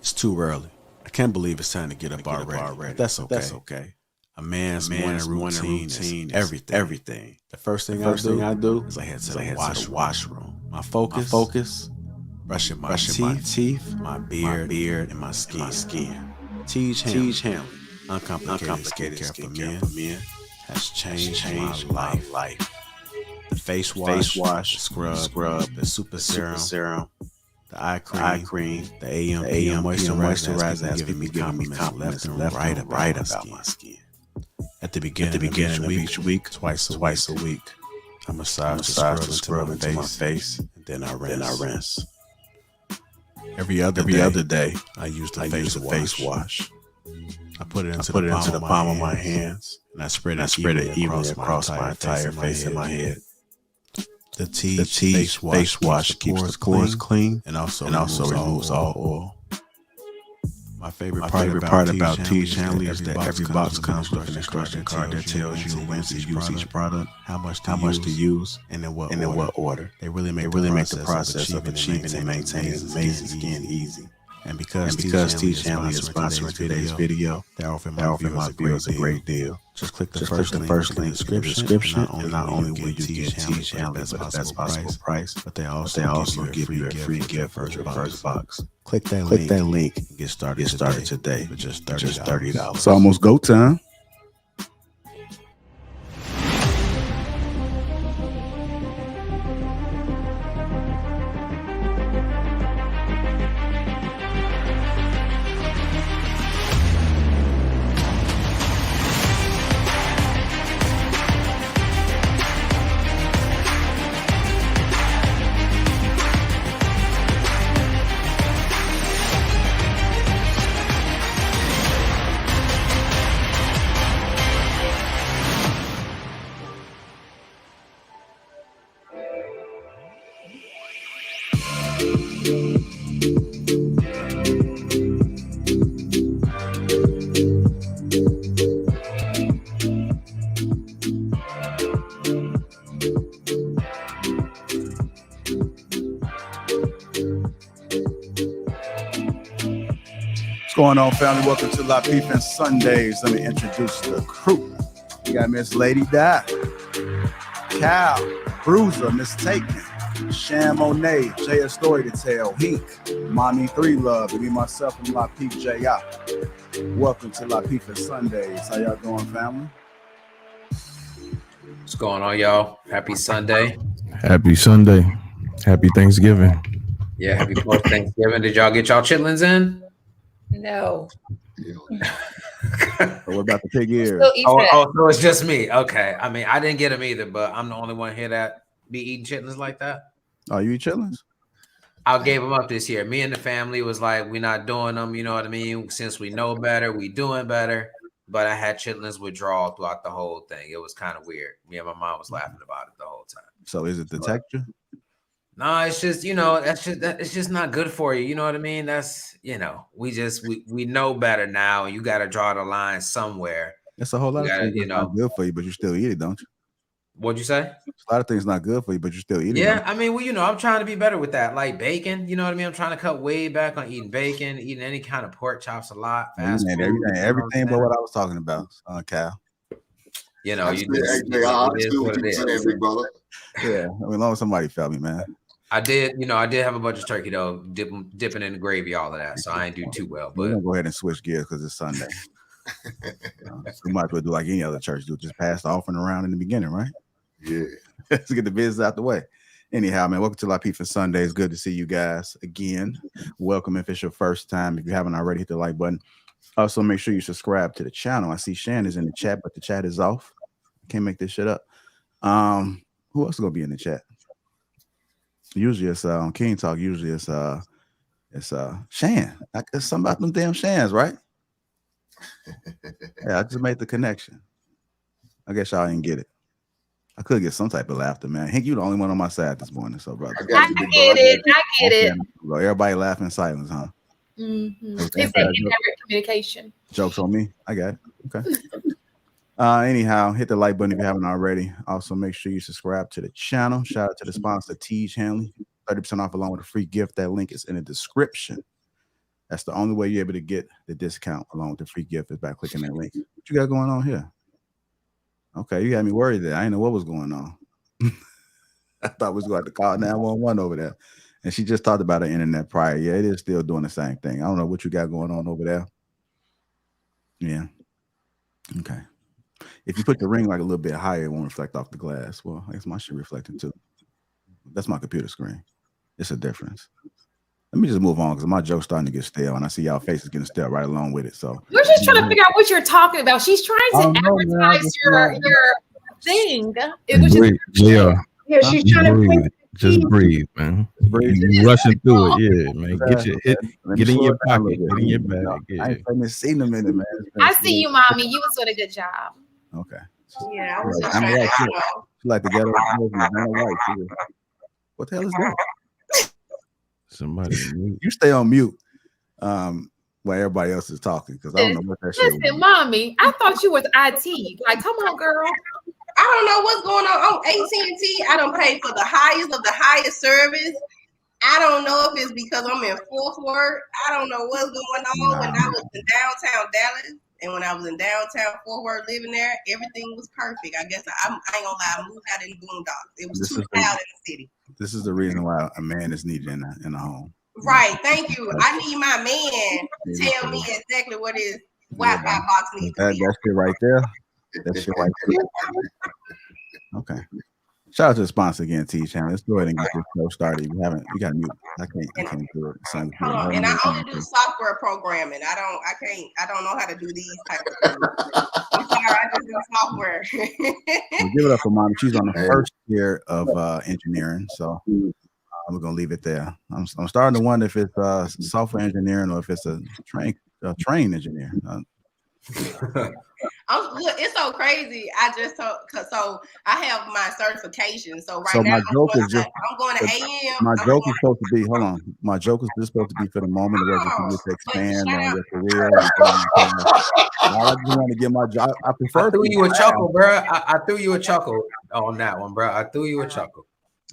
It's too early. I can't believe it's time to get up already. But that's okay. A man's morning routine is everything. The first thing I do is I head to the washroom. My focus, brushing my teeth, my beard, and my skin. Teach Hanley, uncomplicated skincare for men, has changed my life. The face wash, the scrub, the super serum, the eye cream, the AM moisturizer has been giving me compliments left and right about my skin. At the beginning of each week, twice a week, I massage the scrub into my face, and then I rinse. Every other day, I use the face wash. I put it into the palm of my hands, and I spread it evenly across my entire face and my head. The face wash keeps the pores clean and also removes all oil. My favorite part about Teach Hanley is that every box comes with an instruction card that tells you when to use each product, how much to use, and in what order. They really make the process of achieving and maintaining amazing skin easy. And because Teach Hanley is sponsoring today's video, they're offering my viewers a great deal. Just click the first link in the description, and not only will you get Teach Hanley for the best possible price, but they also give you a free gift for your first box. Click that link and get started today for just $30. It's almost go time. What's going on, family? Welcome to Lapeef-ING Sundays. Let me introduce the crew. We got Miss Lady Di, Cal, Bruiser, Mistaken, Sham Monet, Jay A Story to Tell, Hink, Mommy 3 Love, and me, myself, and Lapeef J.I. Welcome to Lapeef-ING Sundays. How y'all doing, family? What's going on, y'all? Happy Sunday. Happy Sunday. Happy Thanksgiving. Yeah, happy post Thanksgiving. Did y'all get y'all chitlins in? No. So what about the pig ears? Oh, so it's just me. Okay. I mean, I didn't get them either, but I'm the only one here that be eating chitlins like that. Oh, you eat chitlins? I gave them up this year. Me and the family was like, we're not doing them. You know what I mean? Since we know better, we doing better. But I had chitlins withdrawal throughout the whole thing. It was kind of weird. Me and my mom was laughing about it the whole time. So is it the texture? No, it's just, it's just not good for you. You know what I mean? That's, we know better now. You got to draw the line somewhere. It's a whole lot of things not good for you, but you still eat it, don't you? What'd you say? A lot of things not good for you, but you still eat it. Yeah, I mean, well, I'm trying to be better with that. Like bacon, you know what I mean? I'm trying to cut way back on eating bacon, eating any kind of pork chops a lot. Fast food, everything but what I was talking about, Cal. You just, what it is. Brother. Yeah, I mean, as long as somebody felt me, man. I did have a bunch of turkey though, dipping in the gravy, all of that. So I ain't do too well. But we're gonna go ahead and switch gears because it's Sunday. We might as well do like any other church do, just pass the offering around in the beginning, right? Yeah. Let's get the business out the way. Anyhow, man, welcome to Lapeef Sunday. It's good to see you guys again. Welcome if it's your first time. If you haven't already, hit the like button. Also, make sure you subscribe to the channel. I see Shan is in the chat, but the chat is off. Can't make this shit up. Who else is gonna be in the chat? Usually it's King Talk. Usually it's Shan. It's something about them damn Shans, right? Yeah, I just made the connection. I guess y'all didn't get it. I could get some type of laughter, man. Hank, you the only one on my side this morning, so brother. I get it. Bro, everybody laughing in silence, huh? Mm-hmm. It's indirect communication. Jokes on me. I got it. Okay. Anyhow, hit the like button if you haven't already. Also, make sure you subscribe to the channel. Shout out to the sponsor, Teach Hanley. 30% off along with a free gift. That link is in the description. That's the only way you're able to get the discount along with the free gift is by clicking that link. What you got going on here? Okay, you got me worried there. I didn't know what was going on. I thought we was going to call 911 over there. And she just talked about her internet prior. Yeah, it is still doing the same thing. I don't know what you got going on over there. Yeah. Okay. If you put the ring like a little bit higher, it won't reflect off the glass. Well, I guess my shit reflecting too. That's my computer screen. It's a difference. Let me just move on because my joke's starting to get stale, and I see y'all faces getting stale right along with it. So we're just trying to figure out what you're talking about. She's trying to advertise your thing. Yeah, she's trying to just breathe, man. You rushing through it, yeah, man. Get in your pocket, get in your bag. Yeah. I ain't seen them in it, man. I see you, mommy. You was doing a good job. Okay. Yeah, I was just trying to like the ghetto. What the hell is that? Somebody mute. You stay on mute while everybody else is talking because I don't know what that shit was. Listen, mommy, I thought you was IT. Like, come on, girl. I don't know what's going on AT&T. I don't pay for the highest of the highest service. I don't know if it's because I'm in Fort Worth. I don't know what's going on. When I was in downtown Dallas and when I was in downtown Fort Worth living there, everything was perfect. I guess I ain't gonna lie, I moved out in Boondocks. It was too loud in the city. This is the reason why a man is needed in a home. Right. Thank you. I need my man to tell me exactly what his Wi-Fi box needs to be. That shit right there. That shit right there. Okay. Shout out to the sponsor again, T-Channel. Let's go ahead and get this show started. You got mute. I can't do it. Hold on. And I only do software programming. I don't know how to do these type of things. I'm sorry, I just do software. Well, give it up for Mommy. She's on the first year of engineering, so I'm gonna leave it there. I'm starting to wonder if it's software engineering or if it's a train engineer. It's so crazy. I I have my certification. So now my joke is just I'm going to AM. My joke is supposed to be My joke is just supposed to be for the moment. It wasn't to expand on your career. I just want to get my job. I prefer. I threw you a chuckle, bro. I threw you a chuckle on that one, bro. I threw you a chuckle.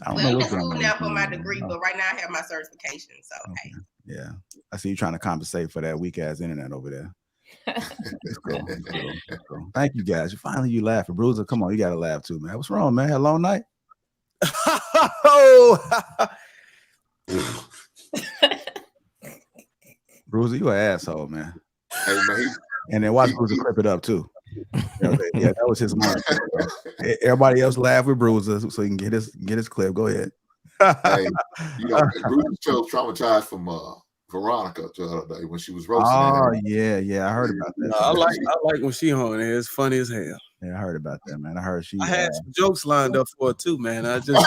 I'm in school now for my degree, but right now I have my certification. So okay. Yeah, I see you trying to compensate for that weak ass internet over there. Let's go. Thank you guys. Finally, you laughing, Bruiser. Come on, you gotta laugh too, man. What's wrong, man? Had a long night. Bruiser, you an asshole, man. Hey, man. And then watch Bruiser clip it up too. Yeah, that was his mind. Everybody else laugh with Bruiser so he can get his clip. Go ahead. Hey, Bruiser chose traumatized from Veronica the other day when she was roasting. Oh yeah, I heard about that. No, I like when she on there. It's funny as hell. Yeah, I heard about that, man. I heard I had some jokes lined up for her too, man. I just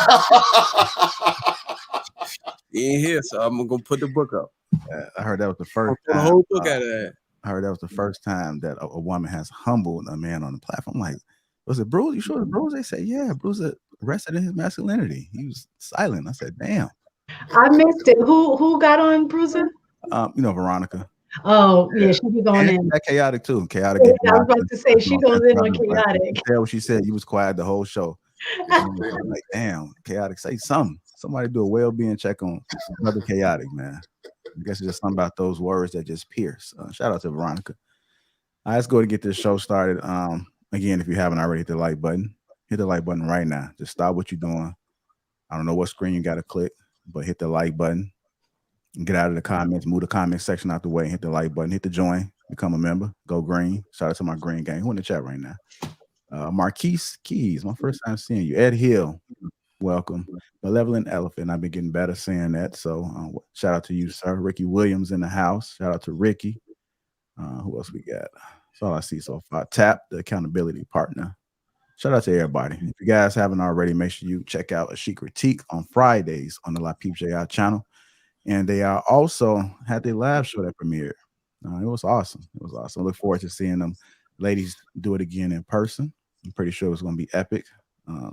he ain't here, so I'm gonna put the book up. I heard that was the first time. The whole book out of that. I heard that was the first time that a woman has humbled a man on the platform. I'm like, was it Bruce? You sure it's Bruce? They said, yeah, Bruce rested in his masculinity. He was silent. I said, damn. I missed it. Who got on Bruiser? Veronica. Oh, yeah, she was on in. That chaotic too. Chaotic. Yeah, I was about to say she goes in on chaotic. Tell what she said. You was quiet the whole show. Like, damn, chaotic. Say something. Somebody do a well-being check on another chaotic, man. I guess it's just something about those words that just pierce. Shout out to Veronica. All right, let's go to get this show started. Again, if you haven't already, hit the like button. Hit the like button right now. Just stop what you're doing. I don't know what screen you got to click, but hit the like button. Get out of the comments. Move the comment section out the way. Hit the like button. Hit the join. Become a member. Go green. Shout out to my green gang. Who in the chat right now? Marquise Keys. My first time seeing you. Ed Hill. Welcome. Malevolent Elephant. I've been getting better saying that. So shout out to you, sir. Ricky Williams in the house. Shout out to Ricky. Who else we got? That's all I see so far. Tap, the accountability partner. Shout out to everybody. If you guys haven't already, make sure you check out A Chic Critique on Fridays on the Lapeef channel. And they are also had their live show that premiered. It was awesome. It was awesome. I look forward to seeing them ladies do it again in person. I'm pretty sure it's going to be epic.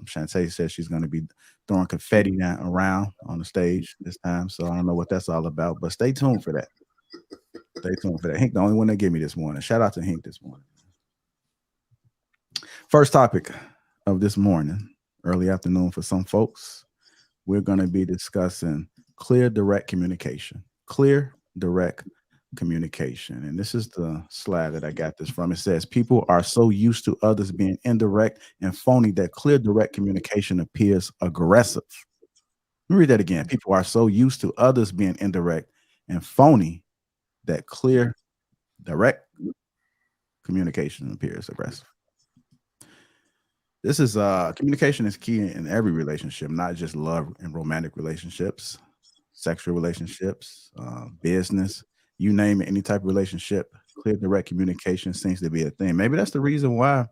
Shantae says she's going to be throwing confetti around on the stage this time. So I don't know what that's all about, but stay tuned for that. Stay tuned for that. Hink, the only one that gave me this morning. Shout out to Hink this morning. First topic of this morning, early afternoon for some folks, we're going to be discussing clear, direct communication. Clear, direct, communication. And this is the slide that I got this from. It says, people are so used to others being indirect and phony that clear, direct communication appears aggressive. Let me read that again. People are so used to others being indirect and phony that clear, direct communication appears aggressive. This is communication is key in every relationship, not just love and romantic relationships, sexual relationships, business, you name it, any type of relationship. Clear, direct communication seems to be a thing. Maybe that's the reason why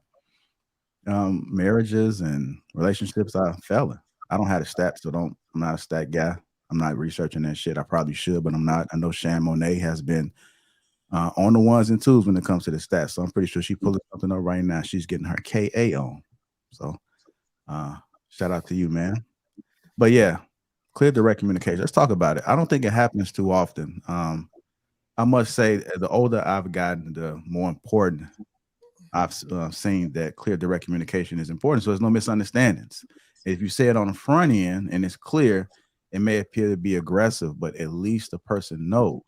marriages and relationships are failing. I don't have the stats, so I'm not a stat guy. I'm not researching that shit. I probably should, but I'm not. I know Shan Monet has been on the ones and twos when it comes to the stats. So I'm pretty sure she's pulling something up right now. She's getting her KA on. So shout out to you, man. But yeah, clear, direct communication. Let's talk about it. I don't think it happens too often. I must say, the older I've gotten, the more important I've seen that clear, direct communication is important. So there's no misunderstandings. If you say it on the front end and it's clear, it may appear to be aggressive, but at least the person knows.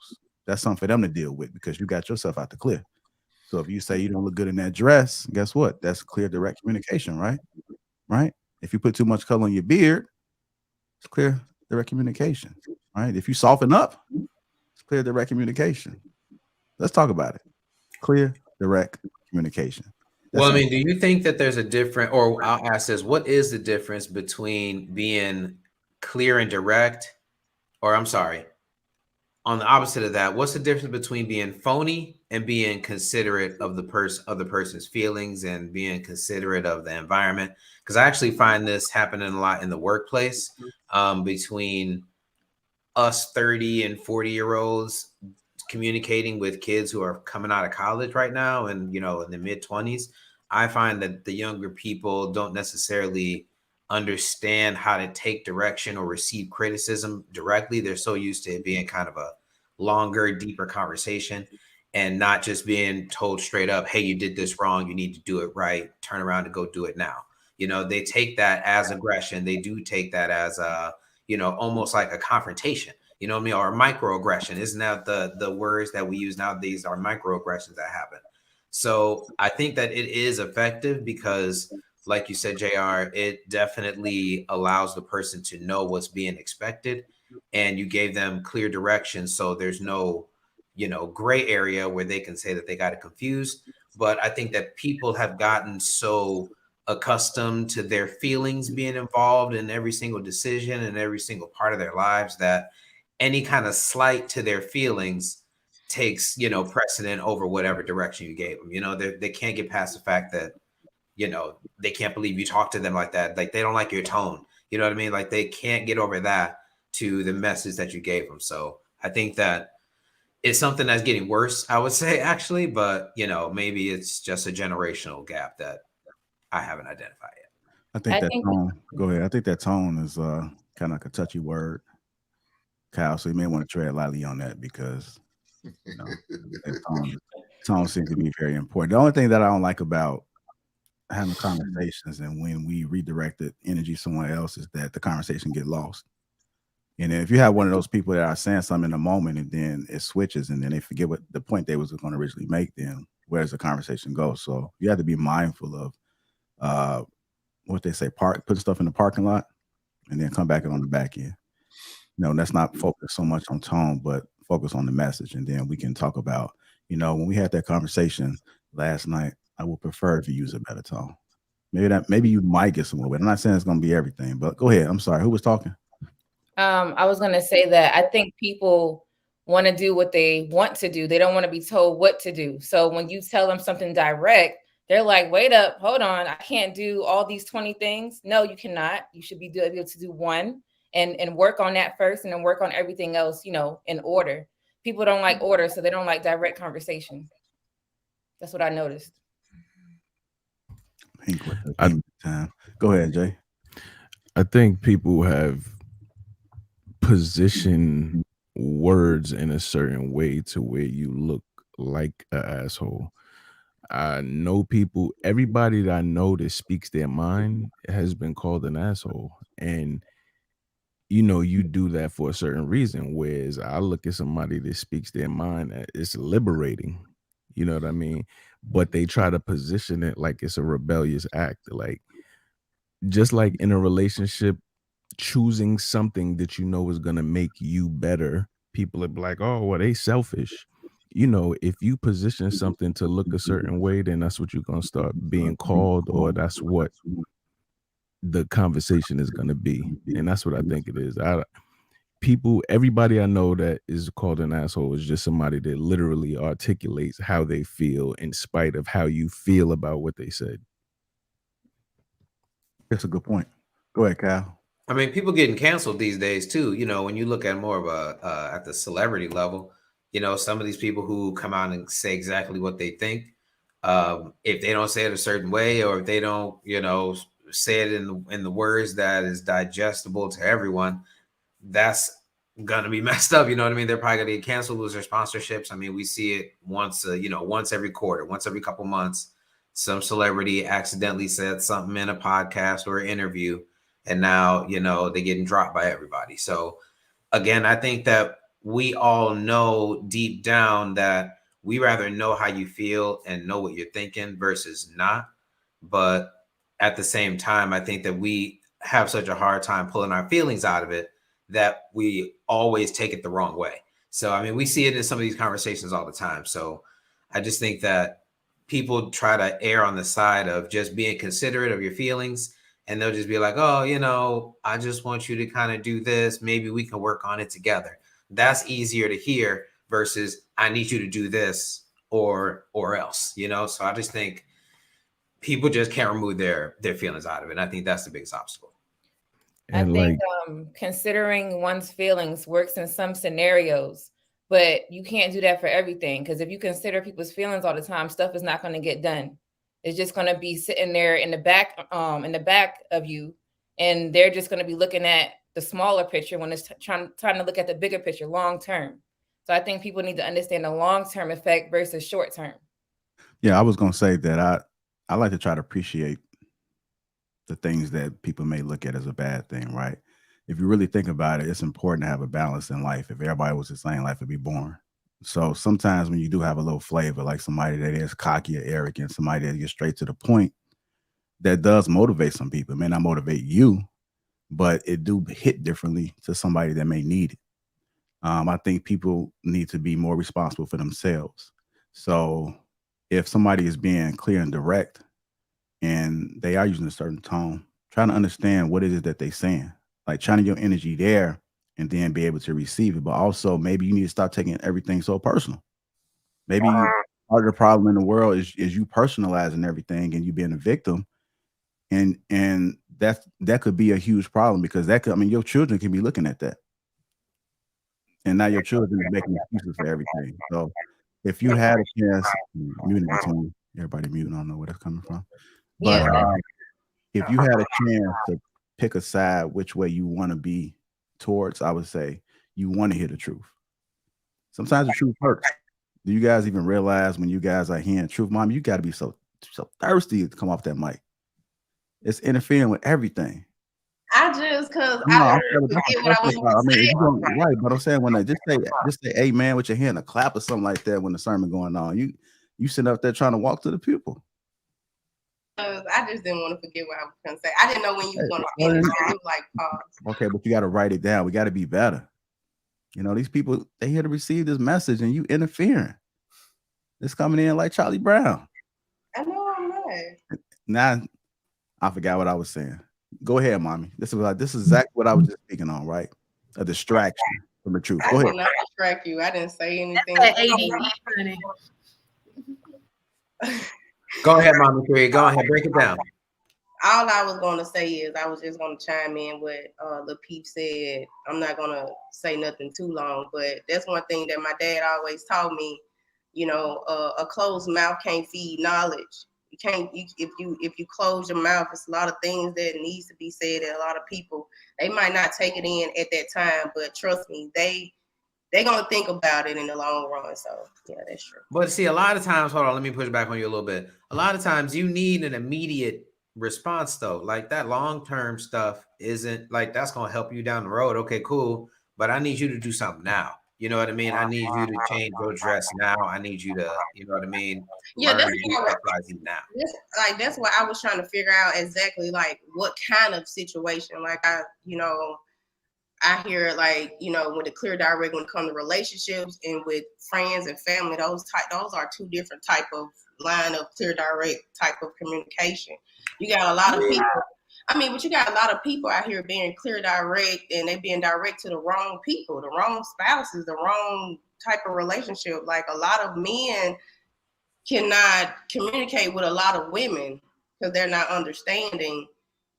That's something for them to deal with because you got yourself out the clear. So if you say you don't look good in that dress, guess what? That's clear, direct communication, right? Right? If you put too much color on your beard, it's clear, direct communication, right? If you soften up, it's clear, direct communication. Let's talk about it. Clear, direct communication. Well, I mean, do you think that there's a different, or I'll ask this, what is the difference between being clear and direct, or I'm sorry, on the opposite of that, what's the difference between being phony and being considerate of the person's feelings and being considerate of the environment? Because I actually find this happening a lot in the workplace between us 30 and 40-year-olds communicating with kids who are coming out of college right now and, in the mid-20s. I find that the younger people don't necessarily understand how to take direction or receive criticism directly. They're so used to it being kind of a longer, deeper conversation and not just being told straight up, hey, you did this wrong, you need to do it right, turn around and go do it now. They take that as aggression. They do take that as almost like a confrontation, or a microaggression. Isn't that the words that we use nowadays are microaggressions that happen? So I think that it is effective because, like you said, JR, it definitely allows the person to know what's being expected, and you gave them clear direction. So there's no, gray area where they can say that they got it confused. But I think that people have gotten so accustomed to their feelings being involved in every single decision and every single part of their lives that any kind of slight to their feelings takes, precedent over whatever direction you gave them. They can't get past the fact that, they can't believe you talk to them like that. Like, they don't like your tone. You know what I mean? Like, they can't get over that to the message that you gave them. So I think that it's something that's getting worse, I would say, actually, but maybe it's just a generational gap that I haven't identified yet. I think tone, go ahead. I think that tone is kind of like a touchy word, Kyle. So you may want to tread lightly on that because tone seems to be very important. The only thing that I don't like about having conversations and when we redirect the energy somewhere else is that the conversation get lost. And then if you have one of those people that are saying something in the moment and then it switches and then they forget what the point they was going to originally make, then where does the conversation go? So you have to be mindful of what they say, put stuff in the parking lot and then come back on the back end. Let's not focus so much on tone, but focus on the message. And then we can talk about, when we had that conversation last night, I would prefer if you use a better tone. Maybe you might get somewhere with it. I'm not saying it's going to be everything, but go ahead. I'm sorry. Who was talking? I was going to say that I think people want to do what they want to do. They don't want to be told what to do. So when you tell them something direct, they're like, wait up, hold on. I can't do all these 20 things. No, you cannot. You should be able to do one and work on that first and then work on everything else, in order. People don't like order, so they don't like direct conversation. That's what I noticed. Go ahead, Jay. I think people have positioned words in a certain way to where you look like an asshole. I know people, everybody that I know that speaks their mind has been called an asshole. And you know, you do that for a certain reason. Whereas I look at somebody that speaks their mind, it's liberating. You know what I mean? But they try to position it like it's a rebellious act. Like, just like in a relationship, choosing something that you know is going to make you better, people are like, oh, well, they selfish. You know, if you position something to look a certain way, then that's what you're going to start being called, or that's what the conversation is going to be. And that's what I think it is. Everybody I know that is called an asshole is just somebody that literally articulates how they feel in spite of how you feel about what they said. That's a good point. Go ahead, Kyle. I mean, people getting canceled these days too. You know, when you look at more of a at the celebrity level, you know, some of these people who come out and say exactly what they think, if they don't say it a certain way, or if they don't, you know, say it in the words that is digestible to everyone, that's gonna be messed up. You know what I mean? They're probably gonna get canceled, lose their sponsorships. I mean, we see it once, you know, once every quarter, once every couple months. Some celebrity accidentally said something in a podcast or an interview, and now, you know, they're getting dropped by everybody. So again, I think that we all know deep down that we rather know how you feel and know what you're thinking versus not. But at the same time, I think that we have such a hard time pulling our feelings out of it that we always take it the wrong way. So, I mean, we see it in some of these conversations all the time. So I just think that people try to err on the side of just being considerate of your feelings, and they'll just be like, oh, you know, I just want you to kind of do this. Maybe we can work on it together. That's easier to hear versus I need you to do this or else, you know? So I just think people just can't remove their feelings out of it. And I think that's the biggest obstacle. I think considering one's feelings works in some scenarios, but you can't do that for everything. Because if you consider people's feelings all the time, stuff is not going to get done. It's just going to be sitting there in the back of you, and they're just going to be looking at the smaller picture when it's trying to look at the bigger picture long term. So I think people need to understand the long term effect versus short term. Yeah, I was going to say that I like to try to appreciate the things that people may look at as a bad thing, right? If you really think about it, it's important to have a balance in life. If everybody was the same, life would be boring. So sometimes when you do have a little flavor, like somebody that is cocky or arrogant, somebody that gets straight to the point, that does motivate some people. It may not motivate you, but it do hit differently to somebody that may need it. I think people need to be more responsible for themselves. So if somebody is being clear and direct, and they are using a certain tone, trying to understand what it is that they're saying, like channeling your energy there and then be able to receive it. But also maybe you need to stop taking everything so personal. Maybe part of the problem in the world is you personalizing everything and you being a victim. And that could be a huge problem, because your children can be looking at that. And now your children are making excuses for everything. So if you had a chance, everybody muting, I don't know where that's coming from. But if you had a chance to pick a side which way you want to be towards, I would say you want to hear the truth. Sometimes the truth hurts. Do you guys even realize when you guys are hearing truth? Mom, you got to be so thirsty to come off that mic. It's interfering with everything. I don't forget what I was going to say. Right, but I'm saying when I just say amen with your hand, a clap or something like that when the sermon going on, you sitting up there trying to walk to the people. I just didn't want to forget what I was going to say. I didn't know when you were going to finish. So you like pause. Okay, but you got to write it down. We got to be better. You know, these people, they here to receive this message, and you interfering. It's coming in like Charlie Brown. I know I'm not. Now, I forgot what I was saying. Go ahead, mommy. This is exactly what I was just speaking on, right? A distraction from the truth. Go ahead. I did not distract you. I didn't say anything. Go ahead, Mama Cree. Go ahead, break it down. All I was going to say is I was just going to chime in what Lapeef said. I'm not going to say nothing too long, but that's one thing that my dad always taught me. You know, a closed mouth can't feed knowledge. You can't. If you close your mouth, it's a lot of things that needs to be said. And a lot of people, they might not take it in at that time, but trust me, they're gonna think about it in the long run. So yeah, that's true. But see, a lot of times, hold on, let me push back on you a little bit. A lot of times you need an immediate response though. Like that long-term stuff isn't like that's gonna help you down the road. Okay, cool. But I need you to do something now. You know what I mean? I need you to change your dress now. I need you to, you know what I mean? Yeah, Learn that's to do XYZ now. that's what I was trying to figure out exactly, like what kind of situation. Like I hear like, with the clear direct when it comes to relationships and with friends and family, those are two different type of line of clear direct type of communication. You got a lot of people. But you got a lot of people out here being clear direct, and they being direct to the wrong people, the wrong spouses, the wrong type of relationship. Like a lot of men cannot communicate with a lot of women because they're not understanding.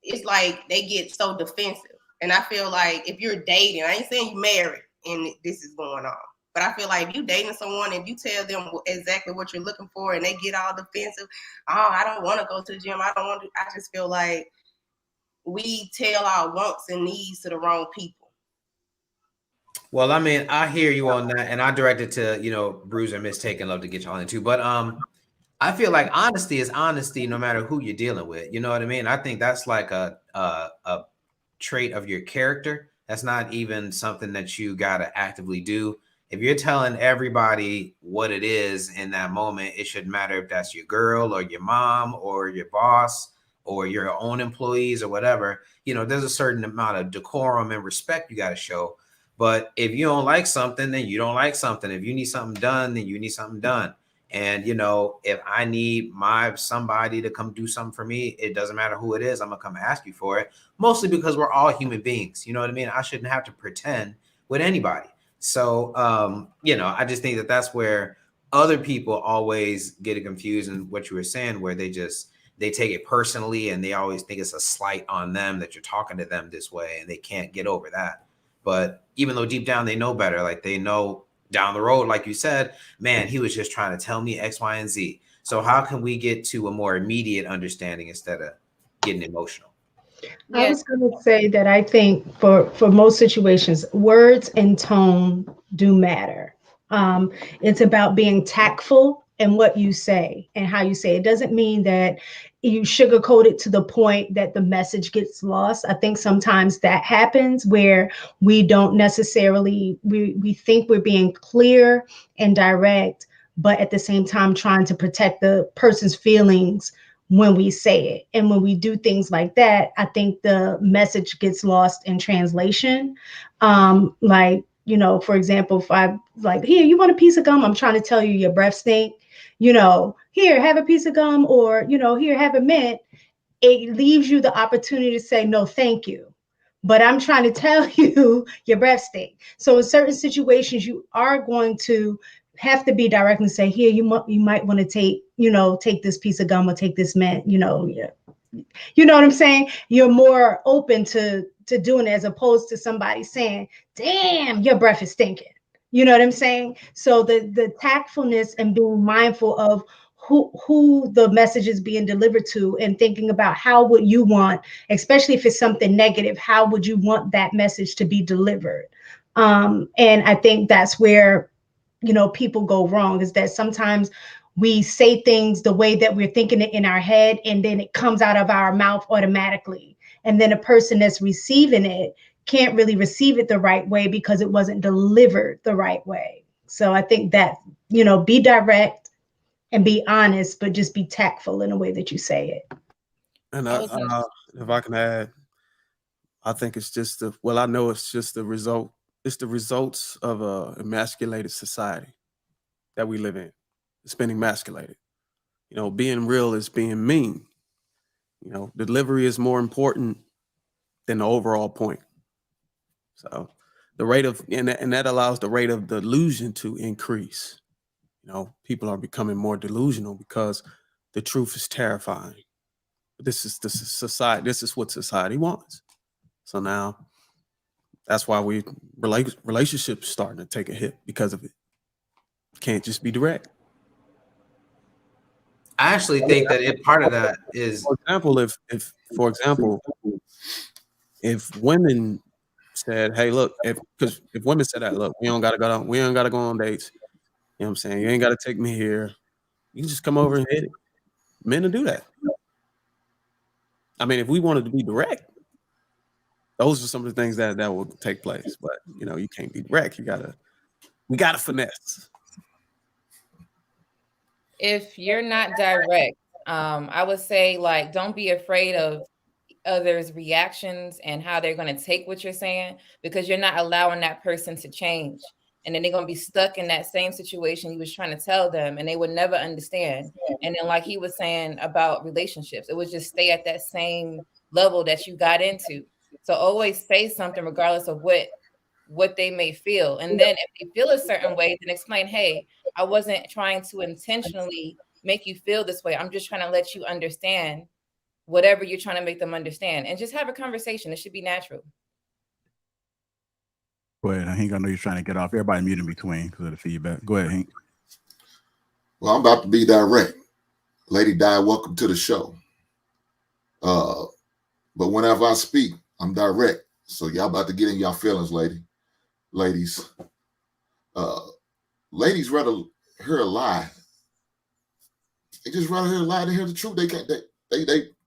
It's like they get so defensive. And I feel like if you're dating, I ain't saying you married and this is going on, but I feel like if you dating someone, if you tell them exactly what you're looking for and they get all defensive, oh, I don't want to go to the gym, I don't want to, I just feel like we tell our wants and needs to the wrong people. Well, I mean, I hear you on that, and I directed to, Bruiser, Mistaken, love to get y'all into, but I feel like honesty is honesty no matter who you're dealing with. You know what I mean? I think that's like a trait of your character. That's not even something that you got to actively do. If you're telling everybody what it is in that moment, it shouldn't matter if that's your girl or your mom or your boss or your own employees or whatever. There's a certain amount of decorum and respect you got to show. But if you don't like something, then you don't like something. If you need something done, then you need something done. And if I need somebody to come do something for me, it doesn't matter who it is, I'm gonna come ask you for it. Mostly because we're all human beings. You know what I mean? I shouldn't have to pretend with anybody. So I just think that that's where other people always get it confused in what you were saying, where they take it personally and they always think it's a slight on them that you're talking to them this way, and they can't get over that. But even though deep down they know better, like they know down the road, like you said, man, he was just trying to tell me X, Y, and Z. So how can we get to a more immediate understanding instead of getting emotional? I was going to say that I think for most situations, words and tone do matter. It's about being tactful in what you say and how you say it. It doesn't mean that you sugarcoat it to the point that the message gets lost. I think sometimes that happens where we don't necessarily, we think we're being clear and direct, but at the same time trying to protect the person's feelings when we say it. And when we do things like that, I think the message gets lost in translation. For example, if I like, here, you want a piece of gum? I'm trying to tell you your breath stink, here, have a piece of gum, or, here, have a mint. It leaves you the opportunity to say, no, thank you. But I'm trying to tell you your breath stink. So in certain situations, you are going to have to be direct and say, here, you might want to take this piece of gum or take this mint, yeah. You know what I'm saying? You're more open to doing it as opposed to somebody saying, damn, your breath is stinking. You know what I'm saying? So the tactfulness and being mindful of who the message is being delivered to, and thinking about how would you want, especially if it's something negative, how would you want that message to be delivered? And I think that's where, people go wrong, is that sometimes we say things the way that we're thinking it in our head, and then it comes out of our mouth automatically. And then a person that's receiving it can't really receive it the right way because it wasn't delivered the right way. So I think that, be direct and be honest, but just be tactful in the way that you say it. And if I can add, I think it's just I know it's just the result. It's the results of a emasculated society that we live in. It's been emasculated. Being real is being mean. Delivery is more important than the overall point. So the rate of, and that allows the rate of delusion to increase. People are becoming more delusional because the truth is terrifying. This is society. This is what society wants. So now that's why relationships starting to take a hit because of it. Can't just be direct. I actually think that part of that is, for example, if women said, "Hey, look," if women said that, "Look, we don't gotta go on dates. You know what I'm saying? You ain't gotta take me here. You can just come over and hit it." Men will do that. I mean, if we wanted to be direct, those are some of the things that will take place. But you know, you can't be direct. We gotta finesse. If you're not direct, I would say like don't be afraid of others' reactions and how they're going to take what you're saying, because you're not allowing that person to change. And then they're going to be stuck in that same situation you was trying to tell them, and they would never understand. And then like he was saying about relationships, it would just stay at that same level that you got into. So always say something regardless of what they may feel. And then if they feel a certain way, then explain, hey, I wasn't trying to intentionally make you feel this way. I'm just trying to let you understand whatever you're trying to make them understand, and just have a conversation. It should be natural. Go ahead, Hank. I know you're trying to get off. Everybody mute in between because of the feedback. Go ahead, Hank. Well, I'm about to be direct. Lady Di, welcome to the show. But whenever I speak, I'm direct. So y'all about to get in y'all feelings, ladies. Ladies rather hear a lie. They just rather hear a lie than hear the truth. They can't.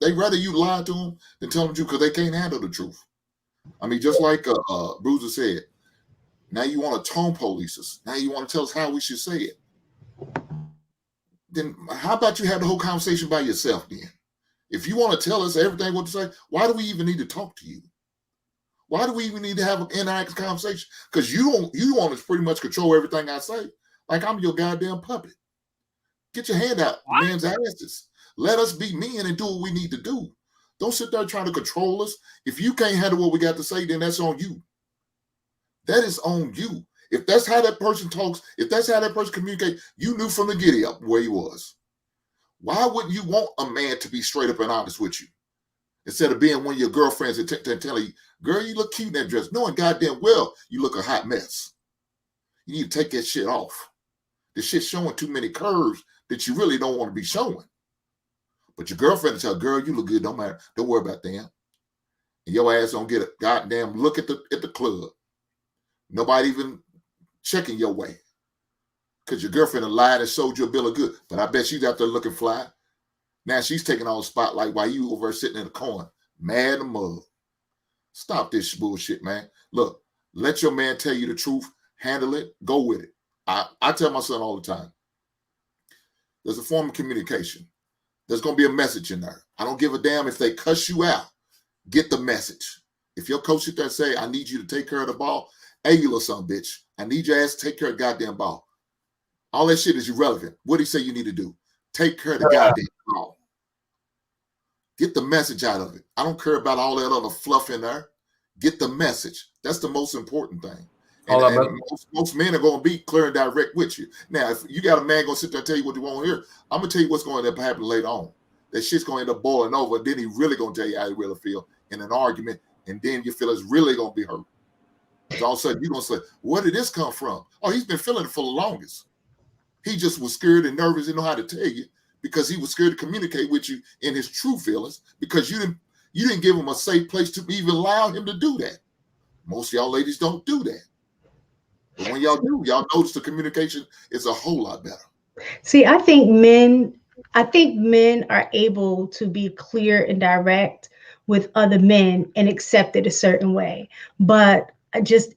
They rather you lie to them than tell them the truth because they can't handle the truth. I mean, just like Bruiser said, now you want to tone police us. Now you want to tell us how we should say it. Then how about you have the whole conversation by yourself then? If you want to tell us everything what to say, why do we even need to talk to you? Why do we even need to have an interactive conversation? Because you want to pretty much control everything I say. Like I'm your goddamn puppet. Get your hand out, men's asses. Let us be men and do what we need to do. Don't sit there trying to control us. If you can't handle what we got to say, then that's on you. That is on you. If that's how that person talks, if that's how that person communicates, you knew from the giddy up where he was. Why wouldn't you want a man to be straight up and honest with you? Instead of being one of your girlfriends and telling you, girl, you look cute in that dress, knowing goddamn well you look a hot mess. You need to take that shit off. The shit's showing too many curves that you really don't want to be showing. But your girlfriend will tell, girl, you look good, don't matter. Don't worry about them. And your ass don't get a goddamn look at the club. Nobody even checking your way. Because your girlfriend lied and sold you a bill of goods. But I bet she's out there looking fly. Now she's taking all the spotlight while you over there sitting in the corner, mad and mug. Stop this bullshit, man. Look, let your man tell you the truth. Handle it. Go with it. I tell my son all the time, there's a form of communication. There's going to be a message in there. I don't give a damn if they cuss you out. Get the message. If your coach sit there and say, I need you to take care of the ball, hey, you little son of a bitch, I need your ass to take care of the goddamn ball. All that shit is irrelevant. What do you say you need to do? Take care of the goddamn ball. Get the message out of it. I don't care about all that other fluff in there. Get the message. That's the most important thing. And most men are going to be clear and direct with you. Now, if you got a man going to sit there and tell you what you want to hear, I'm going to tell you what's going to happen later on. That shit's going to end up boiling over. Then he really going to tell you how he really feel in an argument. And then your feelings really going to be hurt. So all of a sudden, you're going to say, where did this come from? Oh, he's been feeling it for the longest. He just was scared and nervous and know how to tell you because he was scared to communicate with you in his true feelings because you didn't give him a safe place to even allow him to do that. Most of y'all ladies don't do that. But when y'all do, y'all notice the communication is a whole lot better. See, I think men are able to be clear and direct with other men and accept it a certain way. But this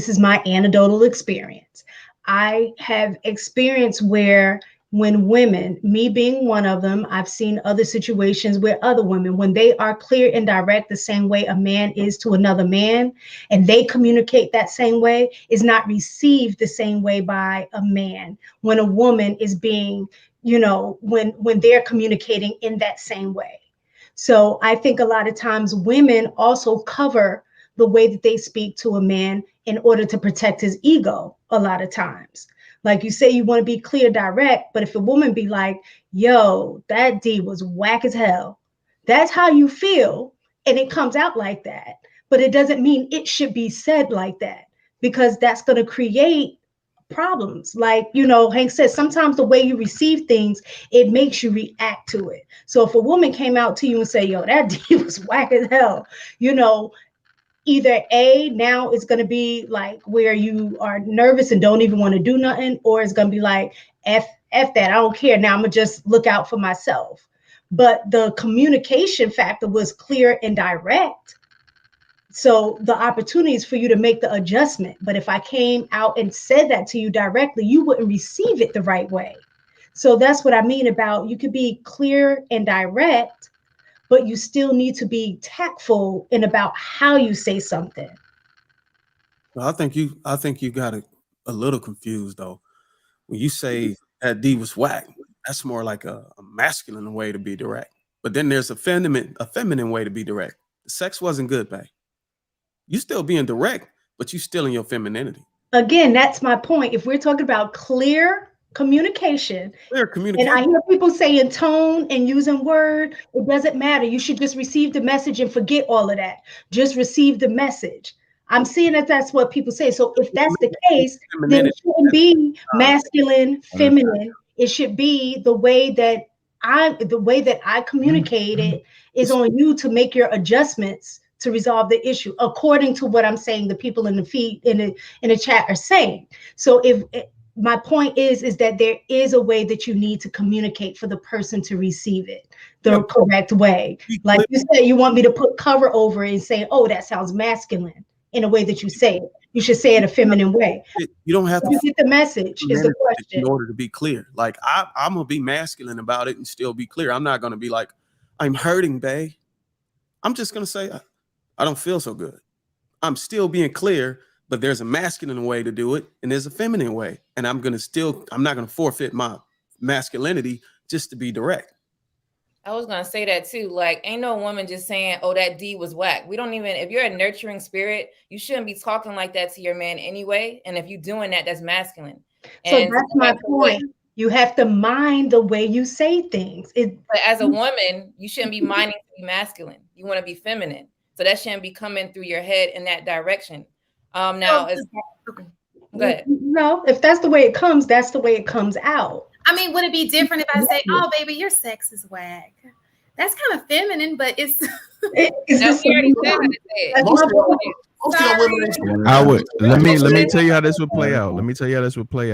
is my anecdotal experience. I have experience where when women, me being one of them, I've seen other situations where other women, when they are clear and direct the same way a man is to another man, and they communicate that same way, is not received the same way by a man when a woman is being, when they're communicating in that same way. So I think a lot of times women also cover the way that they speak to a man in order to protect his ego a lot of times. Like you say, you want to be clear, direct, but if a woman be like, yo, that D was whack as hell, that's how you feel. And it comes out like that. But it doesn't mean it should be said like that, because that's going to create problems. Like, Hank says, sometimes the way you receive things, it makes you react to it. So if a woman came out to you and say, yo, that D was whack as hell, either A, now it's going to be like where you are nervous and don't even want to do nothing, or it's going to be like, F that, I don't care. Now I'm going to just look out for myself. but the communication factor was clear and direct. So the opportunity is for you to make the adjustment. But if I came out and said that to you directly, you wouldn't receive it the right way. So that's what I mean about you could be clear and direct, but you still need to be tactful in about how you say something. Well, I think you got a little confused though. When you say that D was whack, that's more like a masculine way to be direct. But then there's a feminine way to be direct. The sex wasn't good, babe. You still being direct, but you still in your femininity. Again, that's my point. If we're talking about clear communication, and I hear people saying tone and using word, it doesn't matter. You should just receive the message and forget all of that. Just receive the message. I'm seeing that that's what people say. So if that's the case, then it shouldn't be masculine, feminine. It should be the way that I communicate it is on you to make your adjustments to resolve the issue according to what I'm saying. The people in the feed in the chat are saying. So if my point is that there is a way that you need to communicate for the person to receive it the correct way. Like you said, you want me to put cover over it and say, oh, that sounds masculine in a way that you say it. You should say it a feminine way. You don't have to you get the message is the question. In order to be clear. Like I'm gonna be masculine about it and still be clear. I'm not gonna be like, I'm hurting, babe. I'm just gonna say I don't feel so good. I'm still being clear, but there's a masculine way to do it and there's a feminine way. And I'm not gonna forfeit my masculinity just to be direct. I was gonna say that too. Like, ain't no woman just saying, "Oh, that D was whack." We don't even. If you're a nurturing spirit, you shouldn't be talking like that to your man anyway. And if you're doing that, that's masculine. So that's my point. You have to mind the way you say things. But as a woman, you shouldn't be minding to be masculine. You want to be feminine. So that shouldn't be coming through your head in that direction. Now, go ahead. No, if that's the way it comes, that's the way it comes out. I mean, would it be different if I say, "Oh, baby, your sex is whack"? That's kind of feminine, but it's. I would let me tell you how this would play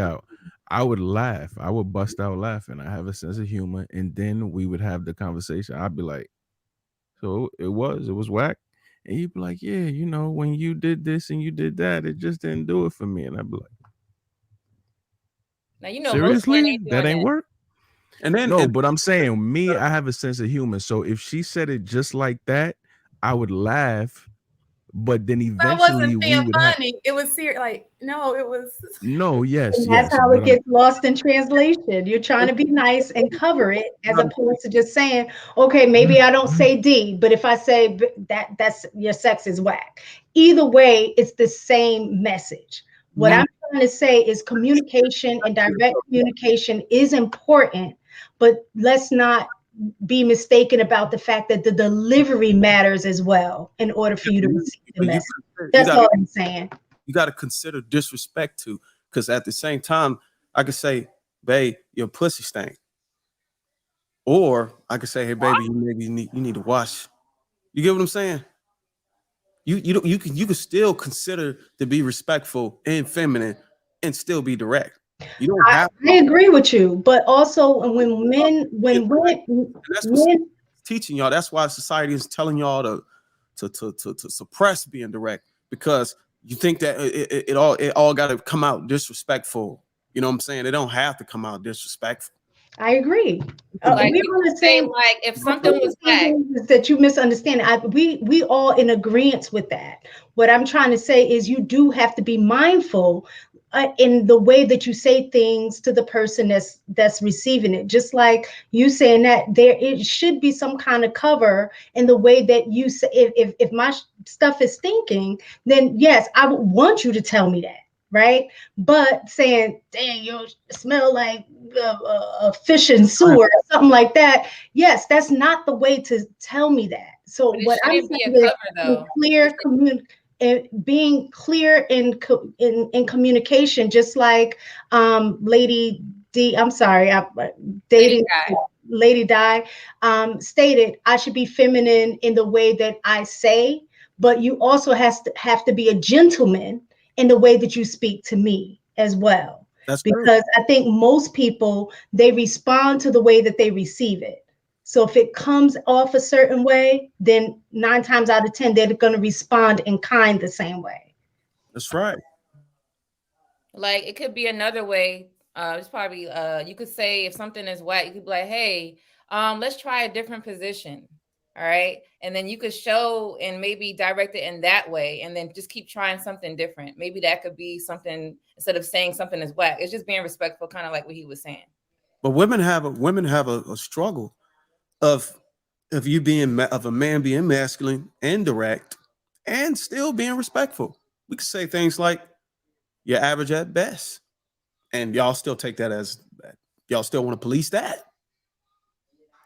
out. I would laugh. I would bust out laughing. I have a sense of humor, and then we would have the conversation. I'd be like, "So it was whack," and he'd be like, "Yeah, you know, when you did this and you did that, it just didn't do it for me." And I'd be like, now, you know, seriously, that ain't work. And then but I'm saying I have a sense of humor. So if she said it just like that, I would laugh. But then eventually, it wasn't being funny. It was serious. Like, no, it was. No, yes, and that's how it gets lost in translation. You're trying to be nice and cover it, as opposed to just saying, "Okay, maybe I don't say D, but if I say that's your sex is whack." Either way, it's the same message. What I'm trying to say is communication and direct communication is important, but let's not be mistaken about the fact that the delivery matters as well in order for you to receive the message. That's all I'm saying. You got to consider disrespect too, because at the same time, I could say, "Babe, your pussy stank," or I could say, "Hey, baby, you need to wash." You get what I'm saying? You can still consider to be respectful and feminine and still be direct. You don't have I agree with you, but also when women teaching y'all, that's why society is telling y'all to suppress being direct, because you think that it all got to come out disrespectful. You know what I'm saying? It don't have to come out disrespectful. I agree. Like, like if something was bad, that you misunderstand. We all in agreement with that. What I'm trying to say is you do have to be mindful in the way that you say things to the person that's receiving it. Just like you saying that it should be some kind of cover in the way that you say. If my stuff is stinking, then yes, I would want you to tell me that. Right, but saying, "Dang, you smell like a fish in sewer," or something like that. Yes, that's not the way to tell me that. So what I'm saying is being clear in communication, just like Lady D. I'm sorry, Lady Di stated, I should be feminine in the way that I say, but you also have to be a gentleman in the way that you speak to me as well. That's because I think most people, they respond to the way that they receive it. So if it comes off a certain way, then 9 times out of 10, they're going to respond in kind the same way. That's right. Like it could be another way. It's probably you could say if something is whack, you could be like, hey, let's try a different position. All right. And then you could show and maybe direct it in that way, and then just keep trying something different. Maybe that could be something instead of saying something is whack. It's just being respectful, kind of like what he was saying. But women have a struggle of a man being masculine and direct and still being respectful. We could say things like, you're average at best. And y'all still take that as y'all still want to police that.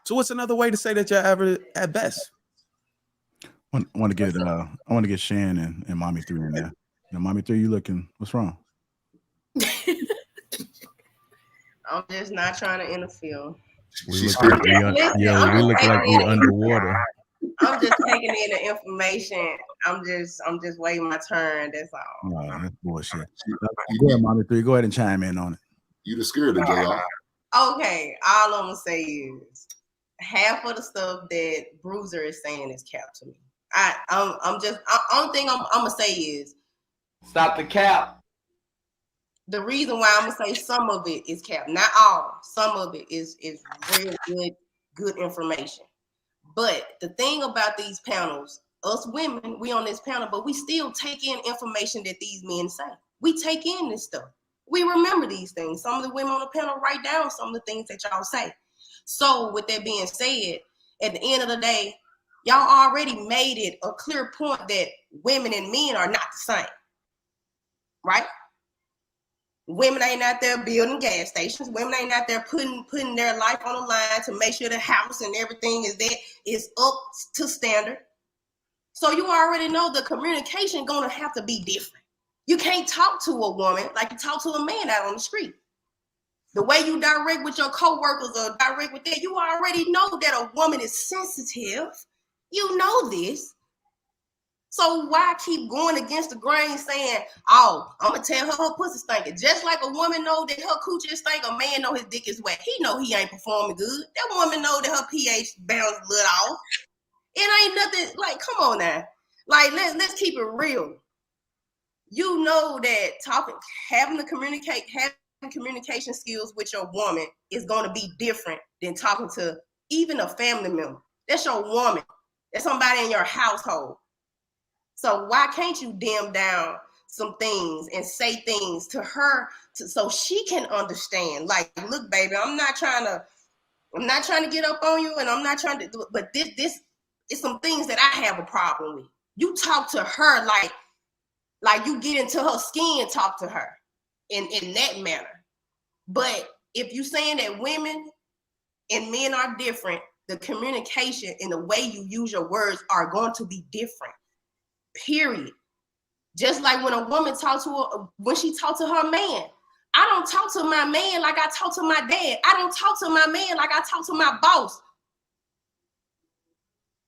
So what's another way to say that you're average at best? I want to get Shan and Mommy 3 in there. Mommy 3, you looking? What's wrong? I'm just not trying to interfere. We look like we underwater. I'm just taking in the information. I'm just waiting my turn. That's all. No, that's bullshit. Go ahead, Mommy 3. Go ahead and chime in on it. You the scared of JR. Okay, all I'm gonna say is half of the stuff that Bruiser is saying is cap to me. Only thing I'm gonna say is stop the cap. The reason why I'm gonna say some of it is cap, not all. Some of it is real good information. But the thing about these panels, us women, we on this panel, but we still take in information that these men say. We take in this stuff. We remember these things. Some of the women on the panel write down some of the things that y'all say. So with that being said, at the end of the day, y'all already made it a clear point that women and men are not the same, right? Women ain't out there building gas stations. Women ain't out there putting their life on the line to make sure the house and everything is up to standard. So you already know the communication gonna have to be different. You can't talk to a woman like you talk to a man out on the street. The way you direct with your coworkers or direct with that, you already know that a woman is sensitive. You know this. So why keep going against the grain saying, oh, I'm going to tell her pussy stinking. Just like a woman know that her coochie is stinking, a man know his dick is wet. He know he ain't performing good. That woman know that her pH bounce a little off. It ain't nothing, like, come on now. Like, let's keep it real. You know that having communication skills with your woman is going to be different than talking to even a family member. That's your woman. That's somebody in your household. So why can't you dim down some things and say things to her so she can understand? Like, look, baby, I'm not trying to get up on you, and I'm not trying to do it, but this is some things that I have a problem with. You talk to her like you get into her skin and talk to her in that manner. But if you're saying that women and men are different, the communication and the way you use your words are going to be different. Period. Just like when a woman when she talks to her man, I don't talk to my man like I talk to my dad. I don't talk to my man like I talk to my boss.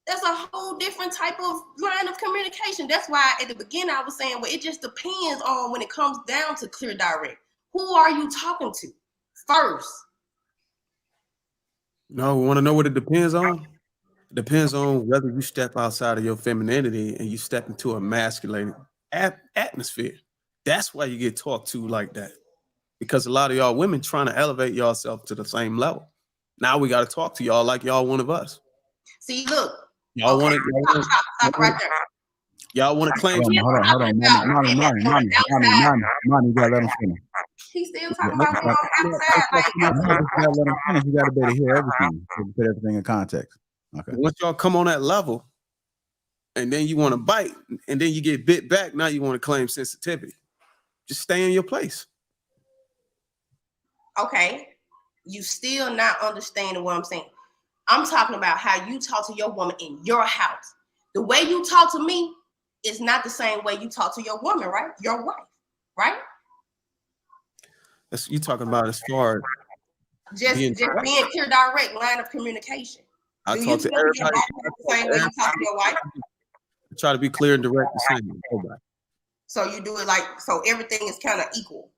That's a whole different type of line of communication. That's why at the beginning I was saying, well, it just depends on when it comes down to clear direct. Who are you talking to first? No, we want to know what it depends on. It depends on whether you step outside of your femininity and you step into a masculine atmosphere. That's why you get talked to like that. Because a lot of y'all women trying to elevate yourself to the same level. Now we got to talk to y'all like y'all one of us. See, look. Y'all want to stop right there. Y'all want to claim. Hold on. Mommy, you gotta let him finish. He's still talking about being on outside. You gotta let him finish. You gotta be able to hear everything. So put everything in context. Okay. Once y'all come on that level, and then you want to bite, and then you get bit back, now you want to claim sensitivity. Just stay in your place. Okay. You still not understanding what I'm saying. I'm talking about how you talk to your woman in your house. The way you talk to me is not the same way you talk to your woman, right? Your wife, right? That's you talking about as far as just being clear, direct line of communication. I talk to everybody the same way you talk to your wife. I try to be clear and direct the same way. So you do it like so everything is kind of equal.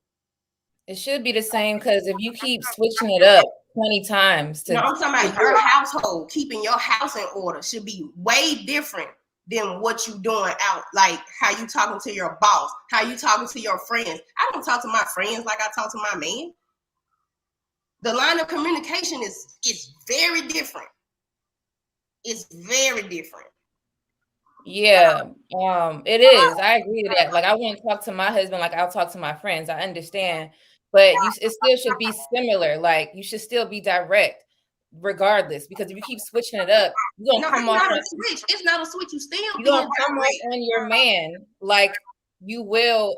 It should be the same because if you keep switching it up, 20 times. No, I'm talking about your household. Keeping your house in order should be way different than what you doing out. Like how you talking to your boss, how you talking to your friends. I don't talk to my friends like I talk to my man. The line of communication is very different. It's very different. Yeah, it is. I agree with that. Like, I wouldn't talk to my husband like I'll talk to my friends. I understand, but it still should be similar. Like, you should still be direct, regardless. Because if you keep switching it up, you're gonna come off. It's not a switch. You still you're gonna come off on your man like you will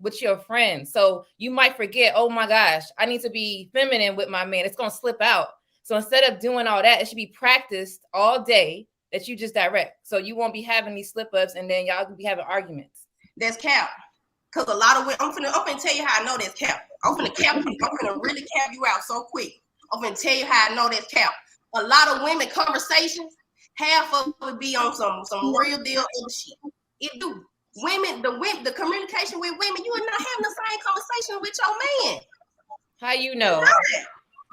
with your friends. So you might forget. Oh my gosh, I need to be feminine with my man. It's gonna slip out. So instead of doing all that, it should be practiced all day. That you just direct, so you won't be having these slip ups, and then y'all can be having arguments. That's cap, because a lot of women. I'm finna tell you how I know that's cap. I'm finna really cap you out so quick. I'm finna tell you how I know that's cap. A lot of women conversations, half of it be on some real deal other shit. It do. The communication with women, you are not having the same conversation with your man. How you know?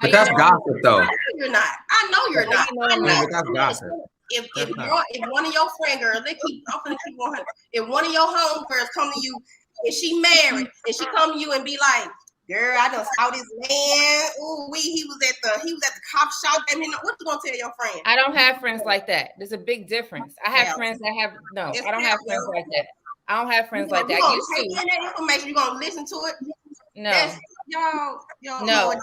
But that's gossip, though. I know you're not. I know you're not. I know that's gossip. If one of your friend girls, I'm gonna keep 100. If one of your homegirls come to you and she married and she come to you and be like, "Girl, I done saw this man. Ooh, he was at the cop shop." I mean, what you gonna tell your friend? I don't have friends like that. There's a big difference. I have friends that have I don't have friends like that. I don't have friends like that. You gonna take in that information? You gonna listen to it? No. Y'all. No.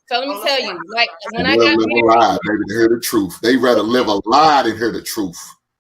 So let me tell you, like when I got married, baby, to hear the truth. They rather live a lie than hear the truth.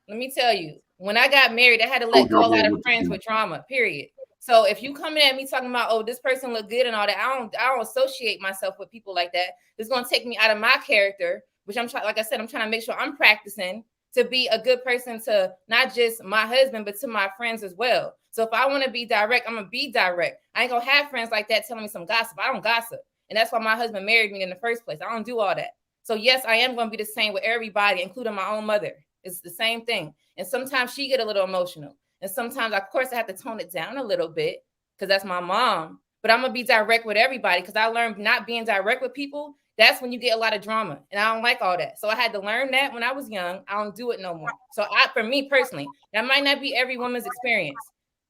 Let me tell you, when I got married, I had to let go a lot of friends with drama. Period. So if you coming at me talking about, oh, this person look good and all that, I don't associate myself with people like that. It's gonna take me out of my character, which I'm trying. Like I said, I'm trying to make sure I'm practicing to be a good person to not just my husband, but to my friends as well. So if I want to be direct, I'm gonna be direct. I ain't gonna have friends like that telling me some gossip. I don't gossip. And that's why my husband married me in the first place. I don't do all that. So yes, I am going to be the same with everybody, including my own mother. It's the same thing. And sometimes she get a little emotional. And sometimes, of course, I have to tone it down a little bit because that's my mom. But I'm going to be direct with everybody because I learned not being direct with people. That's when you get a lot of drama. And I don't like all that. So I had to learn that when I was young. I don't do it no more. So for me personally, that might not be every woman's experience,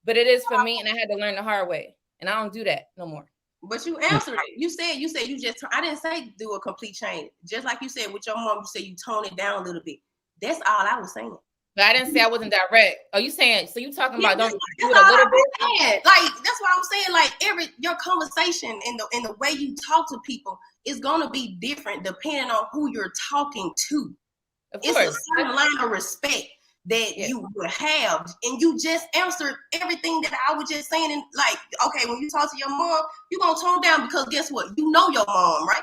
but it is for me. And I had to learn the hard way. And I don't do that no more. But you answered it. You said you just. I didn't say do a complete change. Just like you said with your mom, you said you tone it down a little bit. That's all I was saying. But I didn't say I wasn't direct. Are you saying? So you talking about don't do it a little bit? Like that's what I'm saying. Like your conversation and the way you talk to people is gonna be different depending on who you're talking to. It's a certain line of respect that you would have, and you just answered everything that I was just saying. And like, okay, when you talk to your mom, you gonna tone down because guess what? You know your mom, right?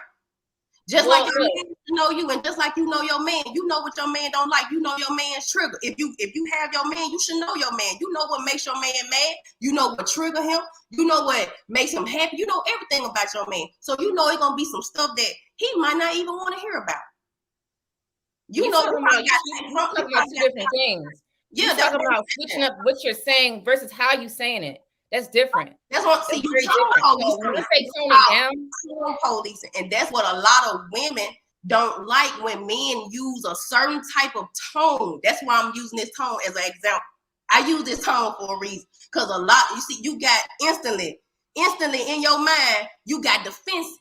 Just like your man know you, and just like you know your man, you know what your man don't like. You know your man's trigger. If you have your man, you should know your man. You know what makes your man mad. You know what trigger him. You know what makes him happy. You know everything about your man. So you know it's gonna be some stuff that he might not even want to hear about. You know, talking about two different things. Yeah, you're talking about switching up what you're saying versus how you saying it. That's different. That's what you say tone it down. Police, and that's what a lot of women don't like when men use a certain type of tone. That's why I'm using this tone as an example. I use this tone for a reason because a lot. You see, you got instantly in your mind, you got defensive.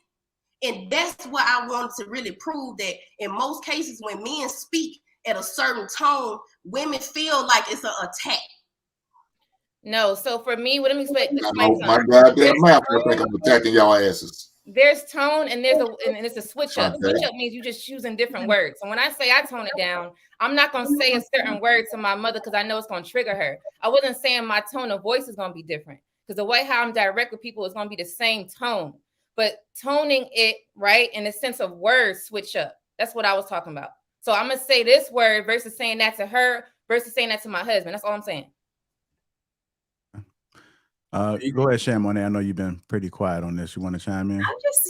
And that's what I wanted to really prove, that in most cases when men speak at a certain tone, women feel like it's an attack. No, so for me, what I'm explaining. My goddamn mouth, I think I'm attacking y'all asses. There's tone and it's a switch up. Okay. Switch up means you just choosing different words. So when I say I tone it down, I'm not gonna say a certain word to my mother because I know it's gonna trigger her. I wasn't saying my tone of voice is gonna be different because the way how I'm direct with people is gonna be the same tone. But toning it, right, in the sense of words switch up. That's what I was talking about. So I'm going to say this word versus saying that to her versus saying that to my husband. That's all I'm saying. You go ahead, Sham, on there. I know you've been pretty quiet on this. You want to chime in? I'm just,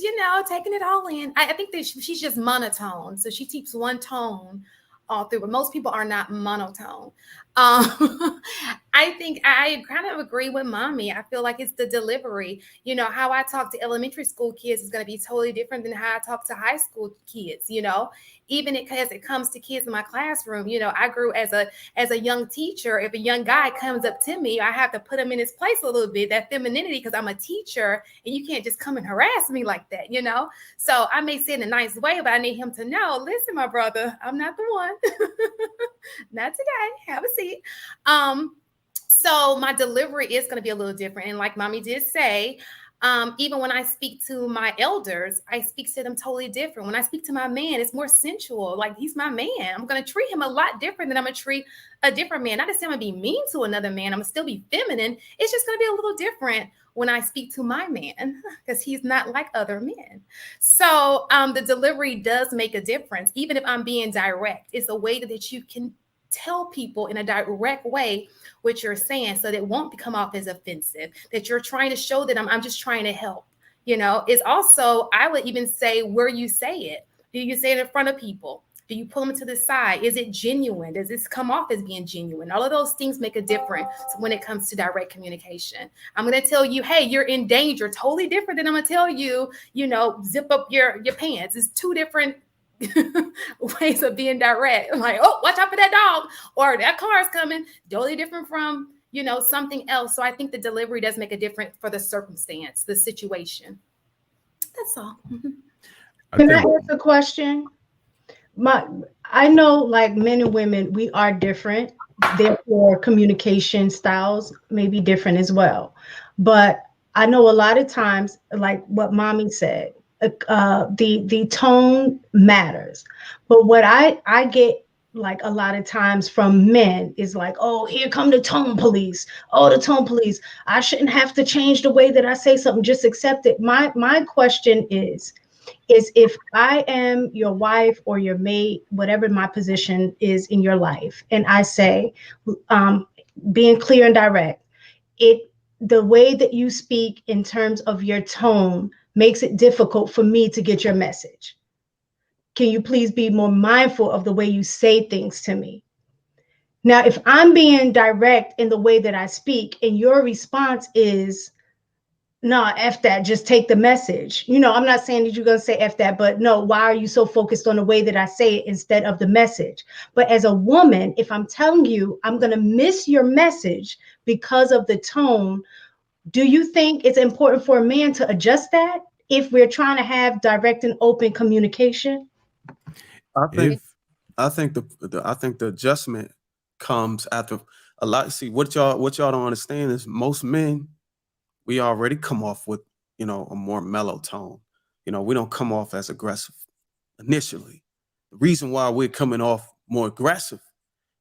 taking it all in. I think that she's just monotone. So she keeps one tone all through, but most people are not monotone. I think I kind of agree with mommy. I feel like it's the delivery. You know, how I talk to elementary school kids is going to be totally different than how I talk to high school kids, you know, even as it comes to kids in my classroom. You know, I grew as a young teacher. If a young guy comes up to me, I have to put him in his place a little bit, that femininity, because I'm a teacher and you can't just come and harass me like that, you know? So I may say it in a nice way, but I need him to know, listen, my brother, I'm not the one. Not today. Have a seat. So my delivery is going to be a little different. And like mommy did say, even when I speak to my elders, I speak to them totally different. When I speak to my man, it's more sensual. Like, he's my man. I'm going to treat him a lot different than I'm going to treat a different man. Not to say I'm going to be mean to another man. I'm going to still be feminine. It's just going to be a little different when I speak to my man, because he's not like other men. So the delivery does make a difference. Even if I'm being direct, it's a way that you can tell people in a direct way what you're saying, so that it won't come off as offensive, that you're trying to show that I'm just trying to help. You know, it's also, I would even say where you say it. Do you say it in front of people? Do you pull them to the side? Is it genuine? Does this come off as being genuine? All of those things make a difference when it comes to direct communication. I'm going to tell you, hey, you're in danger. Totally different than I'm going to tell you, you know, zip up your pants. It's two different ways of being direct. Like, oh, watch out for that dog, or that car is coming. Totally different from, you know, something else. So I think the delivery does make a difference for the circumstance, the situation. That's all. Can I ask a question? I know, like, men and women, we are different. Therefore, communication styles may be different as well. But I know a lot of times, like what mommy said, the tone matters. But what I get, like, a lot of times from men is like, oh, here come the tone police. Oh, the tone police. I shouldn't have to change the way that I say something. Just accept it. My question is if I am your wife or your mate, whatever my position is in your life, and I say, being clear and direct, the way that you speak in terms of your tone makes it difficult for me to get your message. Can you please be more mindful of the way you say things to me? Now, if I'm being direct in the way that I speak and your response is, nah, F that, just take the message. You know, I'm not saying that you're going to say F that, but no, why are you so focused on the way that I say it instead of the message? But as a woman, if I'm telling you I'm going to miss your message because of the tone, do you think it's important for a man to adjust that if we're trying to have direct and open communication? I think the adjustment comes after a lot. See, what y'all don't understand is most men, we already come off with, you know, a more mellow tone. You know, we don't come off as aggressive initially. The reason why we're coming off more aggressive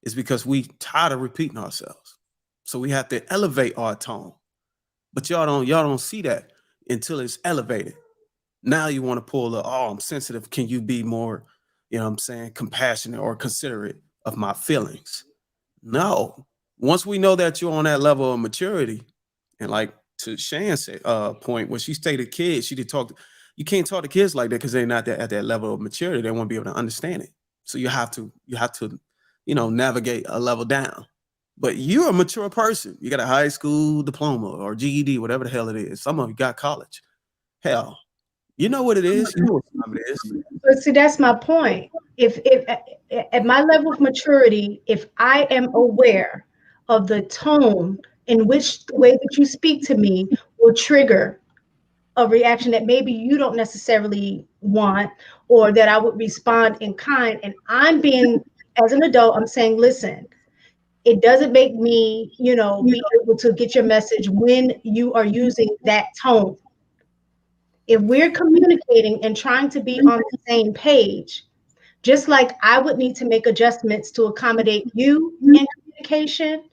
is because we tired of repeating ourselves. So we have to elevate our tone. But y'all don't see that until it's elevated. Now you want to pull the, oh, I'm sensitive. Can you be more, you know what I'm saying, compassionate or considerate of my feelings? No. Once we know that you're on that level of maturity, and like to Shan's point, when she stated kids, she did talk. You can't talk to kids like that because they're not at that level of maturity. They won't be able to understand it. So you have to, you know, navigate a level down. But you're a mature person. You got a high school diploma or GED, whatever the hell it is. Some of you got college. Hell, you know what it is. You know what time it is. But see, that's my point. If at my level of maturity, if I am aware of the tone in which the way that you speak to me will trigger a reaction that maybe you don't necessarily want, or that I would respond in kind, and I'm being, as an adult, I'm saying, listen, it doesn't make me, you know, be able to get your message when you are using that tone. If we're communicating and trying to be on the same page, just like I would need to make adjustments to accommodate you in communication,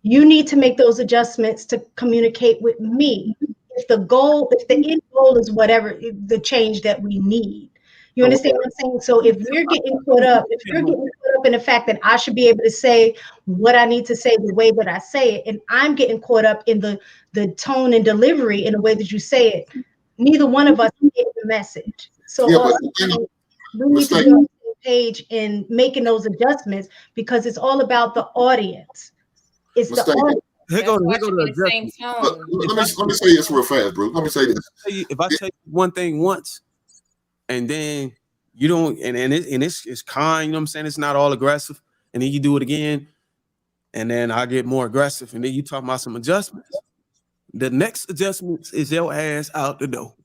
you need to make those adjustments to communicate with me. If the end goal is whatever the change that we need. You understand what I'm saying? So if you're getting caught up in the fact that I should be able to say what I need to say the way that I say it, and I'm getting caught up in the tone and delivery in the way that you say it, neither one of us get the message. So Yeah, but we need to be on the page in making those adjustments because it's all about the audience. It's the audience. Here go the same tone. Let me say this real fast, bro. Let me say this. If I tell you one thing once, and then you don't, and it's kind, you know what I'm saying? It's not all aggressive, and then you do it again, and then I get more aggressive, and then you talk about some adjustments. The next adjustment is your ass out the door.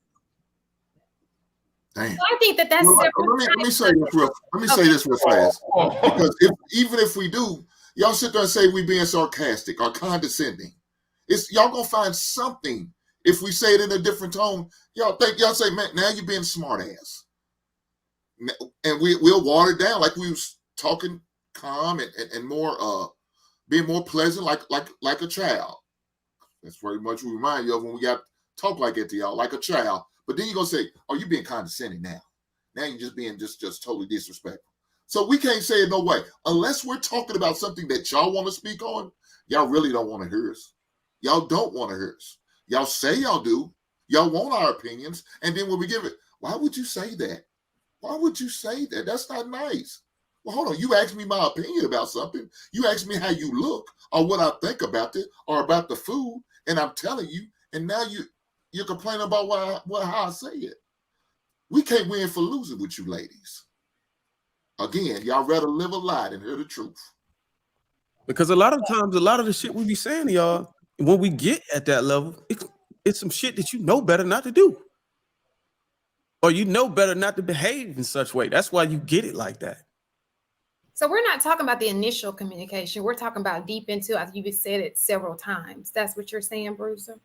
Damn. I think that's let me say this real fast. Because even if we do, y'all sit there and say we being sarcastic or condescending. Y'all gonna find something if we say it in a different tone. Y'all say, man, now you're being smart ass. And we'll water it down like we was talking calm and more being more pleasant like a child. That's pretty much what we remind you of when we got talk like that to y'all, like a child. But then you're gonna say, oh, you're being condescending now. Now you're just being just totally disrespectful. So we can't say it no way. Unless we're talking about something that y'all want to speak on, y'all really don't want to hear us. Y'all don't want to hear us. Y'all say y'all do. Y'all want our opinions. And then when we give it, why would you say that? Why would you say that? That's not nice. Well, hold on. You asked me my opinion about something. You asked me how you look or what I think about it or about the food. And I'm telling you, and now you're complaining about how I say it. We can't win for losing with you ladies. Again, y'all rather live a lie than hear the truth. Because a lot of times, a lot of the shit we be saying to y'all, when we get at that level, it's some shit that you know better not to do. Or you know better not to behave in such way. That's why you get it like that. So we're not talking about the initial communication. We're talking about deep into, as you've said it several times. That's what you're saying, Bruiser?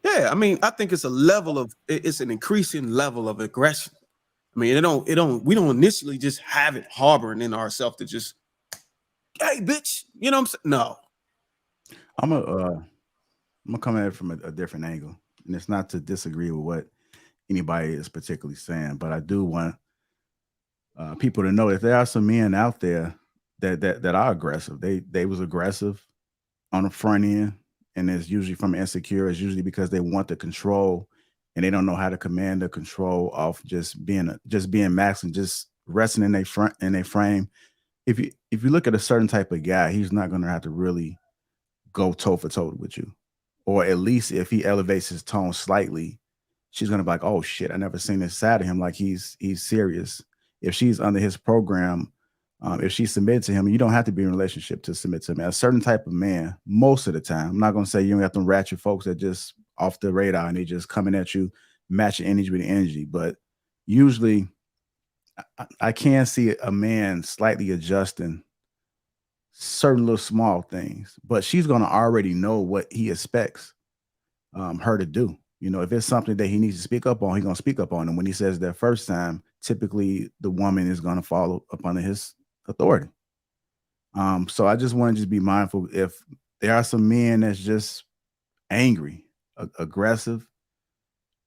Yeah, I mean, I think it's an increasing level of aggression. I mean, we don't initially just have it harboring in ourselves to just, hey, bitch, you know what I'm saying? No. I'm gonna come at it from a different angle, and it's not to disagree with what anybody is particularly saying, but I do want people to know that there are some men out there that are aggressive. They was aggressive on the front end, and it's usually from insecure. It's usually because they want the control, and they don't know how to command the control off just being max and just resting in their frame. If you look at a certain type of guy, he's not going to have to really go toe for toe with you, or at least if he elevates his tone slightly, she's going to be like, oh shit, I never seen this side of him. Like he's serious. If she's under his program, if she submits to him, you don't have to be in a relationship to submit to him. A certain type of man, most of the time, I'm not going to say you don't have them ratchet folks that just off the radar and they just coming at you, matching energy with energy. But usually I can see a man slightly adjusting certain little small things, but she's going to already know what he expects her to do. You know, if it's something that he needs to speak up on, he's going to speak up on. And when he says that first time, typically the woman is going to follow up under his authority. So I just want to just be mindful if there are some men that's just angry, aggressive,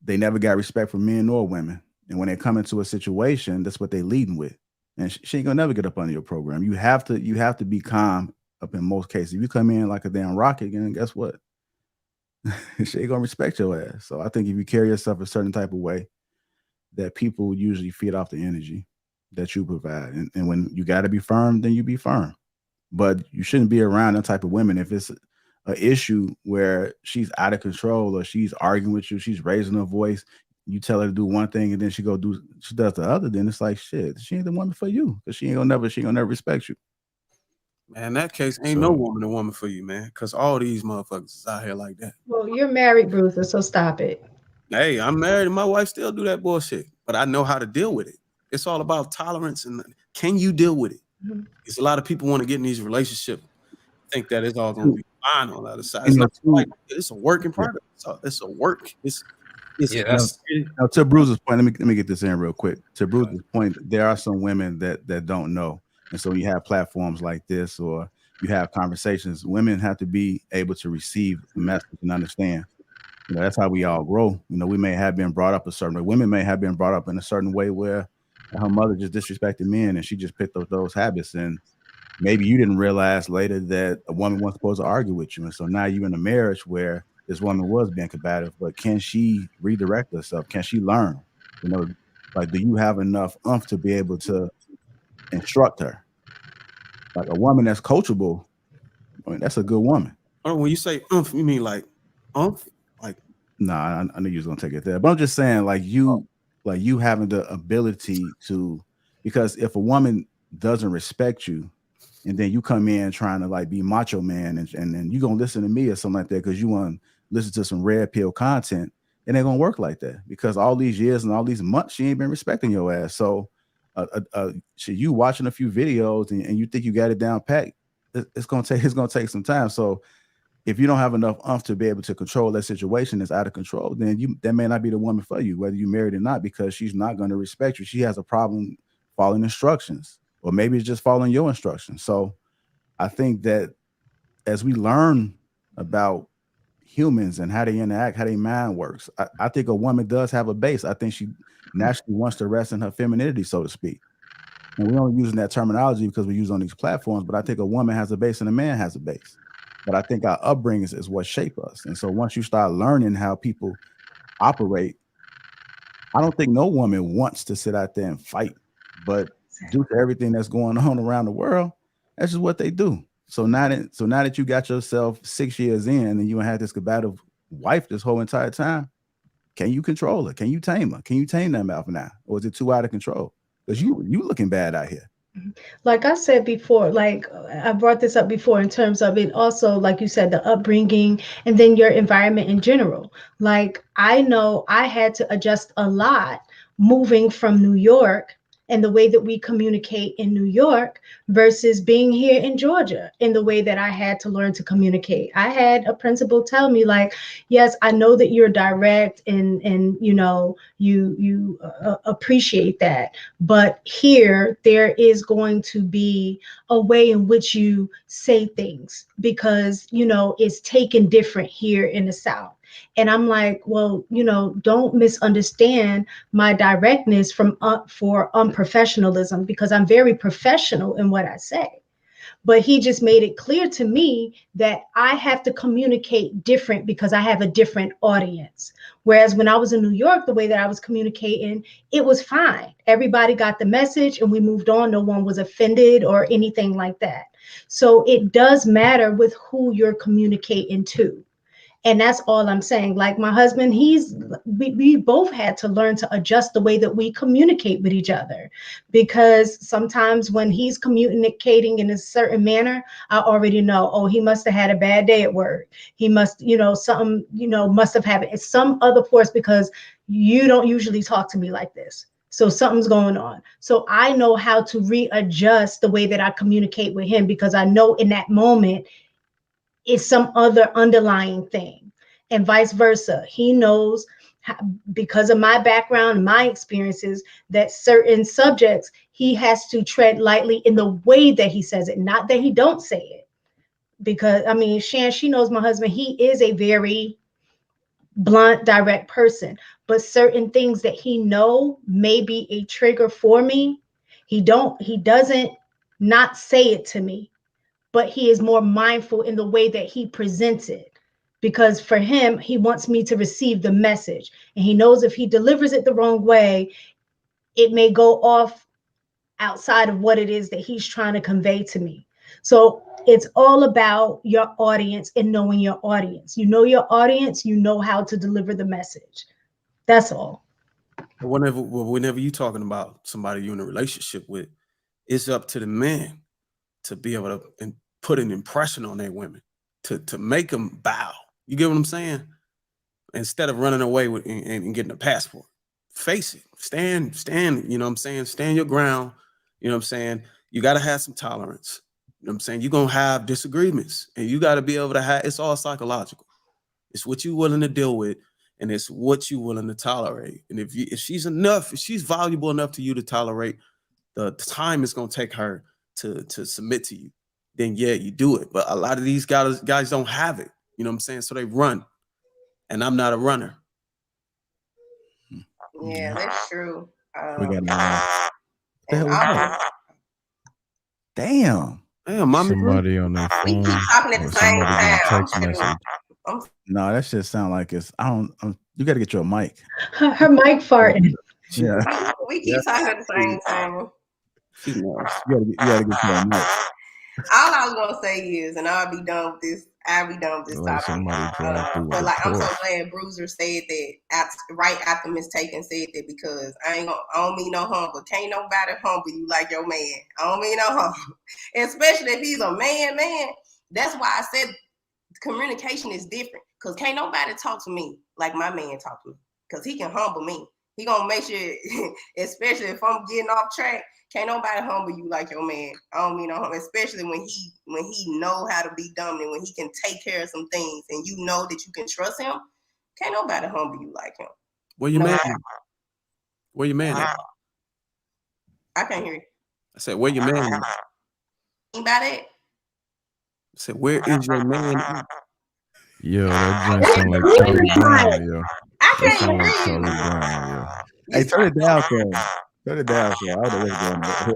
they never got respect for men or women. And when they come into a situation, that's what they leading with. And she ain't gonna never get up under your program. You have to be calm up in most cases. If you come in like a damn rocket, then guess what? She ain't gonna respect your ass. So I think if you carry yourself a certain type of way, that people usually feed off the energy that you provide. And when you got to be firm, then you be firm. But you shouldn't be around that type of women if it's an issue where she's out of control or she's arguing with you, she's raising her voice. You tell her to do one thing and then she does the other. Then it's like, shit, she ain't the woman for you because she ain't gonna never respect you. Man, in that case, ain't no woman a woman for you, man. Because all these motherfuckers is out here like that. Well, you're married, Bruiser, so stop it. Hey, I'm married and my wife still do that bullshit, but I know how to deal with it. It's all about tolerance and can you deal with it? Mm-hmm. Because a lot of people want to get in these relationships, think that it's all going to be fine on the other side. It's not like it's a work in progress. It's a work. Now, to Bruiser's point, let me get this in real quick. To Bruiser's point, there are some women that don't know, and so you have platforms like this, or you have conversations. Women have to be able to receive the message and understand. You know, that's how we all grow. You know, we may have been brought up a certain way. Women may have been brought up in a certain way where her mother just disrespected men, and she just picked up those habits. And maybe you didn't realize later that a woman wasn't supposed to argue with you, and so now you're in a marriage where this woman was being combative, but can she redirect herself? Can she learn? You know, Like, do you have enough oomph to be able to instruct her? Like a woman that's coachable, I mean, that's a good woman. Oh, when you say oomph, you mean like oomph? Like, nah, I knew you was gonna take it there, but I'm just saying, like you having the ability to, because if a woman doesn't respect you, and then you come in trying to like be macho man, and then you gonna listen to me or something like that because you want to listen to some red pill content, it ain't gonna work like that, because all these years and all these months she ain't been respecting your ass. So should you watching a few videos and you think you got it down pat, it's gonna take some time. So if you don't have enough oomph to be able to control that situation that's out of control, then that may not be the woman for you, whether you married or not, because she's not going to respect you. She has a problem following instructions, or maybe it's just following your instructions. So I think that as we learn about humans and how they interact, how their mind works, I think a woman does have a base. I think she naturally wants to rest in her femininity, so to speak. And we're only using that terminology because we use on these platforms, but I think a woman has a base and a man has a base. But I think our upbringing is what shape us. And so once you start learning how people operate, I don't think no woman wants to sit out there and fight, but due to everything that's going on around the world, that's just what they do. So now that you got yourself 6 years in and you had this combative wife this whole entire time, can you control her? Can you tame her? Can you tame that mouth now? Or is it too out of control? Because you looking bad out here. Like I said before, like I brought this up before in terms of it also, like you said, the upbringing and then your environment in general. Like I know I had to adjust a lot moving from New York and the way that we communicate in New York versus being here in Georgia in the way that I had to learn to communicate. I had a principal tell me like, yes, I know that you're direct and you know, you appreciate that. But here there is going to be a way in which you say things because, you know, it's taken different here in the South. And I'm like, well, you know, don't misunderstand my directness for unprofessionalism, because I'm very professional in what I say. But he just made it clear to me that I have to communicate different because I have a different audience. Whereas when I was in New York, the way that I was communicating, it was fine. Everybody got the message and we moved on. No one was offended or anything like that. So it does matter with who you're communicating to. And that's all I'm saying. Like my husband, we both had to learn to adjust the way that we communicate with each other, because sometimes when he's communicating in a certain manner, I already know, oh, he must have had a bad day at work. He must, you know, something, you know, must have had some other force, because you don't usually talk to me like this. So something's going on. So I know how to readjust the way that I communicate with him, because I know in that moment, is some other underlying thing, and vice versa. He knows how, because of my background and my experiences, that certain subjects he has to tread lightly in the way that he says it, not that he don't say it. Because I mean, Shan, she knows my husband, he is a very blunt, direct person, but certain things that he know may be a trigger for me, he doesn't not say it to me, but he is more mindful in the way that he presents it, because for him, he wants me to receive the message. And he knows if he delivers it the wrong way, it may go off outside of what it is that he's trying to convey to me. So it's all about your audience and knowing your audience. You know your audience, you know how to deliver the message. That's all. Whenever you're talking about somebody you're in a relationship with, it's up to the man to be able to put an impression on their women, to make them bow. You get what I'm saying? Instead of running away with and getting a passport, face it, stand, you know what I'm saying? Stand your ground. You know what I'm saying? You got to have some tolerance. You know what I'm saying? You're going to have disagreements, and you got to be able to have, it's all psychological. It's what you're willing to deal with, and it's what you're willing to tolerate. And if she's valuable enough to you to tolerate, the time it's going to take her to submit to you, then yeah, you do it. But a lot of these guys don't have it. You know what I'm saying? So they run, and I'm not a runner. Yeah, that's true. We got Damn, mommy. Somebody on their phone. We keep talking at the same time. No, that shit sound like it's. You got to get your mic. Her mic farting. Yeah. We keep talking at the same time. She's nice. You gotta get to that mic. All I was gonna say is, and I'll be done with this. Like topic. somebody drive through with But a like, I'm so torch. glad Bruiser said that right after Miss Taken said that, because I don't mean no humble. Can't nobody humble you like your man. I don't mean no humble, especially if he's a man. That's why I said communication is different. Cause can't nobody talk to me like my man talk to me. Cause he can humble me. He gonna make sure, especially if I'm getting off track. Can't nobody humble you like your man. I don't mean no humble, especially when he know how to be dominant, when he can take care of some things, and you know that you can trust him. Can't nobody humble you like him. Where you man? Where you man at? I can't hear you. I said, where your man at? About it? I said, where is your man? Yo, that joint sound like Charlie Brown, yo. I That can't sound hear like you. Charlie Brown, yo. Hey, turn it down, sir. Turn it down, sir. I don't know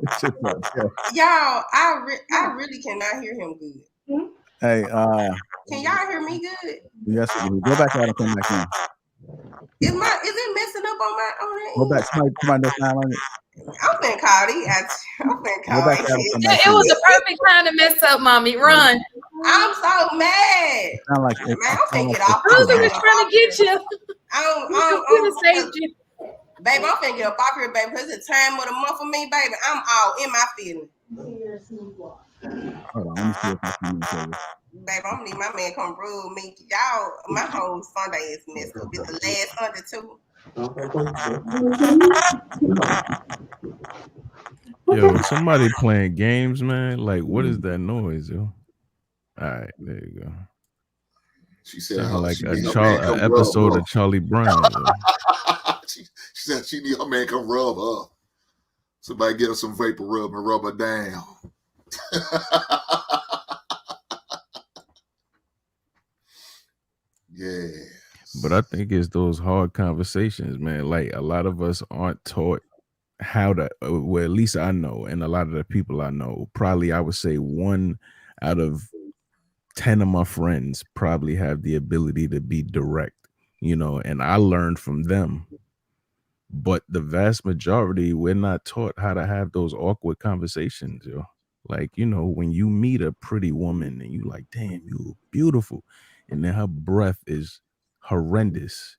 what's going on. Y'all, I really cannot hear him good. Hey, can y'all hear me good? Yes, go back out and come back in. Is it messing up on it? Go back. Somebody next time on it. I'm finna call these. It was the perfect time to mess up, mommy. Run. I'm so mad. Sound like man, I'm finna get off. Bruiser was trying to get you. I'm saved you. Baby, I'm finna get up off here, baby, because it's the time of the month for me, baby. I'm all in my feelings. Hold on, let me see if I can make it. Baby, I'm gonna need my man come rule me. Y'all, my whole Sunday is messed up. It's the last Sunday, too. Yo, somebody playing games, man. Like, what is that noise, yo? All right, there you go. She said, like an episode of Charlie Brown. she said she need her man come rub her. Somebody get her some vapor rub and rub her down. Yeah. But I think it's those hard conversations, man. Like, a lot of us aren't taught how to, well, at least I know, and a lot of the people I know, probably I would say 1 out of 10 of my friends probably have the ability to be direct, you know, and I learned from them. But the vast majority, we're not taught how to have those awkward conversations, yo. Like, you know, when you meet a pretty woman and you like, damn, you beautiful, and then her breath is horrendous,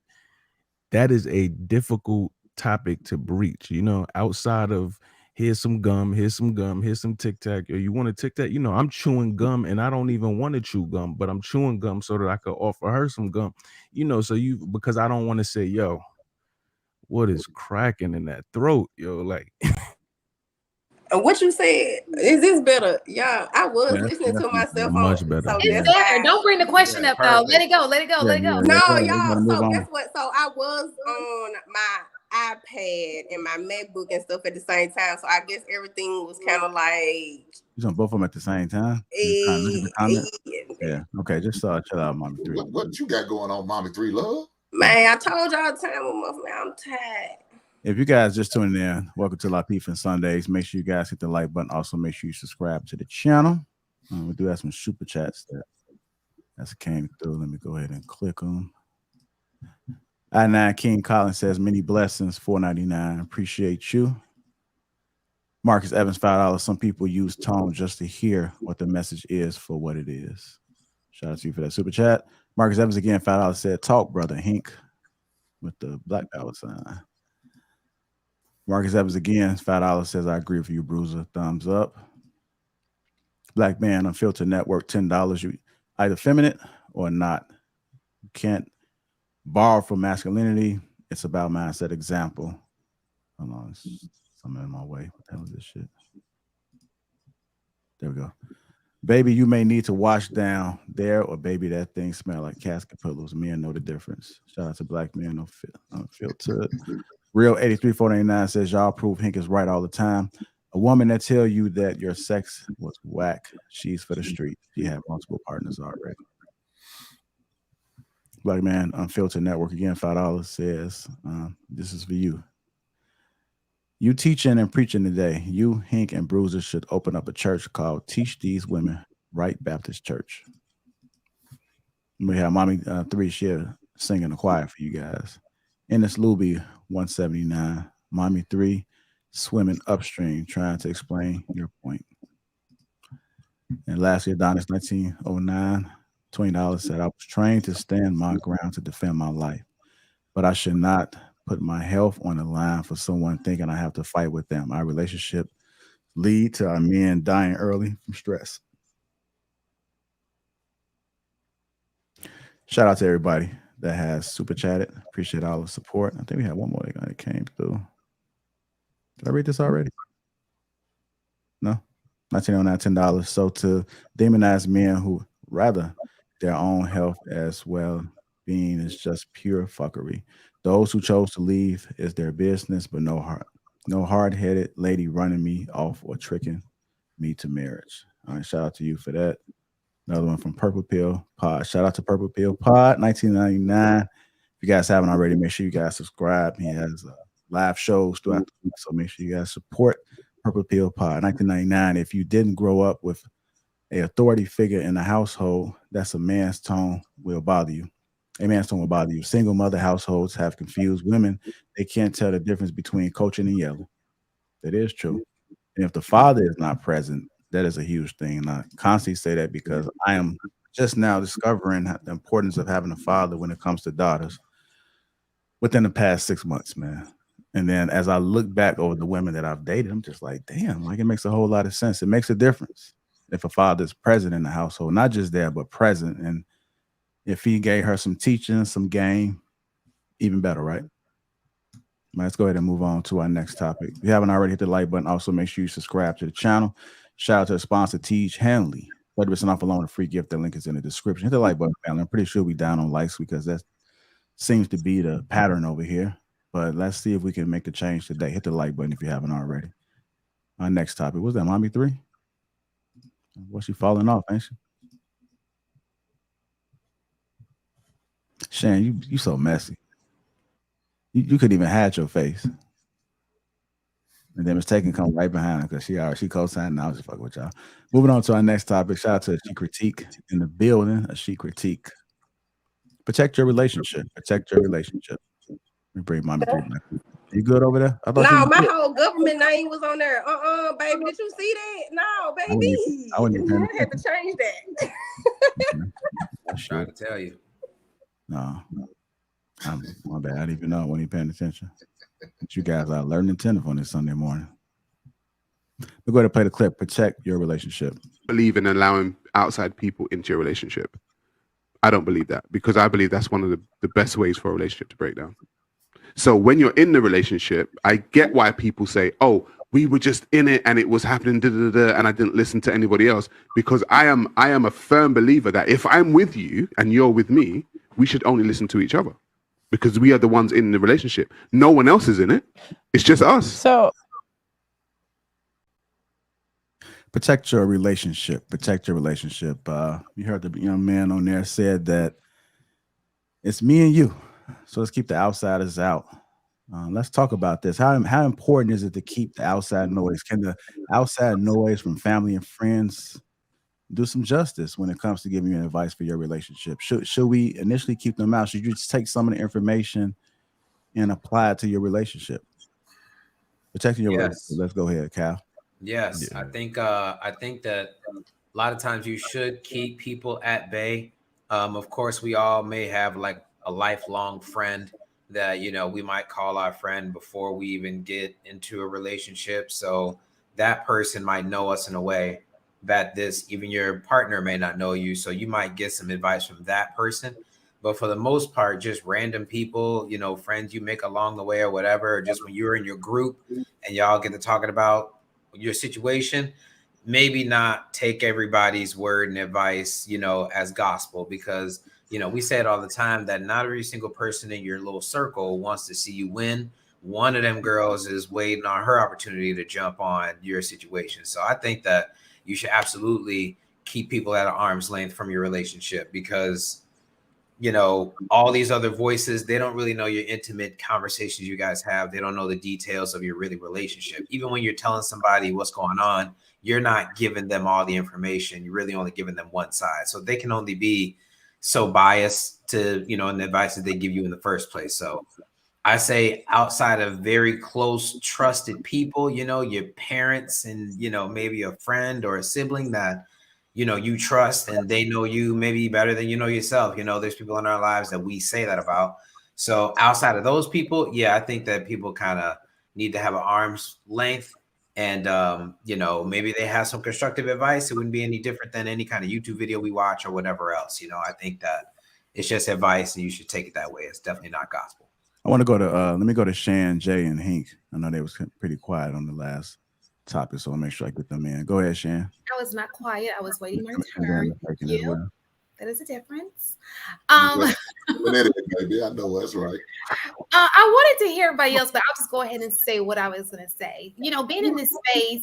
that is a difficult topic to breach, you know, outside of here's some gum, here's some Tic Tac, or you want a Tic Tac, you know, I'm chewing gum and I don't even want to chew gum, but I'm chewing gum so that I could offer her some gum, you know, so because I don't want to say, yo, what is cracking in that throat, yo, like. What you said? Is this better? Yeah, I was listening to myself. Much better. So it's better. Don't bring the question up, though. Let it go. No, y'all. So guess what? So I was on my iPad and my MacBook and stuff at the same time. So I guess everything was kind of like. You on both of them at the same time? Yeah. Okay. Just chill out, Mommy 3. What you got going on, Mommy 3 Love? Man, I told y'all the time of month, man. I'm tired. If you guys just tuning in, welcome to LAPEEF-ING Sundays. Make sure you guys hit the like button. Also, make sure you subscribe to the channel. We do have some super chats that came through. Let me go ahead and click on. I9 King Collins says, many blessings, $4.99. Appreciate you. Marcus Evans, $5. Some people use tone just to hear what the message is for what it is. Shout out to you for that super chat. Marcus Evans again, $5 said, talk, brother Hink, with the black dollar sign. Marcus Evans again, $5 says, I agree with you, Bruiser. Thumbs up. Black Man Unfiltered Network, $10. You either feminine or not. You can't borrow from masculinity. It's about mindset. Example. Hold on. Something in my way. What the hell is this shit? There we go. Baby, you may need to wash down there, or baby, that thing smell like casket pillows. Men know the difference. Shout out to Black Man Unfiltered. Real 83489 says, y'all prove Hink is right all the time. A woman that tell you that your sex was whack, she's for the street. She had multiple partners already. Black Man Unfiltered Network again, $5 says, this is for you. You teaching and preaching today. You, Hink, and Bruiser should open up a church called Teach These Women Right Baptist Church. We have Mommy 3 Share singing the choir for you guys. Ennis Luby 179 Mommy 3, swimming upstream, trying to explain your point. And lastly, Adonis 1909, $20 said, I was trained to stand my ground to defend my life, but I should not put my health on the line for someone thinking I have to fight with them. Our relationship lead to our men dying early from stress. Shout out to everybody that has super chatted. Appreciate all the support. I think we had one more that came through. Did I read this already? No. $19.09, $10. So to demonize men who rather their own health as well being is just pure fuckery. Those who chose to leave is their business, but no hard-headed lady running me off or tricking me to marriage. All right, shout out to you for that. Another one from Purple Pill Pod. Shout out to Purple Pill Pod, 1999. If you guys haven't already, make sure you guys subscribe. He has live shows throughout the week, so make sure you guys support Purple Pill Pod. 1999. If you didn't grow up with a authority figure in the household, that's a man's tone will bother you. A man's tone will bother you. Single mother households have confused women. They can't tell the difference between coaching and yelling. That is true. And if the father is not present, that is a huge thing. And I constantly say that because I am just now discovering the importance of having a father when it comes to daughters within the past 6 months, man. And then as I look back over the women that I've dated, I'm just like, damn, like it makes a whole lot of sense. It makes a difference if a father is present in the household, not just there, but present. And if he gave her some teaching, some game, even better, right? Let's go ahead and move on to our next topic. If you haven't already hit the like button, also make sure you subscribe to the channel. Shout out to the sponsor, Tej Hanley. 30% off alone, a free gift. The link is in the description. Hit the like button, family. I'm pretty sure we're down on likes because that seems to be the pattern over here. But let's see if we can make the change today. Hit the like button if you haven't already. Our next topic. What's that, Mommy 3? What's she falling off, ain't she? Shan, you so messy. You couldn't even hide your face. And then Mistaken come right behind her because she co-signed. Now I was just fucking with y'all. Moving on to our next topic. Shout out to She Critique in the building. A She Critique. Protect your relationship. Protect your relationship. Let me bring Mommy 3 back. You good over there? No, my whole government name was on there. Baby, did you see that? No, baby. I had to change that. I'm trying to tell you. No. My bad. I didn't even know. I wasn't even paying attention. But you guys are learning attentive on this Sunday morning. We're going to play the clip. Protect your relationship. Believe in allowing outside people into your relationship. I don't believe that because I believe that's one of the best ways for a relationship to break down. So when you're in the relationship, I get why people say, oh, we were just in it and it was happening, and I didn't listen to anybody else, because I am a firm believer that if I'm with you and you're with me, we should only listen to each other because we are the ones in the relationship. No one else is in it. It's just us. So protect your relationship. Protect your relationship. You heard the young man on there said that it's me and you. So let's keep the outsiders out. Let's talk about this. How important is it to keep the outside noise? Can the outside noise from family and friends do some justice when it comes to giving you advice for your relationship? Should we initially keep them out? Should you just take some of the information and apply it to your relationship? Protecting your relationship. Let's go ahead, Cal. Yes, yeah. I think that a lot of times you should keep people at bay. Of course, we all may have like a lifelong friend that, you know, we might call our friend before we even get into a relationship. So that person might know us in a way that even your partner may not know you. So you might get some advice from that person. But for the most part, just random people, you know, friends you make along the way or whatever, or just when you're in your group and y'all get to talking about your situation, maybe not take everybody's word and advice, you know, as gospel, because, you know, we say it all the time that not every single person in your little circle wants to see you win. One of them girls is waiting on her opportunity to jump on your situation. So I think that you should absolutely keep people at an arm's length from your relationship because, you know, all these other voices, they don't really know your intimate conversations you guys have. They don't know the details of your really relationship. Even when you're telling somebody what's going on, you're not giving them all the information. You're really only giving them one side. So they can only be so biased to, you know, and the advice that they give you in the first place. So I say outside of very close, trusted people, you know, your parents and, you know, maybe a friend or a sibling that, you know, you trust and they know you maybe better than you know yourself. You know, there's people in our lives that we say that about. So outside of those people, yeah, I think that people kind of need to have an arm's length. And, you know, maybe they have some constructive advice. It wouldn't be any different than any kind of YouTube video we watch or whatever else. You know, I think that it's just advice and you should take it that way. It's definitely not gospel. I want to go to let me go to Shan, Jay, and Hink. I know they was pretty quiet on the last topic, so I'll make sure I get them in. Go ahead, Shan. I was not quiet. I was waiting my turn. Thank you. That is a difference. Baby, I know that's right. I wanted to hear everybody else, but I'll just go ahead and say what I was going to say. You know, being in this space,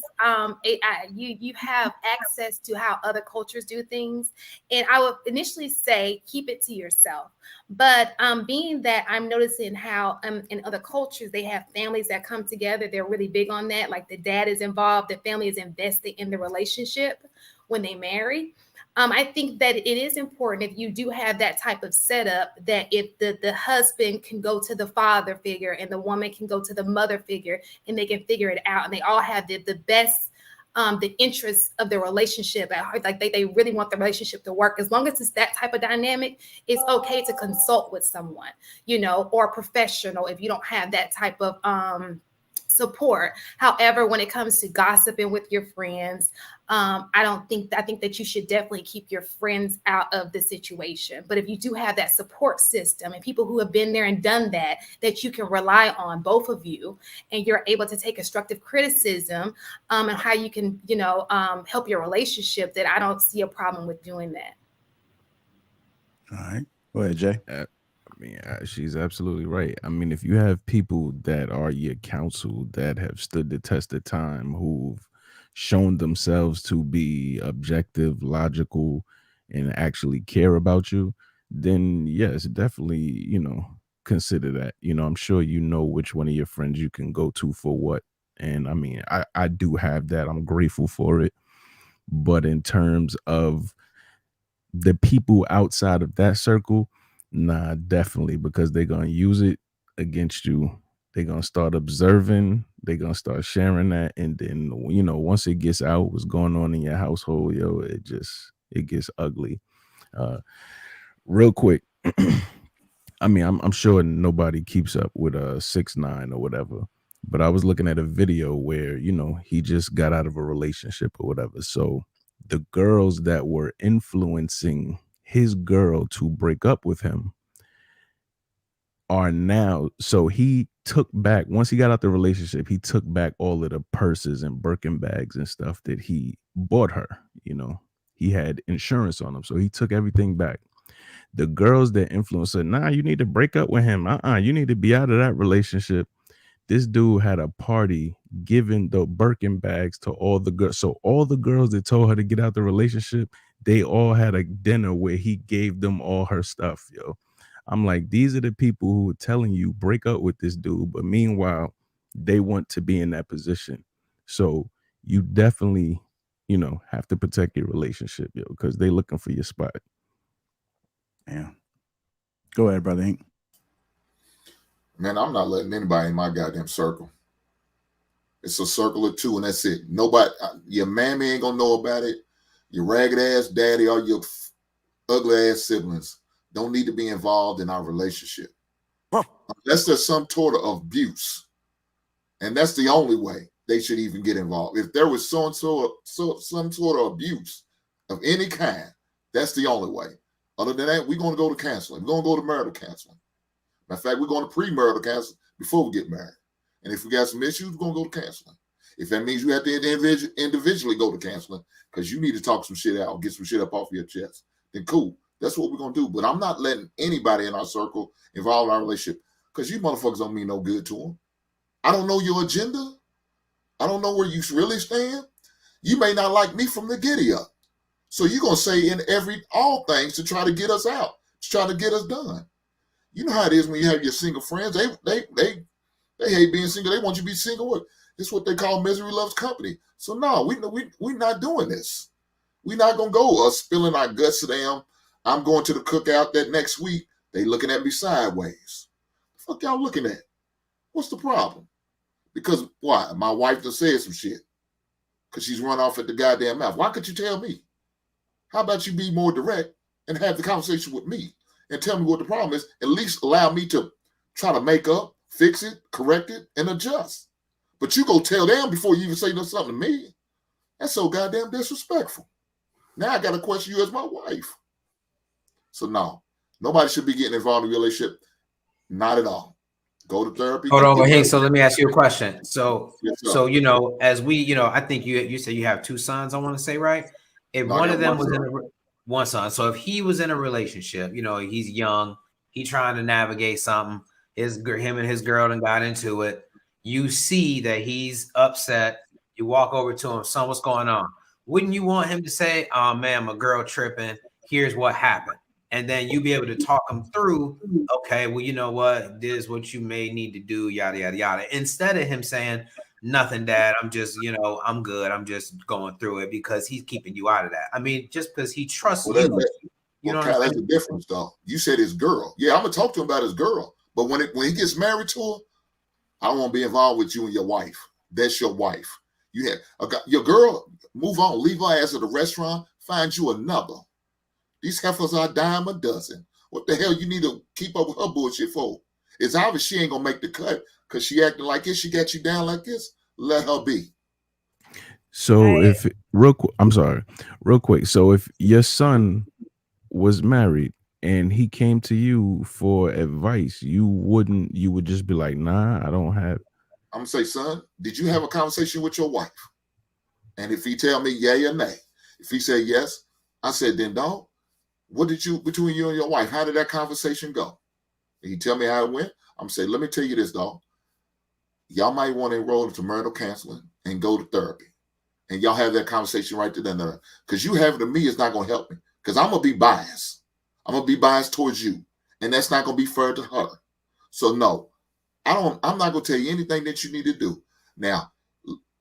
you have access to how other cultures do things, and I would initially say keep it to yourself. But being that I'm noticing how in other cultures they have families that come together, they're really big on that. Like the dad is involved, the family is invested in the relationship when they marry. I think that it is important if you do have that type of setup that if the husband can go to the father figure and the woman can go to the mother figure and they can figure it out and they all have the best the interests of the relationship. Like they really want the relationship to work. As long as it's that type of dynamic, it's okay to consult with someone, you know, or a professional if you don't have that type of support. However, when it comes to gossiping with your friends, I think that you should definitely keep your friends out of the situation. But if you do have that support system and people who have been there and done that you can rely on, both of you, and you're able to take constructive criticism and how you can, you know, help your relationship, that I don't see a problem with doing that. All right. Go ahead, Jay. I mean, she's absolutely right. I mean, if you have people that are your counsel that have stood the test of time, who've shown themselves to be objective, logical, and actually care about you, then yes, definitely, you know, consider that. You know, I'm sure you know which one of your friends you can go to for what. And I mean, I do have that. I'm grateful for it. But in terms of the people outside of that circle, nah, definitely, because they're going to use it against you. They're going to start observing. They're going to start sharing that. And then, you know, once it gets out what's going on in your household, yo, it gets ugly. Real quick. I mean, I'm sure nobody keeps up with 6ix9ine or whatever, but I was looking at a video where, you know, he just got out of a relationship or whatever. So the girls that were influencing his girl to break up with him are now, so he took back, once he got out the relationship, he took back all of the purses and Birkin bags and stuff that he bought her. You know, he had insurance on them, so he took everything back. The girls that influenced her, nah, you need to break up with him. You need to be out of that relationship. This dude had a party giving the Birkin bags to all the girls. So all the girls that told her to get out the relationship, they all had a dinner where he gave them all her stuff, yo. I'm like, these are the people who are telling you break up with this dude, but meanwhile, they want to be in that position. So you definitely, you know, have to protect your relationship, yo, because they looking for your spot. Yeah. Go ahead, brother Hank. Man, I'm not letting anybody in my goddamn circle. It's a circle of two, and that's it. Nobody, your mammy ain't gonna know about it. Your ragged ass daddy or your ugly ass siblings don't need to be involved in our relationship. Unless there's some sort of abuse. And that's the only way they should even get involved. If there was some sort of abuse of any kind, that's the only way. Other than that, we're going to go to counseling. We're going to go to marital counseling. Matter of fact, we're going to pre-marital counseling before we get married. And if we got some issues, we're going to go to counseling. If that means you have to individually go to counseling because you need to talk some shit out, get some shit up off your chest, then cool. That's what we're going to do. But I'm not letting anybody in our circle involved in our relationship because you motherfuckers don't mean no good to them. I don't know your agenda. I don't know where you really stand. You may not like me from the giddy up. So you're going to say in all things to try to get us out, to try to get us done. You know how it is when you have your single friends. They hate being single. They want you to be single. It's what they call misery loves company. So no, we're not doing this. We're not going to go spilling our guts to them. I'm going to the cookout that next week. They looking at me sideways. The fuck y'all looking at? What's the problem? Because why? My wife just said some shit. Because she's run off at the goddamn mouth. Why could you tell me? How about you be more direct and have the conversation with me and tell me what the problem is? At least allow me to try to make up, fix it, correct it, and adjust. But you go tell them before you even say something to me. That's so goddamn disrespectful. Now I got to question you as my wife. So no, nobody should be getting involved in a relationship. Not at all. Go to therapy. Hold on, but hey, so let me ask you a question. So, Yes, sir. so you know, as we, you know, I think you said you have 2 sons. I want to say, right? If No, I one got of them one was in son. one son, so if he was in a relationship, you know, he's young, he trying to navigate something. Him and his girl done got into it. You see that he's upset. You walk over to him, son, what's going on? Wouldn't you want him to say, "Oh man, my girl tripping. Here's what happened," and then you be able to talk him through. Okay, well, you know what? This is what you may need to do, yada, yada, yada. Instead of him saying, nothing, Dad, I'm just, you know, I'm good. I'm just going through it, because he's keeping you out of that. I mean, just because he trusts Well, you. You know what I'm Kyle, that's saying? the difference, though. You said his girl. Yeah, I'm going to talk to him about his girl. But when he gets married to her, I don't want to be involved with you and your wife. That's your wife. You have your girl, move on. Leave her ass at the restaurant. Find you another. These heifers are a dime a dozen. What the hell you need to keep up with her bullshit for? It's obvious she ain't gonna make the cut because she acting like this. She got you down like this. Let her be. So I'm sorry, real quick. So if your son was married and he came to you for advice, you would just be like, nah, I don't have. I'm gonna say, son, did you have a conversation with your wife? And if he tell me yay or nay, if he said yes, I said, then dog, what did you, between you and your wife, how did that conversation go? And he tell me how it went. I'm saying, let me tell you this, dog. Y'all might want to enroll into marital counseling and go to therapy. And y'all have that conversation right then. Because you having to me is not going to help me. Because I'm going to be biased. I'm going to be biased towards you. And that's not going to be fair to her. So no, I'm not going to tell you anything that you need to do. Now,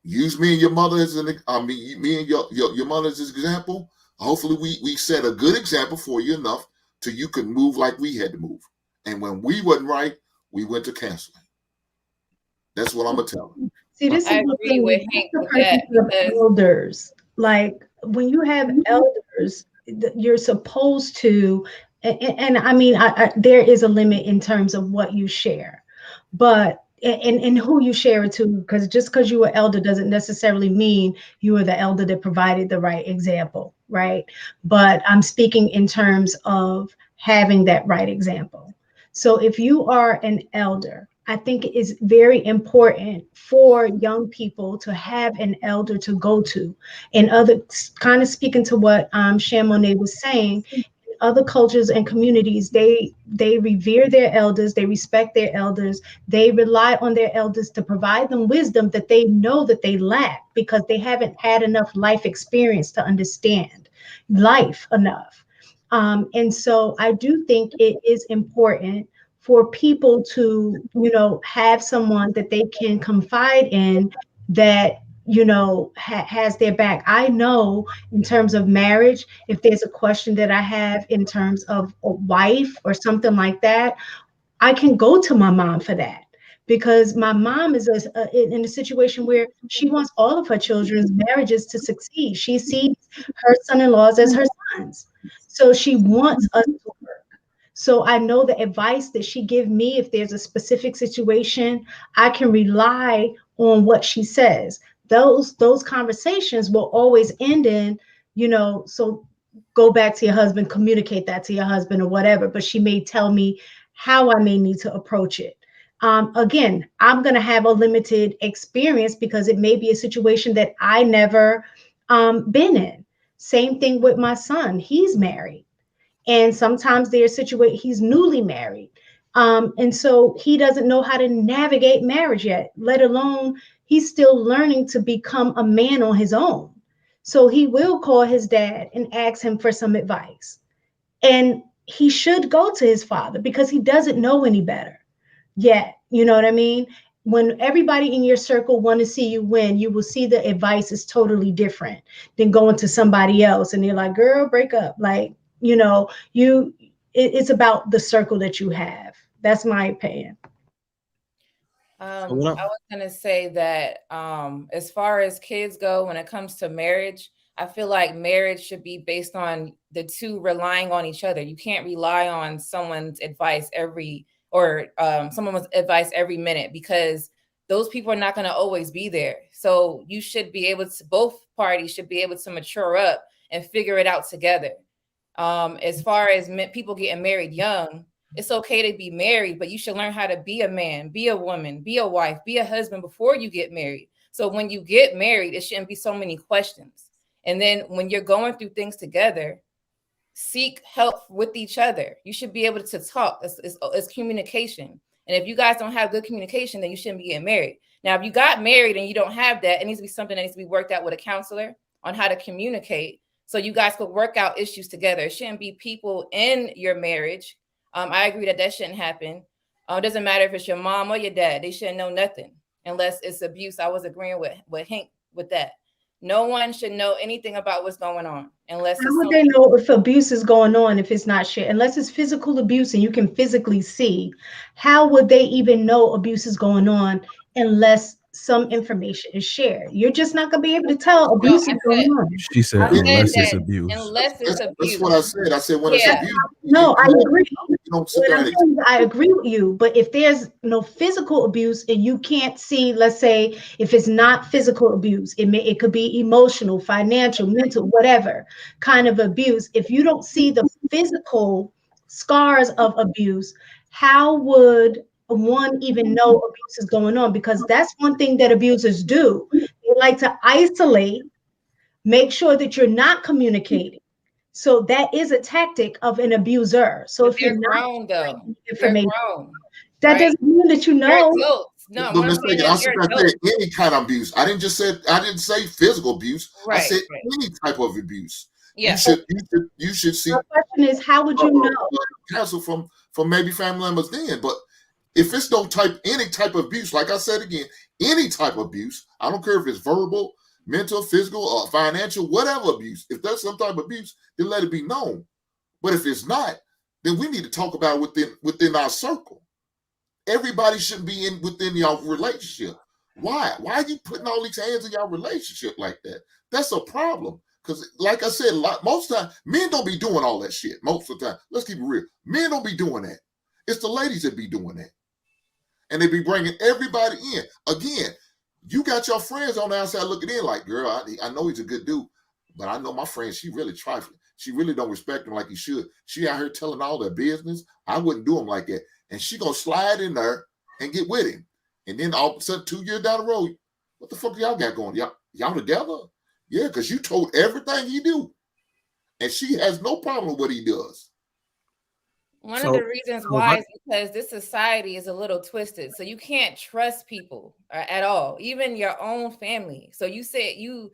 use me and your mother as me and your mother as an example. Hopefully we set a good example for you enough till you can move like we had to move. And when we wasn't right, we went to counseling. That's what I'm gonna tell them. See, this is I agree with Hank with that, because elders. Like when you have elders, you're supposed to, and I mean, there is a limit in terms of what you share, but and who you share it to, because just because you were elder doesn't necessarily mean you were the elder that provided the right example, right? But I'm speaking in terms of having that right example. So if you are an elder, I think it is very important for young people to have an elder to go to. And other, kind of speaking to what Chamonix was saying, other cultures and communities, they revere their elders, they respect their elders, they rely on their elders to provide them wisdom that they know that they lack because they haven't had enough life experience to understand life enough. And so I do think it is important for people to, have someone that they can confide in that, has their back. I know in terms of marriage, if there's a question that I have in terms of a wife or something like that, I can go to my mom for that. Because my mom is in a situation where she wants all of her children's marriages to succeed. She sees her son-in-laws as her sons. So she wants us to work. So I know the advice that she give me, if there's a specific situation, I can rely on what she says. Those conversations will always end in, so go back to your husband, communicate that to your husband or whatever. But she may tell me how I may need to approach it. Again, I'm going to have a limited experience because it may be a situation that I never been in. Same thing with my son. He's married. And sometimes there's situations, he's newly married. And so he doesn't know how to navigate marriage yet, let alone he's still learning to become a man on his own. So he will call his dad and ask him for some advice. And he should go to his father because he doesn't know any better yet. You know what I mean? When everybody in your circle want to see you win, you will see the advice is totally different than going to somebody else. And they're like, girl, break up. Like, it's about the circle that you have. That's my opinion. So I was gonna say that as far as kids go, when it comes to marriage, I feel like marriage should be based on the two relying on each other. You can't rely on someone's advice someone's advice every minute, because those people are not going to always be there. So you should be able to, both parties should be able to mature up and figure it out together. As far as people getting married young, it's okay to be married, but you should learn how to be a man, be a woman, be a wife, be a husband before you get married. So when you get married, it shouldn't be so many questions. And then when you're going through things together, seek help with each other. You should be able to talk. It's communication. And if you guys don't have good communication, then you shouldn't be getting married. Now, if you got married and you don't have that, it needs to be something that needs to be worked out with a counselor on how to communicate, so you guys could work out issues together. It shouldn't be people in your marriage. I agree that shouldn't happen. It doesn't matter if it's your mom or your dad. They shouldn't know nothing unless it's abuse. I was agreeing with Hank with that. No one should know anything about what's going on unless how would they know if abuse is going on if it's not shared? Unless it's physical abuse and you can physically see, how would they even know abuse is going on unless some information is shared? You're just not going to be able to tell abuse is going on. She said, unless it's abuse. Unless it's abuse. That's what I said. I said when it's abuse. No, I agree. You don't sit there and I agree with you, but if there's no physical abuse and you can't see, let's say, if it's not physical abuse, it could be emotional, financial, mental, whatever kind of abuse. If you don't see the physical scars of abuse, how would one even know abuse is going on? Because that's one thing that abusers do. They like to isolate, make sure that you're not communicating. So that is a tactic of an abuser. So but if you're grown, though, information, grown, that right? doesn't mean that you know. No, no mistake. I said any kind of abuse. I didn't say physical abuse. Right, I said any type of abuse. Yeah. You should see. The question is, how would you know? Counsel from maybe family members then. But if it's any type of abuse, like I said again, any type of abuse, I don't care if it's verbal, mental, physical, or financial, whatever abuse. If there's some type of abuse, then let it be known. But if it's not, then we need to talk about it within our circle. Everybody shouldn't be within your relationship. Why? Why are you putting all these hands in your relationship like that? That's a problem. Because, like I said, most of the time, men don't be doing all that shit. Most of the time, let's keep it real. Men don't be doing that. It's the ladies that be doing that, and they be bringing everybody in. Again, you got your friends on the outside looking in, like, girl, I know he's a good dude, but I know my friend, she really trifling. She really don't respect him like he should. She out here telling all their business. I wouldn't do him like that. And she gonna slide in there and get with him. And then all of a sudden, 2 years down the road, what the fuck y'all got going? Y'all together? Yeah, because you told everything he do. And she has no problem with what he does. One of the reasons why is because this society is a little twisted. So you can't trust people at all, even your own family. So you said you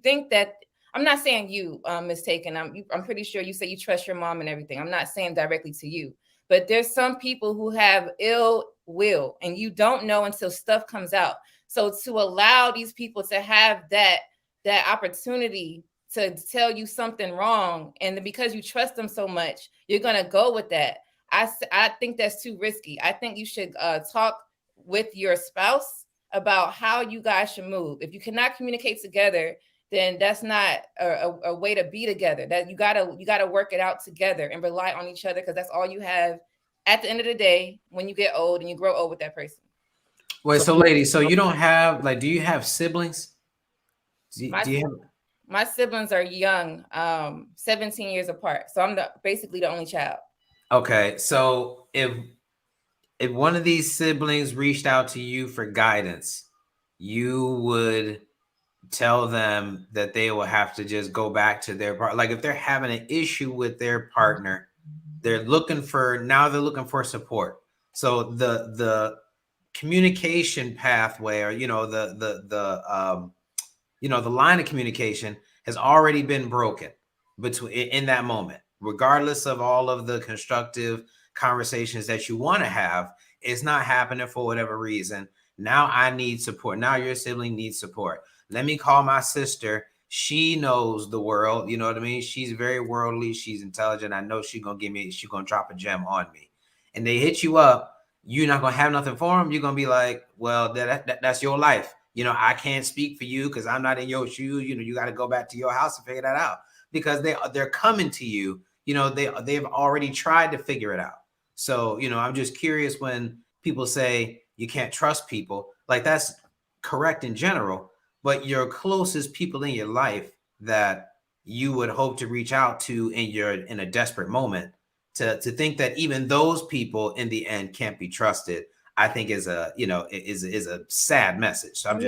think that, I'm not saying you mistaken. I'm pretty sure you say you trust your mom and everything. I'm not saying directly to you, but there's some people who have ill will and you don't know until stuff comes out. So to allow these people to have that opportunity to tell you something wrong, and because you trust them so much, you're gonna go with that. I think that's too risky. I think you should talk with your spouse about how you guys should move. If you cannot communicate together, then that's not a way to be together. That you gotta work it out together and rely on each other, because that's all you have at the end of the day when you get old and you grow old with that person. Wait, so ladies, so you don't have, like, do you have siblings? My siblings are young, 17 years apart. So I'm basically the only child. Okay, so if one of these siblings reached out to you for guidance, you would tell them that they will have to just go back to their partner. Like if they're having an issue with their partner, they're looking for support. So the communication pathway, or the line of communication has already been broken in that moment, regardless of all of the constructive conversations that you want to have. It's not happening for whatever reason. Now I need support. Now your sibling needs support. Let me call my sister. She knows the world. You know what I mean? She's very worldly. She's intelligent. I know she's going to drop a gem on me. And they hit you up. you're not gonna have nothing for them. You're gonna be like, well, that's your life. You know, I can't speak for you because I'm not in your shoes. You know, you got to go back to your house and figure that out, because they're coming to you. You know, they've already tried to figure it out. So, you know, I'm just curious when people say you can't trust people. Like, that's correct in general, but your closest people in your life that you would hope to reach out to in a desperate moment, to think that even those people in the end can't be trusted, I think is a sad message. So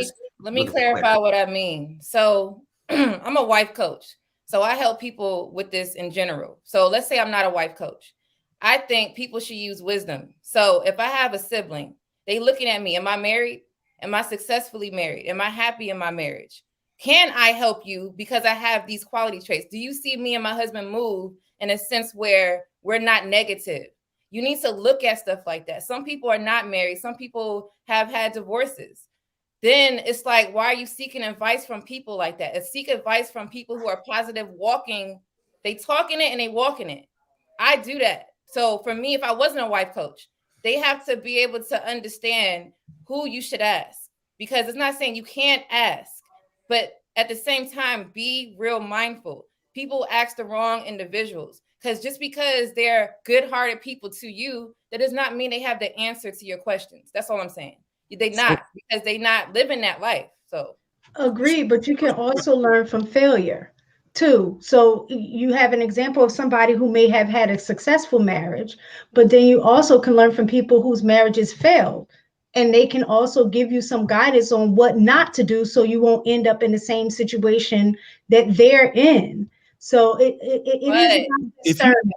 let me clarify what I mean. So I'm a wife coach. So I help people with this in general. So let's say I'm not a wife coach. I think people should use wisdom. So if I have a sibling, they looking at me, am I married? Am I successfully married? Am I happy in my marriage? Can I help you because I have these quality traits? Do you see me and my husband move in a sense where we're not negative? You need to look at stuff like that. Some people are not married. Some people have had divorces. Then it's like, why are you seeking advice from people like that? Seek advice from people who are positive, walking. They talking it and they walking it. I do that. So for me, if I wasn't a wife coach, they have to be able to understand who you should ask, because it's not saying you can't ask, but at the same time, be real mindful. People ask the wrong individuals, because just because they're good-hearted people to you, that does not mean they have the answer to your questions. That's all I'm saying. They not, because they not living that life. So agree, but you can also learn from failure too. So you have an example of somebody who may have had a successful marriage, but then you also can learn from people whose marriages failed, and they can also give you some guidance on what not to do so you won't end up in the same situation that they're in. So it is about discernment.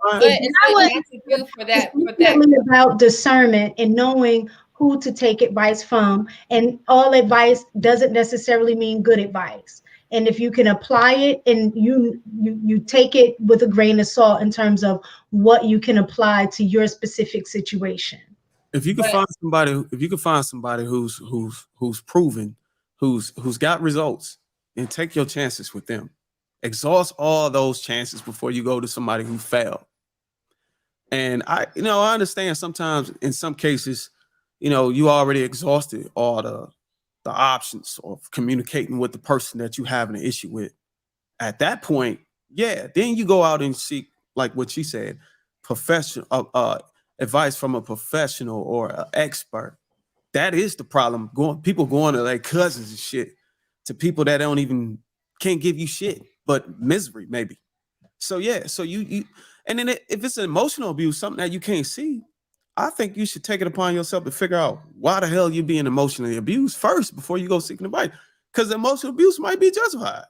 It's definitely about discernment and knowing who to take advice from, and all advice doesn't necessarily mean good advice. And if you can apply it and you take it with a grain of salt in terms of what you can apply to your specific situation. If you can find somebody who's proven, who's got results, and take your chances with them. Exhaust all those chances before you go to somebody who failed. And I understand sometimes in some cases, you already exhausted all the options of communicating with the person that you having an issue with. At that point, yeah, then you go out and seek, like what she said, professional advice from a professional or an expert. That is the problem. People going to their cousins and shit, to people that can't give you shit but misery maybe. So yeah, so you and then if it's an emotional abuse, something that you can't see, I think you should take it upon yourself to figure out why the hell you're being emotionally abused first before you go seeking advice, because emotional abuse might be justified.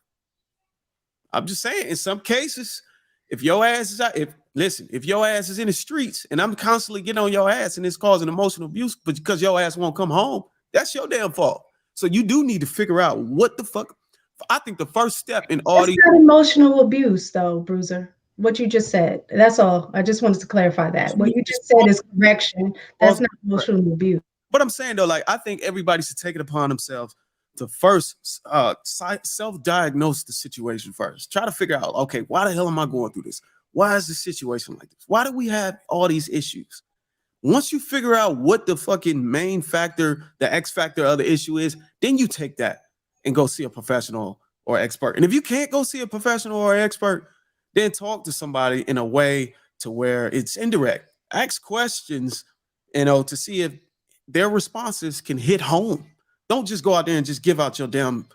I'm just saying, in some cases, if your ass is out, if your ass is in the streets and I'm constantly getting on your ass and it's causing emotional abuse, but because your ass won't come home, that's your damn fault. So you do need to figure out what the fuck. I think the first step in all these not emotional abuse, though, Bruiser. What you just said. That's all. I just wanted to clarify that. What you just said is correction. That's not emotional abuse. But I'm saying though, like, I think everybody should take it upon themselves to first self-diagnose the situation first. Try to figure out, okay, why the hell am I going through this? Why is this situation like this? Why do we have all these issues? Once you figure out what the fucking main factor, the X factor of the issue is, then you take that and go see a professional or expert. And if you can't go see a professional or expert, then talk to somebody in a way to where it's indirect. Ask questions, to see if their responses can hit home. Don't just go out there and just give out your damn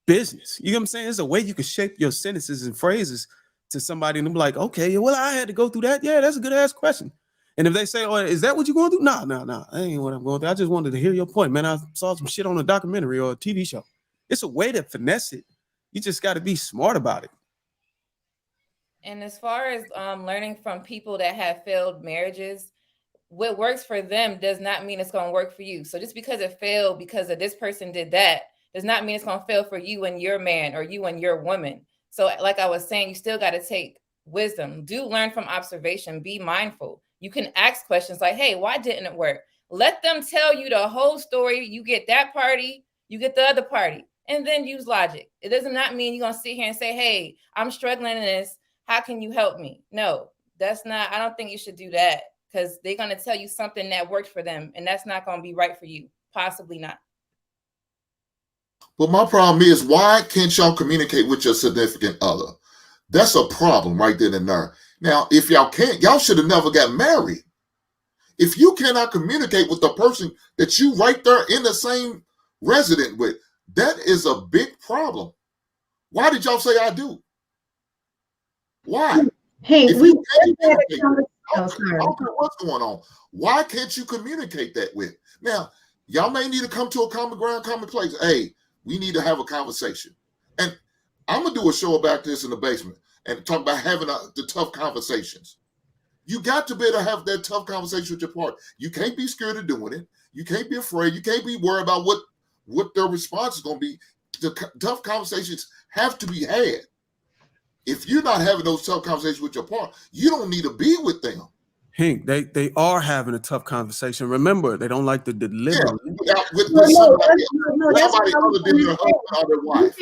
business. You know what I'm saying? There's a way you can shape your sentences and phrases to somebody and be like, okay, well, I had to go through that. Yeah, that's a good ass question. And if they say, oh, is that what you're going through? No, that ain't what I'm going through. I just wanted to hear your point, man. I saw some shit on a documentary or a TV show. It's a way to finesse it. You just got to be smart about it. And as far as learning from people that have failed marriages, what works for them does not mean it's going to work for you. So just because it failed because of this person did that does not mean it's going to fail for you and your man or you and your woman. So like I was saying, you still got to take wisdom. Do learn from observation. Be mindful. You can ask questions like, hey, why didn't it work? Let them tell you the whole story. You get that party, you get the other party, and then use logic. It does not mean you're going to sit here and say, hey, I'm struggling in this. How can you help me? No, that's not, I don't think you should do that. because they're going to tell you something that worked for them, and that's not going to be right for you. Possibly not. But my problem is, why can't y'all communicate with your significant other? That's a problem right then and there. Now, if y'all can't, y'all should have never got married. If you cannot communicate with the person that you right there in the same resident with, that is a big problem. Why did y'all say I do? Why? Hey, If we you can't just had a communicate, conversation. I don't care what's going on. Why can't you communicate that with? Now, y'all may need to come to a common ground, common place. Hey, we need to have a conversation. And I'm going to do a show about this in the basement and talk about having the tough conversations. You got to be able to have that tough conversation with your partner. You can't be scared of doing it. You can't be afraid. You can't be worried about what their response is going to be. The tough conversations have to be had. If you're not having those tough conversations with your partner, you don't need to be with them. Hank, they are having a tough conversation. Remember, they don't like the delivery. Yeah, with somebody other than their husband or their wife.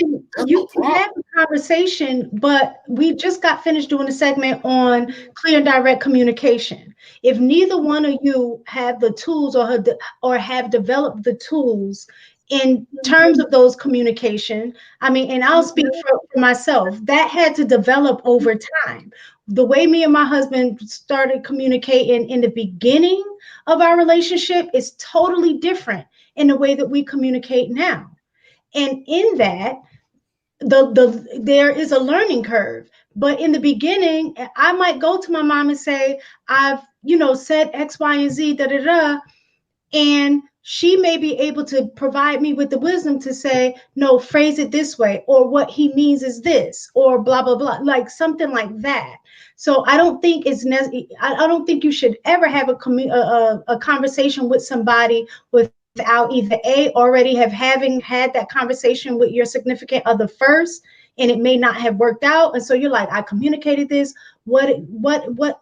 You can have a conversation, but we just got finished doing a segment on clear and direct communication. If neither one of you have the tools or have developed the tools in terms of those communication, I mean, and I'll speak for myself, that had to develop over time. The way me and my husband started communicating in the beginning of our relationship is totally different in the way that we communicate now. And in that, there is a learning curve. But in the beginning, I might go to my mom and say, I've, said X, Y, and Z, and she may be able to provide me with the wisdom to say, no, phrase it this way, or what he means is this, or blah, blah, blah, like something like that. So I don't think it's necessary. I don't think you should ever have a conversation with somebody without either already having had that conversation with your significant other first, and it may not have worked out. And so you're like, I communicated this.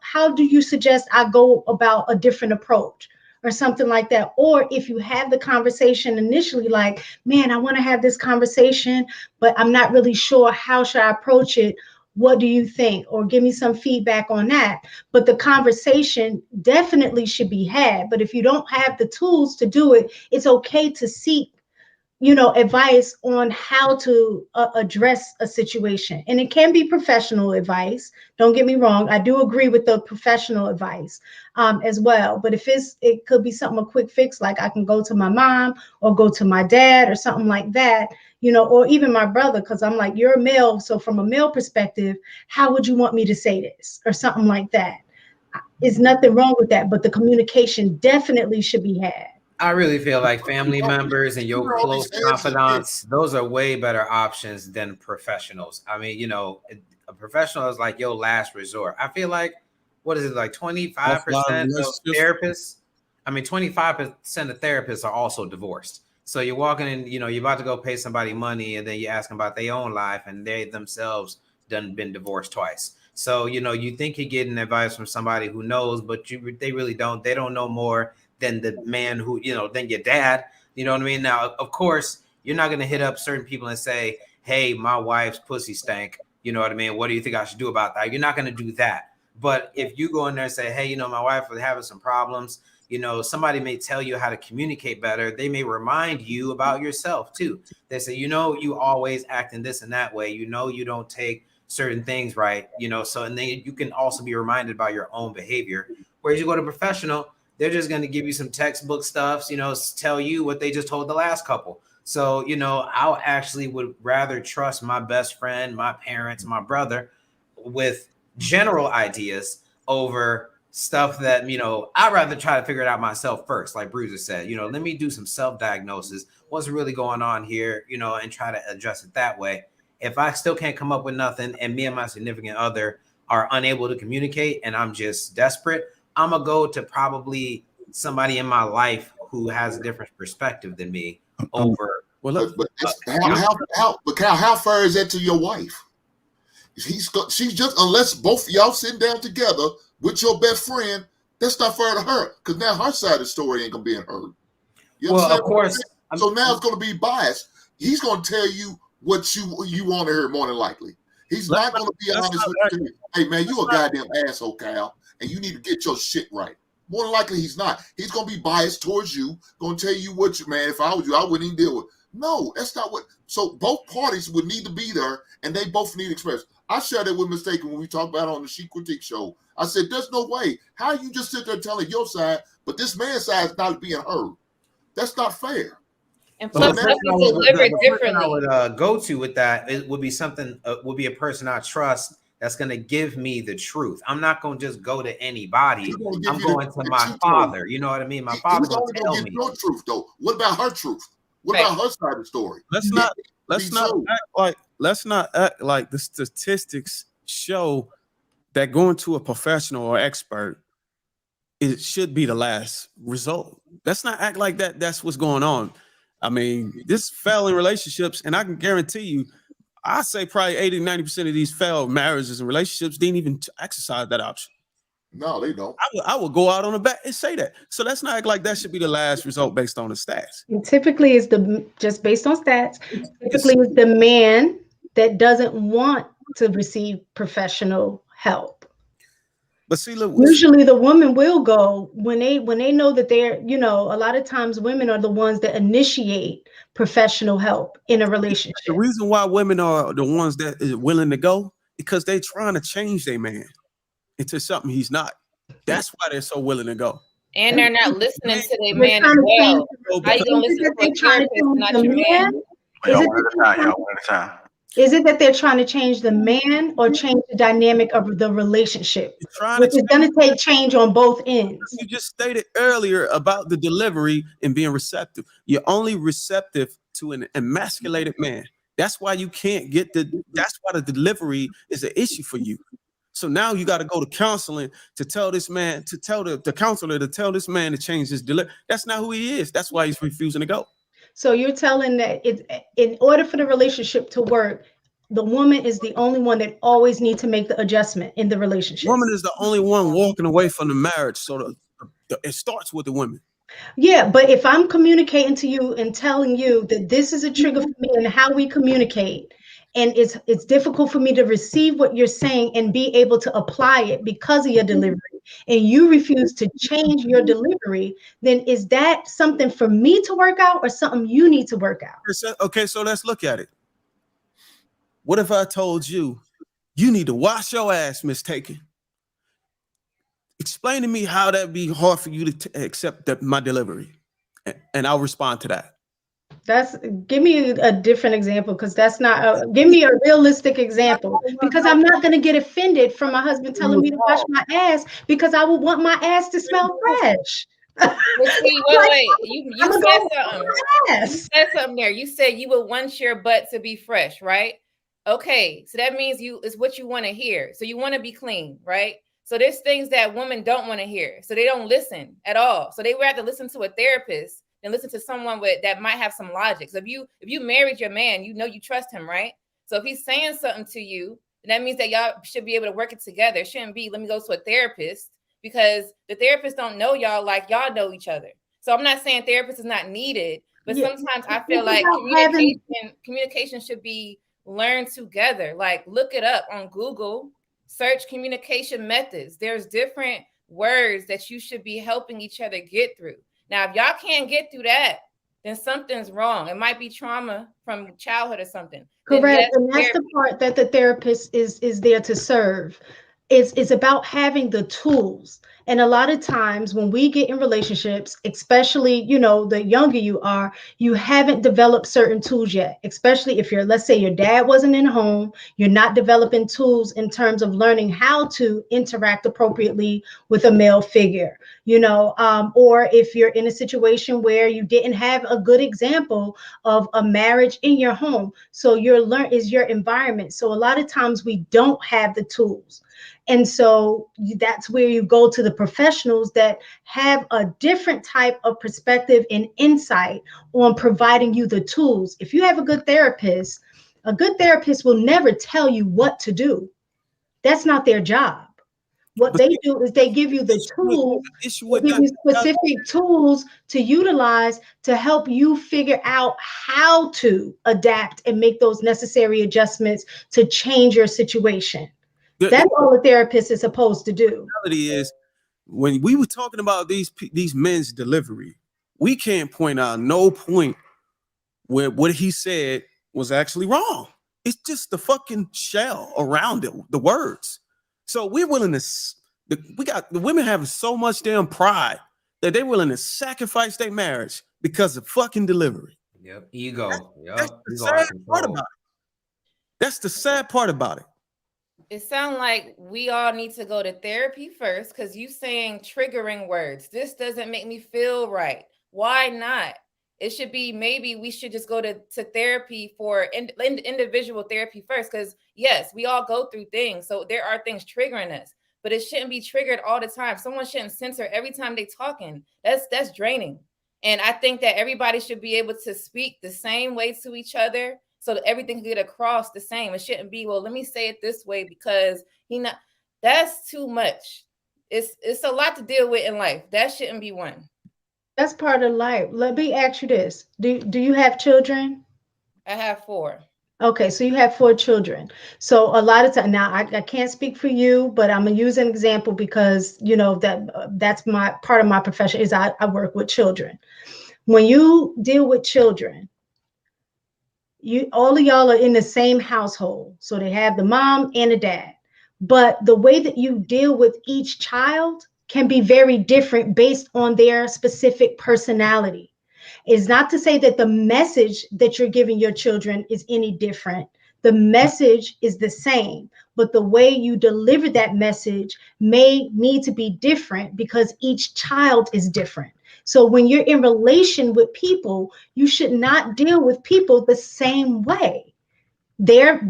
How do you suggest I go about a different approach? Or something like that. Or if you have the conversation initially, like, man, I want to have this conversation, but I'm not really sure how should I approach it. What do you think? Or give me some feedback on that. But the conversation definitely should be had. But if you don't have the tools to do it, it's okay to seek, advice on how to address a situation. And it can be professional advice. Don't get me wrong. I do agree with the professional advice as well. But if it could be something, a quick fix, like I can go to my mom or go to my dad or something like that, or even my brother, because I'm like, you're a male. So from a male perspective, how would you want me to say this or something like that? There's nothing wrong with that. But the communication definitely should be had. I really feel like family members and your close confidants, those are way better options than professionals. I mean, a professional is like your last resort. I feel like, what is it, like 25% of therapists? I mean, 25% of therapists are also divorced. So you're walking in, you're about to go pay somebody money, and then you ask them about their own life, and they themselves done been divorced twice. So, you think you're getting advice from somebody who knows, but they really don't. They don't know more than the man who, than your dad. You know what I mean? Now, of course, you're not going to hit up certain people and say, hey, my wife's pussy stank. You know what I mean? What do you think I should do about that? You're not going to do that. But if you go in there and say, hey, my wife was having some problems, somebody may tell you how to communicate better. They may remind you about yourself too. They say, you always act in this and that way. You don't take certain things right, so, and then you can also be reminded about your own behavior. Whereas you go to professional, they're just going to give you some textbook stuff, tell you what they just told the last couple. So, I actually would rather trust my best friend, my parents, my brother with general ideas over stuff that, I'd rather try to figure it out myself first. Like Bruiser said, let me do some self-diagnosis. What's really going on here, and try to address it that way. If I still can't come up with nothing and me and my significant other are unable to communicate and I'm just desperate, I'm going to go to probably somebody in my life who has a different perspective than me over. Well, how far is that to your wife? She's just, unless both of y'all sitting down together with your best friend, that's not fair to her, because now her side of the story ain't going to be heard. Well, of course. So now it's going to be biased. He's going to tell you what you want to hear more than likely. He's not going to be honest with you. Hey, man, you a goddamn asshole, Cal, and you need to get your shit right. More than likely, he's not. He's going to be biased towards you, going to tell you what you, man, if I was you, I wouldn't even deal with it. No, that's not what. So both parties would need to be there, and they both need to express. I shared it with Mistaken when we talked about it on the She Critique show. I said, there's no way. How you just sit there telling your side, but this man's side is not being heard? That's not fair. And plus, stuff is delivered differently. I would go to with that, it would be something, would be a person I trust that's going to give me the truth. I'm not going to just go to anybody. I'm going to my father. You know what I mean? My father going to tell me your truth, though. What about her truth? What about her side of the story? Let's not act like the statistics show that going to a professional or expert, it should be the last result. Let's not act like that's what's going on. I mean, this failing relationships, and I can guarantee you, I say probably 80-90% of these failed marriages and relationships didn't even exercise that option. No, they don't. I will go out on the back and say that. So let's not act like that should be the last result based on the stats. And typically, is just based on stats. Typically, it's the man that doesn't want to receive professional help. But see, look, usually the woman will go when they know that they're, you know, a lot of times women are the ones that initiate professional help in a relationship. The reason why women are the ones that is willing to go, because they're trying to change their man into something he's not. That's why they're so willing to go. And they're not listening to their man as well. How you gonna listen to a therapist, not your man? Is it that they're trying to change the man or change the dynamic of the relationship? Which is going to take change on both ends. You just stated earlier about the delivery and being receptive. You're only receptive to an emasculated man. That's why you can't get that's why the delivery is an issue for you. So now you got to go to counseling to tell this man, to tell the counselor to tell this man to change his delivery. That's not who he is. That's why he's refusing to go. So you're telling that in order for the relationship to work, the woman is the only one that always needs to make the adjustment in the relationship. Woman is the only one walking away from the marriage. So it starts with the women. Yeah, but if I'm communicating to you and telling you that this is a trigger for me and how we communicate, and it's difficult for me to receive what you're saying and be able to apply it because of your delivery, and you refuse to change your delivery, then is that something for me to work out or something you need to work out? Okay, so let's look at it. What if I told you, you need to wash your ass, Mistaken? Explain to me how that'd be hard for you to accept my delivery, and I'll respond to that. Give me a different example, because that's not give me a realistic example, because I'm not going to get offended from my husband telling me to wash my ass, because I would want my ass to smell fresh. Wait, you said something. You said something there. You said you would want your butt to be fresh, right? Okay, so that means it's what you want to hear. So you want to be clean, right? So there's things that women don't want to hear, so they don't listen at all. So they would have to listen to a therapist and listen to someone that might have some logic. So if you married your man, you know you trust him, right? So if he's saying something to you, that means that y'all should be able to work it together. It shouldn't be, let me go to a therapist, because the therapist don't know y'all like y'all know each other. So I'm not saying therapist is not needed, but sometimes I feel like communication should be learned together. Like, look it up on Google, search communication methods. There's different words that you should be helping each other get through. Now, if y'all can't get through that, then something's wrong. It might be trauma from childhood or something. Correct. And that's the part that the therapist is there to serve. It's about having the tools. And a lot of times when we get in relationships, especially, you know, the younger you are, you haven't developed certain tools yet, especially if let's say your dad wasn't in home, you're not developing tools in terms of learning how to interact appropriately with a male figure, you know, or if you're in a situation where you didn't have a good example of a marriage in your home. So is your environment. So a lot of times we don't have the tools. And so that's where you go to the professionals that have a different type of perspective and insight on providing you the tools. If you have a good therapist will never tell you what to do. That's not their job. What they do is they give you the tools, they give you specific tools to utilize to help you figure out how to adapt and make those necessary adjustments to change your situation. That's all a therapist is supposed to do. The reality is, when we were talking about these men's delivery, we can't point out no point where what he said was actually wrong. It's just the fucking shell around it, the words. So we're willing to, we got the women having so much damn pride that they're willing to sacrifice their marriage because of fucking delivery. Yep, ego. That's the sad part about it. That's the sad part about it. It sounds like we all need to go to therapy first, because you saying triggering words. This doesn't make me feel right. Why not? It should be, maybe we should just go to therapy for individual therapy first, because yes, we all go through things. So there are things triggering us, but it shouldn't be triggered all the time. Someone shouldn't censor every time they talking. That's draining. And I think that everybody should be able to speak the same way to each other, so that everything can get across the same. It shouldn't be, well, let me say it this way because that's too much. It's a lot to deal with in life. That shouldn't be one. That's part of life. Let me ask you this. Do you have children? I have 4. Okay, so you have 4 children. So a lot of time now, I can't speak for you, but I'm gonna use an example because you know that's my part of my profession is I work with children. When you deal with children, all of y'all are in the same household, so they have the mom and the dad. But the way that you deal with each child can be very different based on their specific personality. It's not to say that the message that you're giving your children is any different. The message is the same, but the way you deliver that message may need to be different because each child is different. So when you're in relation with people, you should not deal with people the same way. Their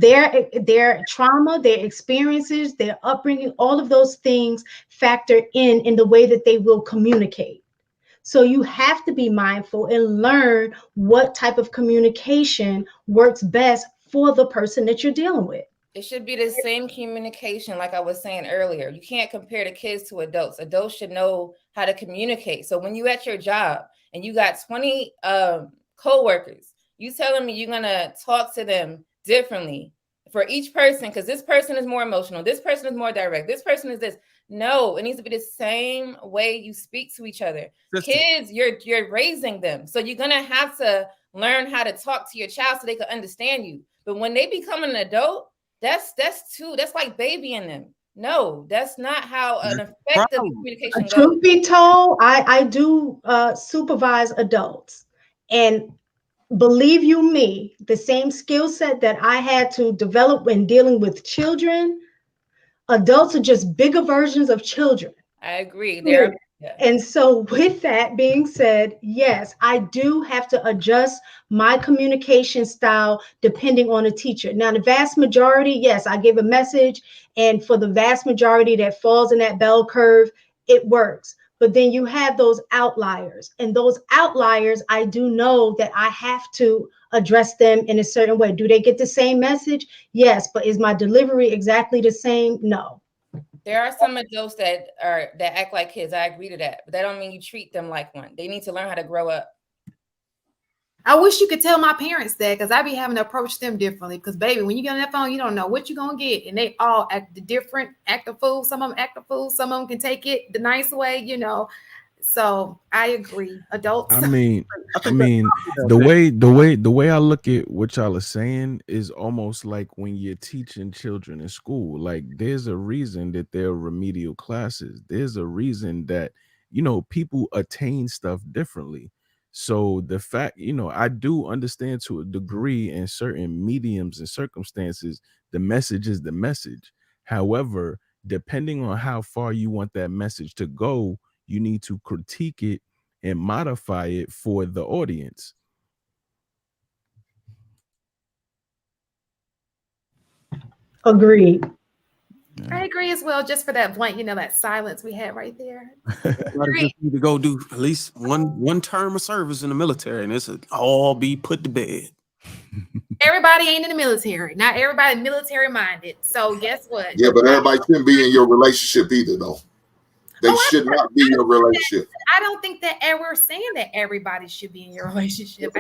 trauma, their experiences, their upbringing, all of those things factor in the way that they will communicate. So you have to be mindful and learn what type of communication works best for the person that you're dealing with. It should be the same communication, like I was saying earlier. You can't compare the kids to adults. Adults should know how to communicate. So when you at your job and you got 20 co-workers, you telling me you're gonna talk to them differently for each person, because this person is more emotional, this person is more direct, this person is this. No, it needs to be the same way you speak to each other. Kids, you're raising them, so you're gonna have to learn how to talk to your child so they can understand you. But when they become an adult, that's like babying them. No, that's not how an effective communication goes. Truth be told, I do supervise adults, and believe you me, the same skill set that I had to develop when dealing with children, adults are just bigger versions of children. I agree. And so with that being said, yes, I do have to adjust my communication style depending on the teacher. Now, the vast majority, yes, I give a message, and for the vast majority that falls in that bell curve, it works. But then you have those outliers, and those outliers, I do know that I have to address them in a certain way. Do they get the same message? Yes, but is my delivery exactly the same? No. There are some adults that act like kids. I agree to that, but that don't mean you treat them like one. They need to learn how to grow up. I wish you could tell my parents that, because I be having to approach them differently. Because baby, when you get on that phone, you don't know what you're gonna get, and they all act different, act a fool. Some of them act a fool. Some of them can take it the nice way, you know. So I agree. Adults. I mean, the way I look at what y'all are saying is almost like when you're teaching children in school. Like, there's a reason that there are remedial classes. There's a reason that, you know, people attain stuff differently. So the fact, you know, I do understand to a degree in certain mediums and circumstances, the message is the message. However, depending on how far you want that message to go, you need to critique it and modify it for the audience. Agreed. I agree as well, just for that blank, you know, that silence we had right there. Just need to go do at least one term of service in the military, and this will all be put to bed. Everybody ain't in the military. Not everybody military minded. So guess what? Yeah, but everybody shouldn't be in your relationship either, though. They should not be in your relationship. I don't think that we're saying that everybody should be in your relationship.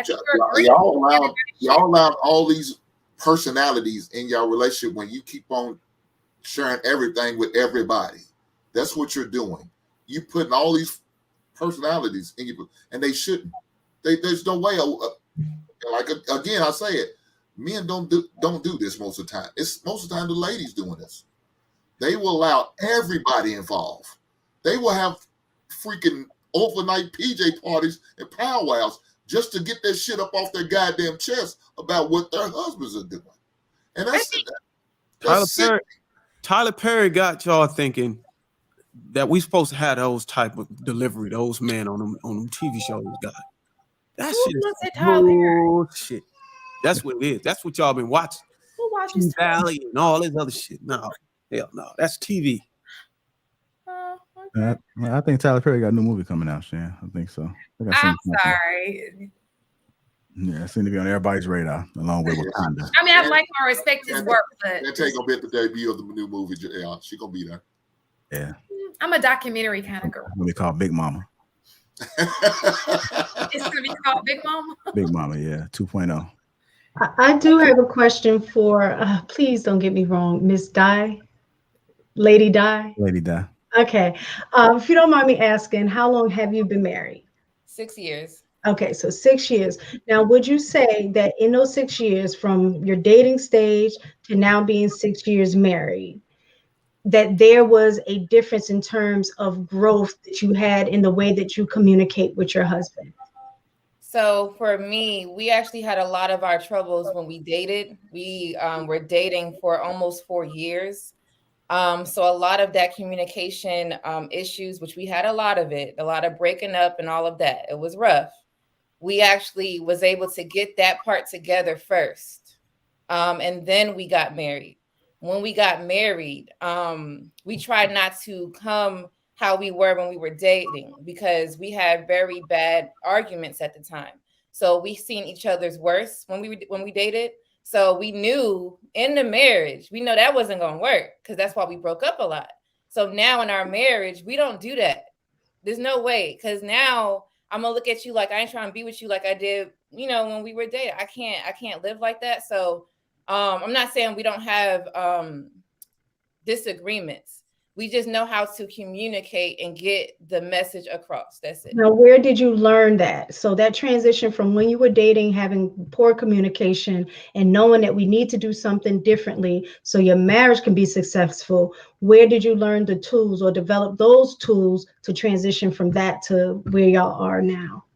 Y'all allow all these personalities in your relationship when you keep on sharing everything with everybody. That's what you're doing. you putting all these personalities in you, and they shouldn't. There's no way. Like again, I say it. Men don't do this most of the time. It's most of the time the ladies doing this. They will allow everybody involved. They will have freaking overnight PJ parties and powwows just to get that shit up off their goddamn chest about what their husbands are doing. And Tyler Perry got y'all thinking that we supposed to have those type of delivery, those men on them TV shows. God, that shit is shit. That's what it is. That's what y'all been watching. Who watches Valley and all this other shit? No, hell no. That's TV. I think Tyler Perry got a new movie coming out, Shan. I think so. I'm sorry. Yeah, it seemed to be on everybody's radar, along with Wakanda. I mean, I like and respect his work, but that take gonna be at the debut of the new movie. Yeah, she gonna be there. Yeah, I'm a documentary kind of girl. It's gonna be called Big Mama. It's gonna be called Big Mama. Big Mama, yeah, 2.0. I do have a question for. Please don't get me wrong, Miss Di, Lady Di. Lady Di. Okay, if you don't mind me asking, how long have you been married? 6 years. Okay, so 6 years. Now, would you say that in those 6 years, from your dating stage to now being 6 years married, that there was a difference in terms of growth that you had in the way that you communicate with your husband? So for me, we actually had a lot of our troubles when we dated. We were dating for almost 4 years. So a lot of that communication issues, which we had a lot of it, a lot of breaking up and all of that. It was rough. We actually was able to get that part together first. And then we got married. When we got married, we tried not to come how we were when we were dating because we had very bad arguments at the time. So we seen each other's worst when we dated. So we knew in the marriage, we know that wasn't going to work because that's why we broke up a lot. So now in our marriage, we don't do that. There's no way because now I'm going to look at you like I ain't trying to be with you like I did, when we were dating. I can't live like that. So I'm not saying we don't have disagreements. We just know how to communicate and get the message across. That's it. Now, where did you learn that? So that transition from when you were dating, having poor communication and knowing that we need to do something differently so your marriage can be successful. Where did you learn the tools or develop those tools to transition from that to where y'all are now?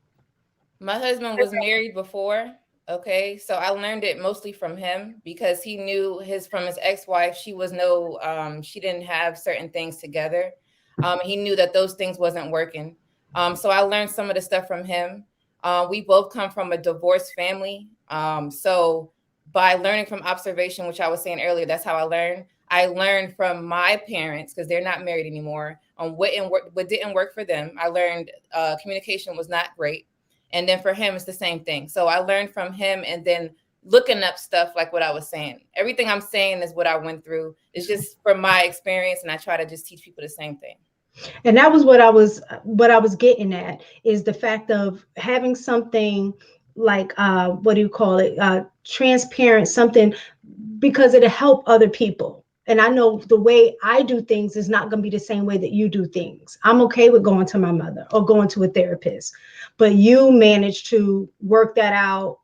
My husband was married before. Okay, so I learned it mostly from him because he knew from his ex-wife, she didn't have certain things together. He knew that those things wasn't working. So I learned some of the stuff from him. We both come from a divorced family. So by learning from observation, which I was saying earlier, that's how I learned. I learned from my parents because they're not married anymore on what didn't work for them. I learned communication was not great. And then for him, it's the same thing. So I learned from him and then looking up stuff like what I was saying. Everything I'm saying is what I went through. It's just from my experience. And I try to just teach people the same thing. And that was what I was getting at is the fact of having something like, transparent, something because it'll help other people. And I know the way I do things is not going to be the same way that you do things. I'm okay with going to my mother or going to a therapist, but you managed to work that out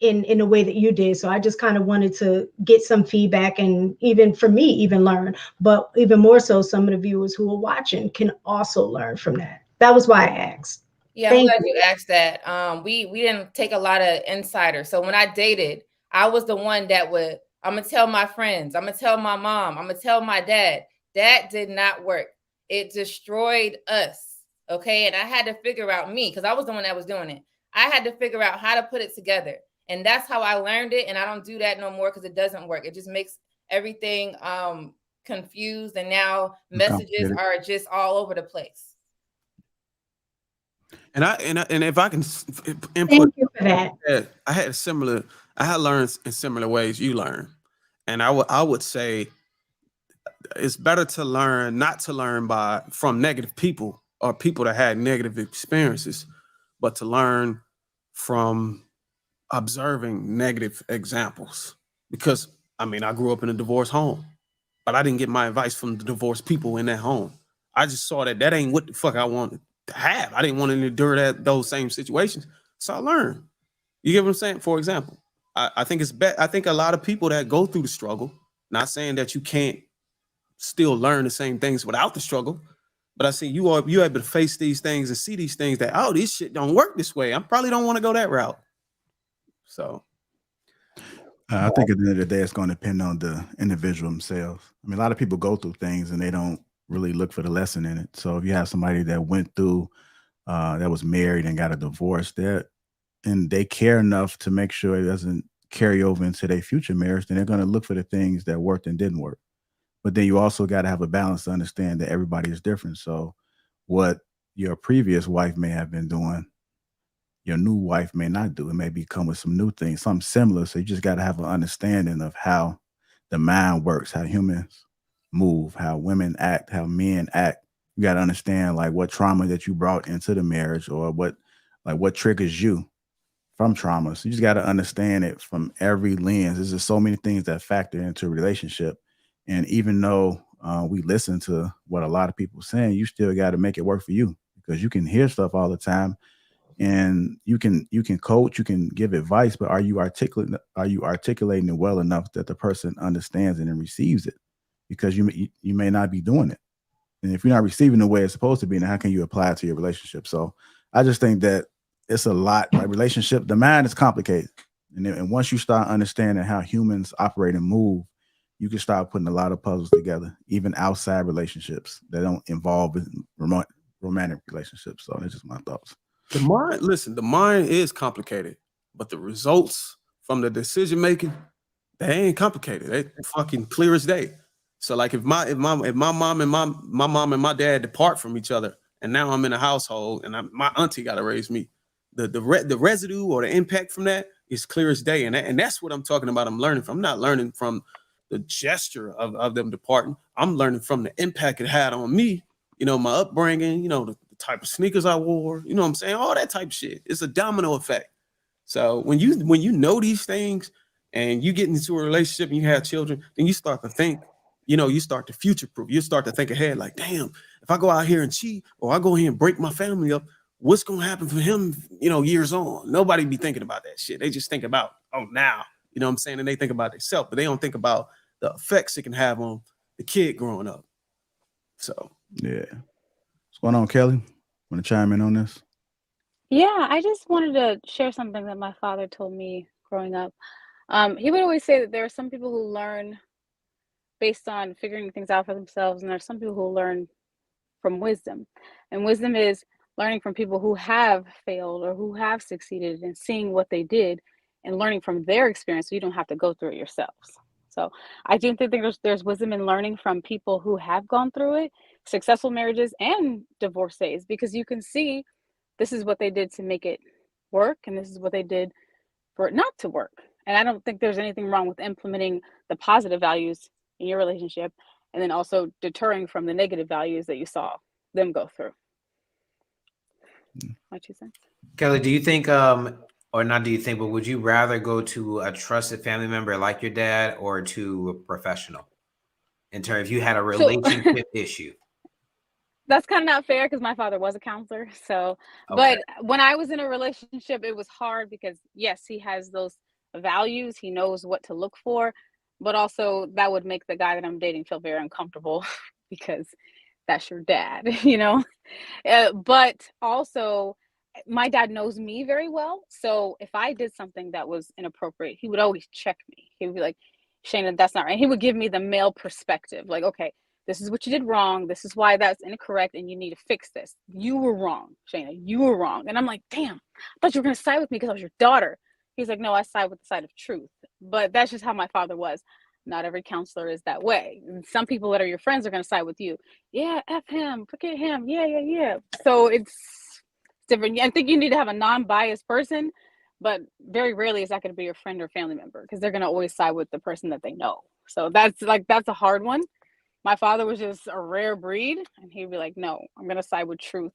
in the way that you did. So I just kind of wanted to get some feedback and even for me, even learn, but even more so some of the viewers who are watching can also learn from that. That was why I asked. Yeah, I'm glad you asked that. We didn't take a lot of insiders. So when I dated, I was the one that I'm going to tell my friends. I'm going to tell my mom. I'm going to tell my dad. That did not work. It destroyed us. Okay. And I had to figure out me because I was the one that was doing it. I had to figure out how to put it together. And that's how I learned it. And I don't do that no more because it doesn't work. It just makes everything confused. And now messages are just all over the place. And if I can input, thank you for that. I had learned in similar ways you learn. And I would say it's better to learn, not to learn from negative people or people that had negative experiences, but to learn from observing negative examples. Because I grew up in a divorced home, but I didn't get my advice from the divorced people in that home. I just saw that ain't what the fuck I wanted to have. I didn't want to endure those same situations. So I learned. You get what I'm saying? For example, I think it's I think a lot of people that go through the struggle, not saying that you can't still learn the same things without the struggle, but I see you able to face these things and see these things that, oh, this shit don't work this way. I probably don't want to go that route. So I think at the end of the day, it's going to depend on the individual themselves. I mean, a lot of people go through things and they don't really look for the lesson in it. So if you have somebody that went through, that was married and got a divorce, and they care enough to make sure it doesn't carry over into their future marriage, then they're going to look for the things that worked and didn't work. But then you also got to have a balance to understand that everybody is different. So what your previous wife may have been doing, your new wife may not do. It may come with some new things, something similar. So you just got to have an understanding of how the mind works, how humans move, how women act, how men act. You got to understand like what trauma that you brought into the marriage, or what triggers you from trauma. So you just got to understand it from every lens. There's just so many things that factor into a relationship. And even though we listen to what a lot of people are saying, you still got to make it work for you, because you can hear stuff all the time, and you can coach, you can give advice, but are you articulating it well enough that the person understands it and receives it? Because you may not be doing it. And if you're not receiving the way it's supposed to be, then how can you apply it to your relationship? So I just think that it's a lot. Like relationship, the mind is complicated. And once you start understanding how humans operate and move, you can start putting a lot of puzzles together, even outside relationships that don't involve romantic relationships. So that's just my thoughts. The mind is complicated, but the results from the decision making, they ain't complicated. They fucking clear as day. So like if my mom and my dad depart from each other, and now I'm in a household and my auntie got to raise me, the residue or the impact from that is clear as day. And that's what I'm talking about. I'm learning from. I'm not learning from the gesture of them departing. I'm learning from the impact it had on me. You know, my upbringing, you know, the type of sneakers I wore, you know what I'm saying? All that type of shit. It's a domino effect. So when you know these things and you get into a relationship and you have children, then you start to think, you know, you start to future proof. You start to think ahead like, damn, if I go out here and cheat, or I go here and break my family up, what's going to happen for him, you know, years on? Nobody be thinking about that shit. They just think about, oh, now, you know what I'm saying? And they think about themselves, but they don't think about the effects it can have on the kid growing up. So, yeah. What's going on, Kelly? Want to chime in on this? Yeah, I just wanted to share something that my father told me growing up. He would always say that there are some people who learn based on figuring things out for themselves, and there are some people who learn from wisdom. And wisdom is learning from people who have failed or who have succeeded and seeing what they did and learning from their experience so you don't have to go through it yourselves. So I do think there's wisdom in learning from people who have gone through it, successful marriages and divorcees, because you can see this is what they did to make it work and this is what they did for it not to work. And I don't think there's anything wrong with implementing the positive values in your relationship and then also deterring from the negative values that you saw them go through. What you think? Kelly, do you think or not do you think, but would you rather go to a trusted family member like your dad or to a professional in terms if you had a relationship issue? That's kind of not fair because my father was a counselor. So, Okay. But when I was in a relationship, it was hard because yes, he has those values. He knows what to look for, but also that would make the guy that I'm dating feel very uncomfortable because that's your dad, you know? But also my dad knows me very well. So if I did something that was inappropriate, he would always check me. He would be like, Shayna, that's not right. And he would give me the male perspective. Like, okay, this is what you did wrong. This is why that's incorrect. And you need to fix this. You were wrong, Shayna. You were wrong. And I'm like, damn, I thought you were going to side with me because I was your daughter. He's like, no, I side with the side of truth. But that's just how my father was. Not every counselor is that way. And some people that are your friends are going to side with you. Yeah, F him, forget him. Yeah. So it's different. I think you need to have a non-biased person, but very rarely is that going to be your friend or family member because they're going to always side with the person that they know. So that's a hard one. My father was just a rare breed, and he'd be like, no, I'm going to side with truth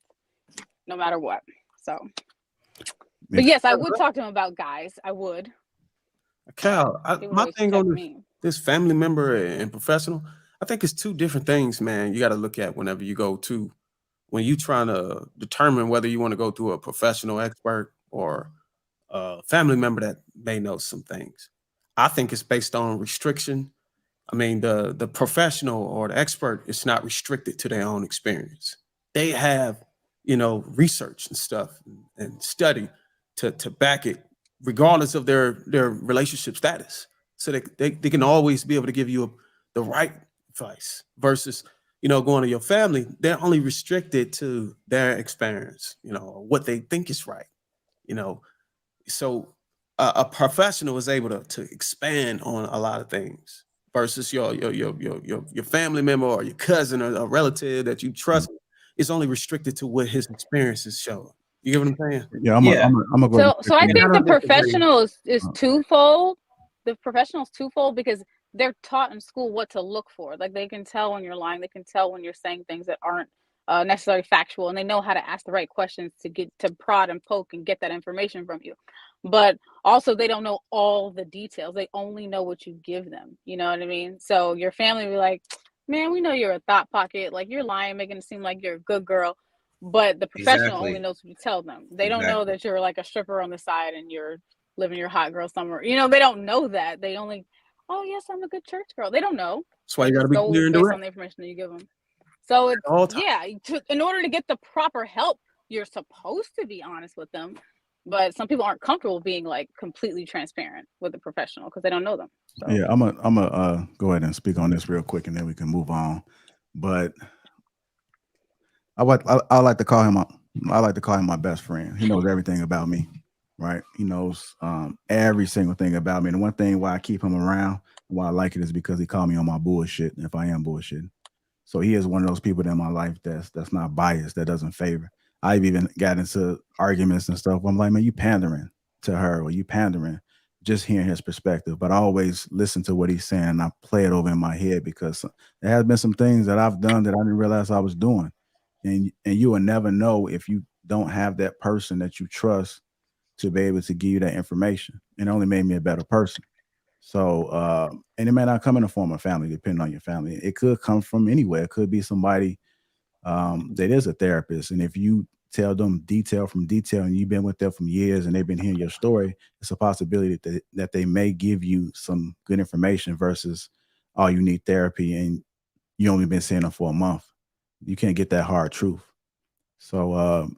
no matter what. So, but yes, I would talk to him about guys. I would. Cal, my thing on this family member and professional, I think it's two different things, man. You got to look at whenever you go to, when you're trying to determine whether you want to go through a professional expert or a family member that may know some things. I think it's based on restriction. I mean, the professional or the expert is not restricted to their own experience. They have, research and stuff and study to back it, regardless of their relationship status. So they can always be able to give you the right advice versus, going to your family. They're only restricted to their experience, what they think is right, So a professional is able to expand on a lot of things versus your family member or your cousin or a relative that you trust is only restricted to what his experiences show. You get what I'm saying? Yeah, I'm gonna go ahead. So I think the professional is twofold. The professional is twofold because they're taught in school what to look for. Like they can tell when you're lying. They can tell when you're saying things that aren't necessarily factual, and they know how to ask the right questions to get to prod and poke and get that information from you. But also they don't know all the details. They only know what you give them. You know what I mean? So your family will be like, man, we know you're a thought pocket. Like you're lying, making it seem like you're a good girl. But the professional only knows what you tell them. They don't know that you're like a stripper on the side and you're living your hot girl summer. They don't know that. They only, oh yes, I'm a good church girl. They don't know. That's why you got to be clear and direct. Based on the information that you give them. So it's in order to get the proper help, you're supposed to be honest with them. But some people aren't comfortable being like completely transparent with a professional because they don't know them. So. Yeah, I'm gonna go ahead and speak on this real quick, and then we can move on. But I like to call him my best friend. He knows everything about me, right? He knows every single thing about me. And one thing why I keep him around, why I like it, is because he called me on my bullshit if I am bullshitting. So he is one of those people in my life that's not biased, that doesn't favor. I've even got into arguments and stuff. I'm like, man, you pandering to her, or you pandering, just hearing his perspective. But I always listen to what he's saying, and I play it over in my head because there has been some things that I've done that I didn't realize I was doing. And you will never know if you don't have that person that you trust to be able to give you that information. And it only made me a better person. So, and it may not come in the form of family, depending on your family. It could come from anywhere. It could be somebody that is a therapist. And if you tell them detail from detail and you've been with them for years and they've been hearing your story, it's a possibility that they may give you some good information versus, oh, you need therapy and you only been seeing them for a month. You can't get that hard truth. So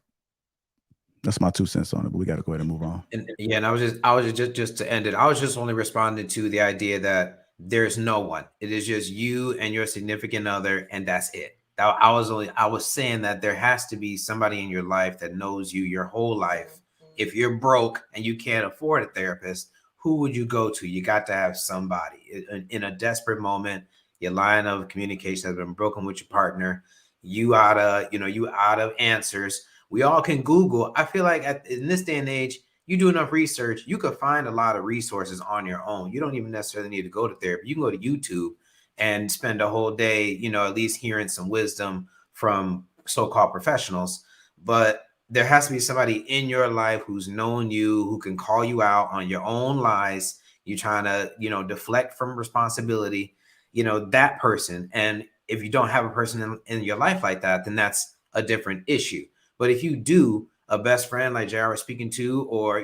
that's my 2 cents on it, but we got to go ahead and move on. And I was just to end it. I was just only responding to the idea that there's no one. It is just you and your significant other, and that's it. I was saying that there has to be somebody in your life that knows you your whole life. If you're broke and you can't afford a therapist, who would you go to? You got to have somebody in a desperate moment. Your line of communication has been broken with your partner. You out of answers. We all can Google. I feel like in this day and age, you do enough research, you could find a lot of resources on your own. You don't even necessarily need to go to therapy. You can go to YouTube and spend a whole day, at least hearing some wisdom from so-called professionals. But there has to be somebody in your life who's known you, who can call you out on your own lies. You're trying to, deflect from responsibility, that person. And if you don't have a person in your life like that, then that's a different issue. But if you do, a best friend like JR was speaking to, or,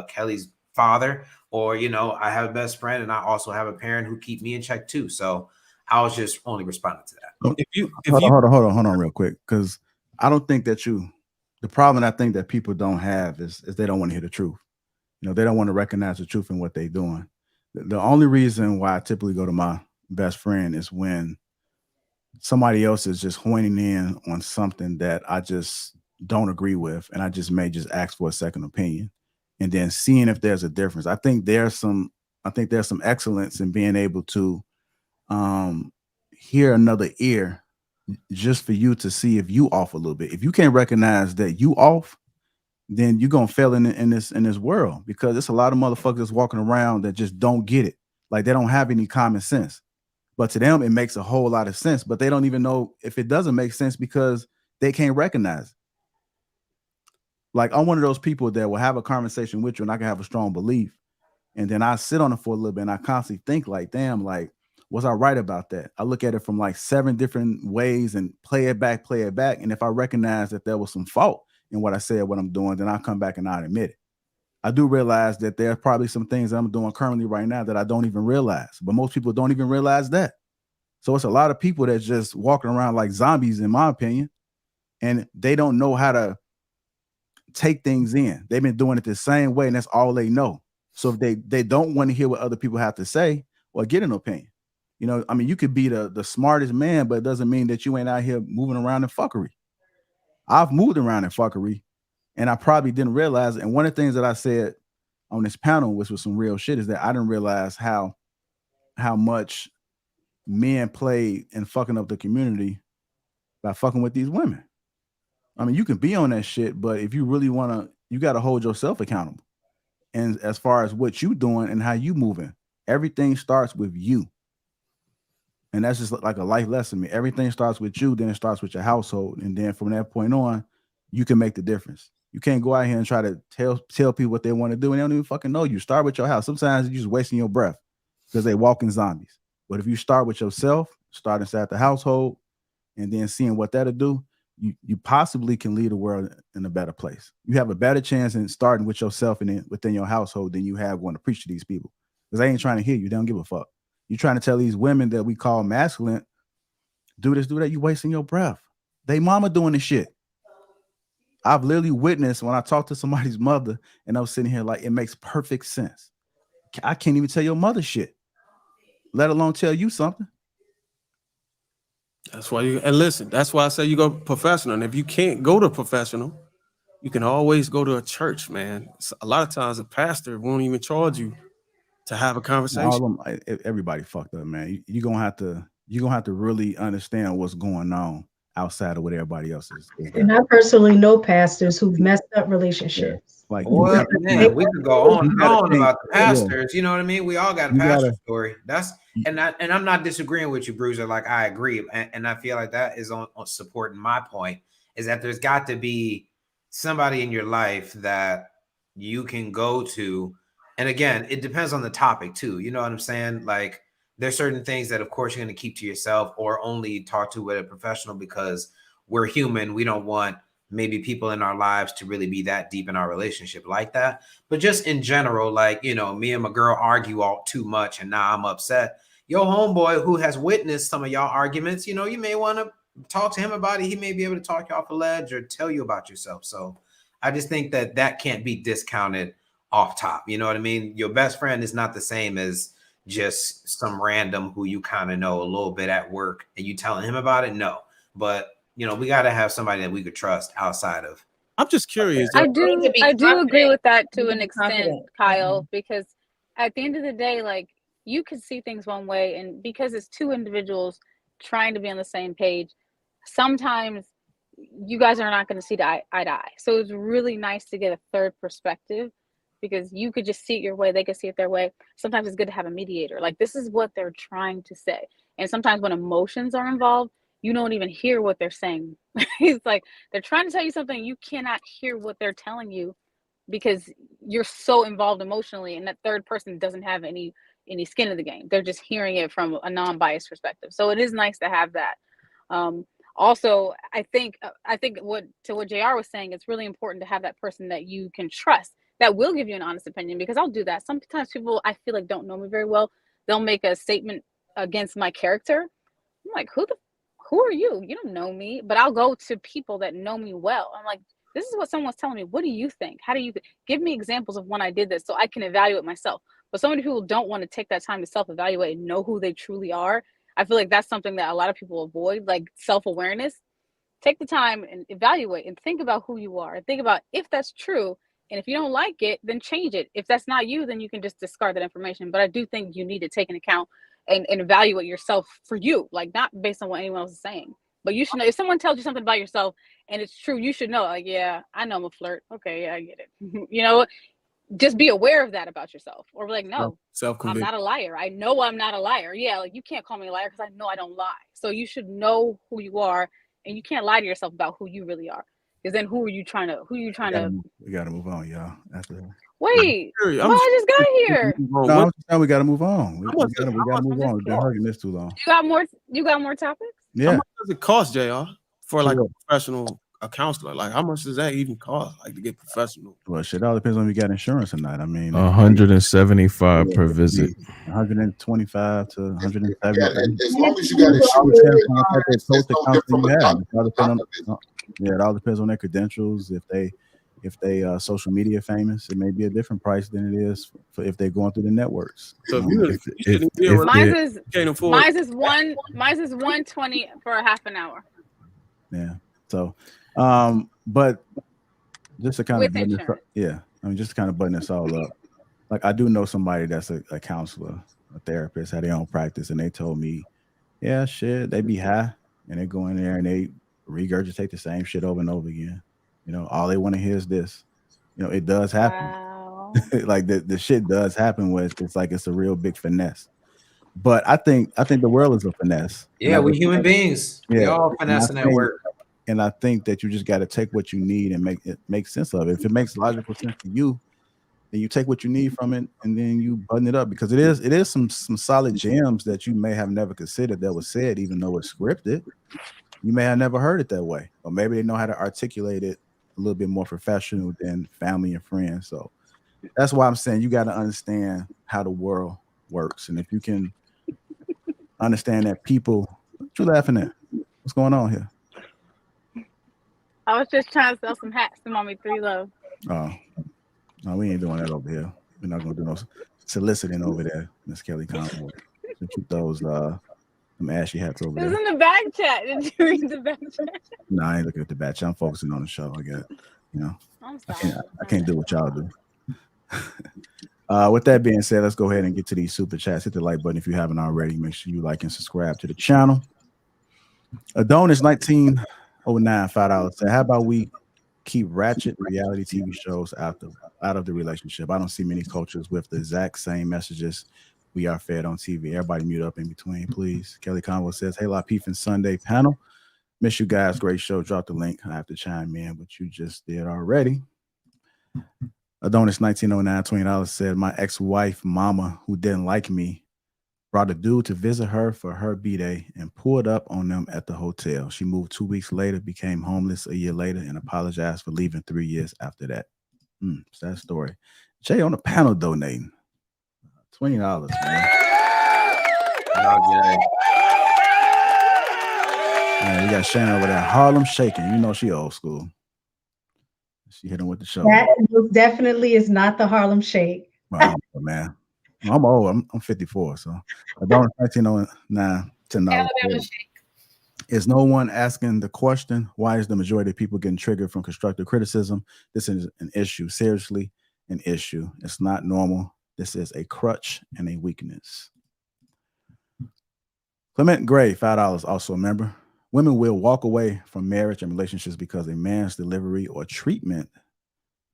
Kelly's father, or, I have a best friend and I also have a parent who keep me in check too. So I was just only responding to that. Hold on real quick. Cause I don't think that the problem I think that people don't have is they don't want to hear the truth. They don't want to recognize the truth in what they're doing. The only reason why I typically go to my best friend is when somebody else is just honing in on something that I just don't agree with. And I just may just ask for a second opinion and then seeing if there's a difference. I think there's some excellence in being able to hear another ear just for you to see if you off a little bit. If you can't recognize that you off, then you're gonna fail in this world, because there's a lot of motherfuckers walking around that just don't get it. Like they don't have any common sense. But to them, it makes a whole lot of sense, but they don't even know if it doesn't make sense because they can't recognize it. Like I'm one of those people that will have a conversation with you and I can have a strong belief. And then I sit on it for a little bit and I constantly think like, damn, like, Was I right about that? I look at it from like 7 different ways and play it back. And if I recognize that there was some fault in what I said, what I'm doing, then I'll come back and I'll admit it. I do realize that there are probably some things that I'm doing currently right now that I don't even realize, but most people don't even realize that. So it's a lot of people that's just walking around like zombies, in my opinion, and they don't know how to take things in. They've been doing it the same way, and that's all they know. So if they don't want to hear what other people have to say, well, get an opinion. You know, I mean, you could be the smartest man, but it doesn't mean that you ain't out here moving around in fuckery. I've moved around in fuckery, and I probably didn't realize it. And one of the things that I said on this panel, which was some real shit, is that I didn't realize how much men played in fucking up the community by fucking with these women. I mean, you can be on that shit, but if you really want to, you got to hold yourself accountable. And as far as what you doing and how you moving, everything starts with you. And that's just like a life lesson. I mean, everything starts with you, then it starts with your household. And then from that point on, you can make the difference. You can't go out here and try to tell people what they want to do, and they don't even fucking know you. Start with your house. Sometimes you're just wasting your breath because they walking zombies. But if you start with yourself, start inside the household, and then seeing what that'll do, you possibly can lead the world in a better place. You have a better chance in starting with yourself and within your household than you have going to preach to these people. Because they ain't trying to hear you. They don't give a fuck. You're trying to tell these women that we call masculine, do this, do that. You wasting your breath. They mama doing this shit. I've literally witnessed when I talk to somebody's mother and I'm sitting here like, it makes perfect sense. I can't even tell your mother shit, let alone tell you something. That's why and listen, that's why I say you go professional. And if you can't go to professional, you can always go to a church, man. A lot of times a pastor won't even charge you to have a conversation. Everybody fucked up, man. You're gonna have to really understand what's going on outside of what everybody else is. And I personally know pastors who've messed up relationships. Yeah. Like, man, we could go on and on about the pastors. You know what I mean? We all got a pastor story. That's and I'm not disagreeing with you, Bruiser. Like, I agree, and I feel like that is on supporting my point. Is that there's got to be somebody in your life that you can go to. And again, it depends on the topic too. You know what I'm saying? Like, there's certain things that, of course, you're going to keep to yourself or only talk to with a professional because we're human. We don't want maybe people in our lives to really be that deep in our relationship like that. But just in general, like, you know, me and my girl argue all too much and now I'm upset. Your homeboy who has witnessed some of y'all arguments, you know, you may want to talk to him about it. He may be able to talk you off a ledge or tell you about yourself. So I just think that can't be discounted off top. You know what I mean? Your best friend is not the same as just some random who you kind of know a little bit at work and you telling him about it. No, but you know, we got to have somebody that we could trust outside of. I'm just curious. I do agree with that to an extent, Kyle, because at the end of the day, like, you could see things one way, and because it's two individuals trying to be on the same page, sometimes you guys are not going to see eye to eye. So it's really nice to get a third perspective, because you could just see it your way, they could see it their way. Sometimes it's good to have a mediator. Like, this is what they're trying to say. And sometimes when emotions are involved, you don't even hear what they're saying. It's like they're trying to tell you something, you cannot hear what they're telling you because you're so involved emotionally, and that third person doesn't have any skin in the game. They're just hearing it from a non-biased perspective. So it is nice to have that. Also, I think what JR was saying, it's really important to have that person that you can trust that will give you an honest opinion, because I'll do that. Sometimes people, I feel like, don't know me very well. They'll make a statement against my character. I'm like, who are you? You don't know me. But I'll go to people that know me well. I'm like, this is what someone's telling me. What do you think? How do you give me examples of when I did this so I can evaluate myself? But so many people don't want to take that time to self-evaluate and know who they truly are. I feel like that's something that a lot of people avoid, like self-awareness. Take the time and evaluate and think about who you are and think about if that's true. And if you don't like it, then change it. If that's not you, then you can just discard that information. But I do think you need to take into account and evaluate yourself for you, like not based on what anyone else is saying. But you should know, if someone tells you something about yourself and it's true, you should know, like, yeah, I know I'm a flirt. Okay, yeah, I get it. You know, just be aware of that about yourself. Or be like, no, I'm not a liar. I know I'm not a liar. Yeah, like, you can't call me a liar because I know I don't lie. So you should know who you are, and you can't lie to yourself about who you really are. Because then who are you trying to we gotta move on, y'all. After that. Wait, I'm well, I just got here. No, I'm saying we got to move on. We got to move on. We've been hurting this too long. You got more topics? Yeah. How much does it cost, JR, for like a professional counselor? Like, how much does that even cost? Like to get professional? Well, shit all depends on if you got insurance or not. I mean, 175 per visit. 125 to 170. Yeah, as long as you got insurance, it all depends on their credentials. If they social media famous, it may be a different price than it is for if they're going through the networks. So Mine's is 120 for a half an hour. Yeah. So, but just to kind of button this all up. Like I do know somebody that's a counselor, a therapist, had their own practice, and they told me, yeah, shit, they be high and they go in there and they regurgitate the same shit over and over again. You know, all they want to hear is this. You know, it does happen. Wow. Like the shit does happen where it's like it's a real big finesse. But I think the world is a finesse. Yeah, we human beings. Yeah, we all finessing that work. And I think that you just got to take what you need and make sense of it. If it makes logical sense to you, then you take what you need from it and then you button it up, because it is some solid gems that you may have never considered that was said, even though it's scripted. You may have never heard it that way, or maybe they know how to articulate it a little bit more professional than family and friends. So that's why I'm saying you got to understand how the world works. And if you can understand that people, what you laughing at? What's going on here? I was just trying to sell some hats to Mommy 3 Love. Oh, no, we ain't doing that over here. We're not gonna do no soliciting over there, Miss Kelly Conway. So keep those some ashy hats over there. It was in the back chat. Did you read the back chat? No, I ain't looking at the back chat. I'm focusing on the show. I got, I'm sorry. I can't do what y'all do. With that being said, let's go ahead and get to these super chats. Hit the like button if you haven't already. Make sure you like and subscribe to the channel. Adonis 1909 $5 said, how about we keep ratchet reality TV shows out of the relationship? I don't see many cultures with the exact same messages we are fed on TV. Everybody mute up in between, please. Kelly Conway says, hey, Lapeef and Sunday panel. Miss you guys. Great show. Drop the link. I have to chime in, but you just did already. Adonis 1909 $20 said, my ex-wife mama, who didn't like me, brought a dude to visit her for her B-Day and pulled up on them at the hotel. She moved 2 weeks later, became homeless a year later, and apologized for leaving 3 years after that. Sad story. Jay on the panel donating $20, man. Oh, Man, we got Shannon over there, Harlem shaking. You know she old school. She hit him with the show. That definitely is not the Harlem Shake. Well, man, I'm old. I'm 54, so I don't 1909 $10. Is no one asking the question, why is the majority of people getting triggered from constructive criticism? This is an issue, seriously an issue. It's not normal. This is a crutch and a weakness. Clement Gray, $5, also a member. Women will walk away from marriage and relationships because a man's delivery or treatment,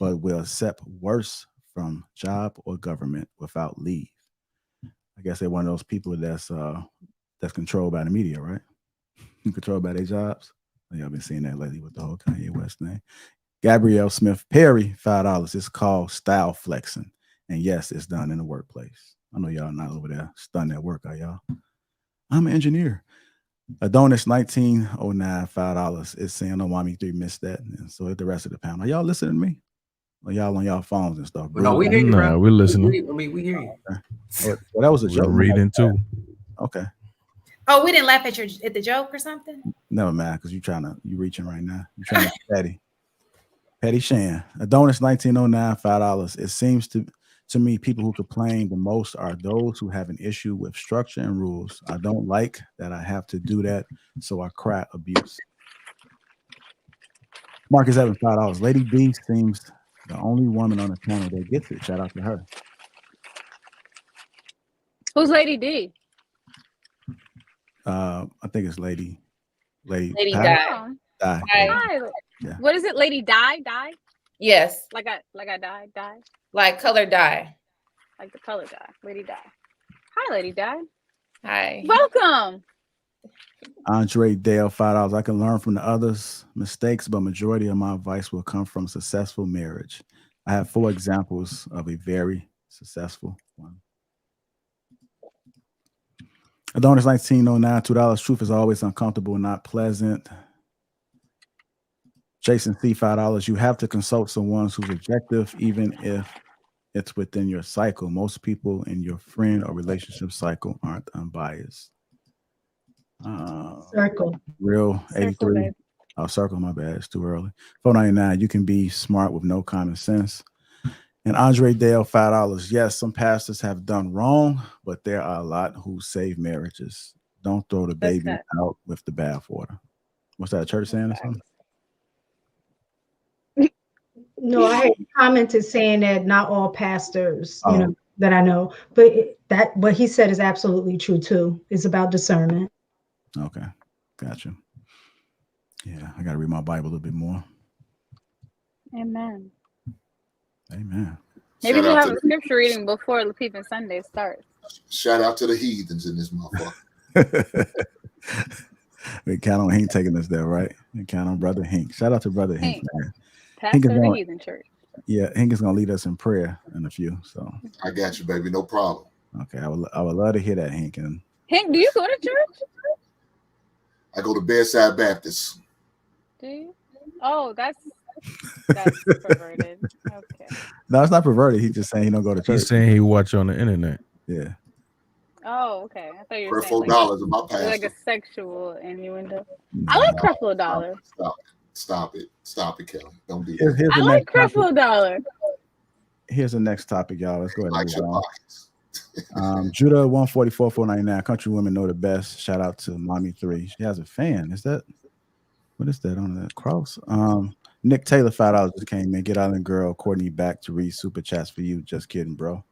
but will accept worse from job or government without leave. I guess they're one of those people that's controlled by the media, right? Controlled by their jobs. Y'all been seeing that lately with the whole Kanye West thing. Gabrielle Smith Perry, $5. It's called style flexing. And yes, it's done in the workplace. I know y'all not over there stunned at work, are y'all? I'm an engineer. Adonis 1909 $5. It's saying no mommy 3 missed that. And so is the rest of the panel. Are y'all listening to me? Or y'all on y'all phones and stuff? No, we hear you, bro. We're listening. We hear you. Okay. Well, that was a joke. We're reading too. Okay. Oh, we didn't laugh at the joke or something? Never mind, because you reaching right now. You're trying to be Petty Shan. Adonis 1909 $5. It seems to me people who complain the most are those who have an issue with structure and rules. I don't like that I have to do that, so I cry abuse. Marcus Evans, $5. Lady B seems the only woman on the panel that gets it. Shout out to her. Who's Lady D? I think it's Lady Di. Di. Yeah. What is it? Lady Di? Yes. Like I died. Like color dye. Like the color dye. Lady Di. Hi, Lady Di. Hi. Welcome. Andre Dale, $5. I can learn from the others' mistakes, but majority of my advice will come from successful marriage. I have 4 examples of a very successful one. Adonis 1909, $2. Truth is always uncomfortable, not pleasant. Jason C, $5. You have to consult someone who's objective, even if it's within your cycle. Most people in your friend or relationship cycle aren't unbiased. Circle. Real 83. Oh, circle, my bad. It's too early. 499. You can be smart with no common sense. And Andre Dale, $5. Yes, some pastors have done wrong, but there are a lot who save marriages. Don't throw the baby out with the bathwater. What's that, church saying or something? No, I had commented saying that not all pastors, you know, that I know, but what he said is absolutely true too. It's about discernment. Okay, gotcha. Yeah, I got to read my Bible a little bit more. Amen. Amen. Maybe we'll have a scripture reading before LAPEEF-ING Sunday starts. Shout out to the heathens in this motherfucker. We count on Hink taking us there, right? We count on Brother Hink. Shout out to Brother Hink, man. Pastor of the Heathen Church. Yeah, Hink is gonna lead us in prayer in a few. So I got you, baby. No problem. Okay, I would love to hear that, Hink. And Hink, do you go to church? I go to Bedside Baptist. Do you? Oh, that's perverted. Okay. No, it's not perverted. He's just saying he don't go to church. He's saying he watch on the internet. Yeah. Oh, okay. I thought you were saying $4 in my pastor. like a sexual innuendo. I like Creflo Dollar. Stop it, Kelly. Don't do that. I like Creflo Dollar. Here's the next topic, y'all. Let's go ahead and move on. Judah 144 499. Country women know the best. Shout out to Mommy 3. She has a fan. What is that on the cross? Nick Taylor, $5 just came in. Get Island Girl, Courtney back to read super chats for you. Just kidding, bro.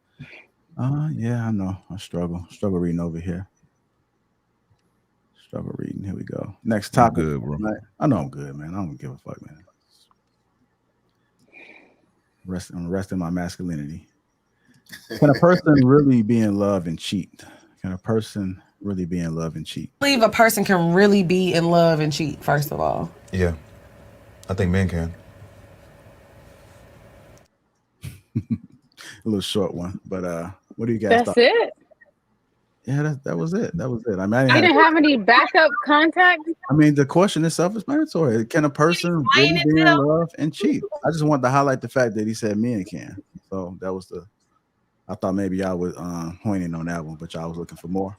Yeah, I know. I struggle reading over here. Struggle reading. Here we go. Next topic. Good, bro. I know I'm good, man. I don't give a fuck, man. I'm resting my masculinity. Can a person really be in love and cheat? Can a person really be in love and cheat? I believe a person can really be in love and cheat, first of all. Yeah. I think men can. A little short one, but what do you guys That's it? Yeah, that was it. That was it. I mean, I didn't have any backup contacts. I mean, the question is self-explanatory. Can a person really be in love and cheat? I just wanted to highlight the fact that he said men can. So that was I thought maybe y'all was pointing on that one, but y'all was looking for more.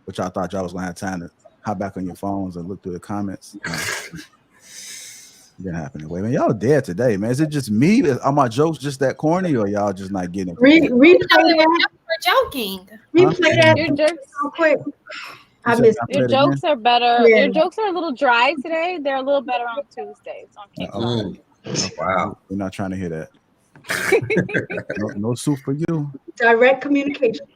But y'all thought y'all was gonna have time to hop back on your phones and look through the comments. Didn't happen anyway, man. Y'all dead today, man. Is it just me? Are my jokes just that corny, or y'all just not getting it? Replay that. We're joking. Replay that Your jokes, real quick. I missed it. your jokes are better. Yeah. Your jokes are a little dry today. They're a little better on Tuesdays. On Wow. We're not trying to hear that. No soup for you. Direct communication.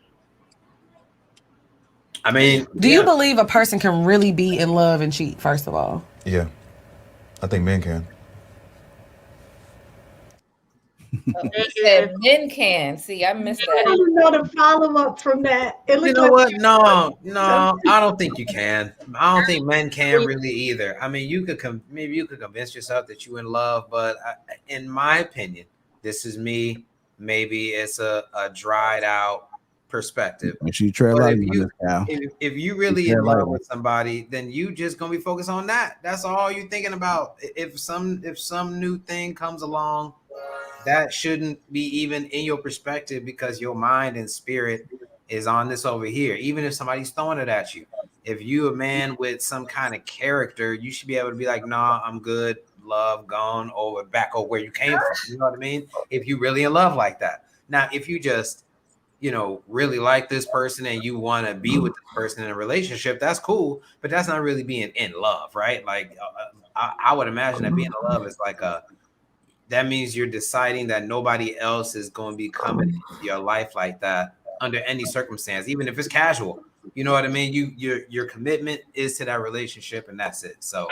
I mean, Do you believe a person can really be in love and cheat, first of all? Yeah. I think men can. He said men can. See, I missed I that. didn't know the follow-up from that. It You looked know like what? No, I don't think you can. I don't think men can really either. I mean, maybe you could convince yourself that you're in love, but in my opinion, this is me. Maybe it's a dried out perspective. Make sure you tread lightly on this, Cal. If you really in love with somebody, then you just gonna be focused on that. That's all you're thinking about. If some new thing comes along, that shouldn't be even in your perspective because your mind and spirit is on this over here. Even if somebody's throwing it at you, if you a man with some kind of character, you should be able to be like, nah, I'm good. Love gone over back over where you came from. You know what I mean? If you really in love like that. Now, if you just really like this person and you want to be with this person in a relationship, that's cool, but that's not really being in love, right? Like I would imagine that being in love is like that means you're deciding that nobody else is going to be coming into your life like that under any circumstance, even if it's casual. You know what I mean? Your commitment is to that relationship, and that's it. So,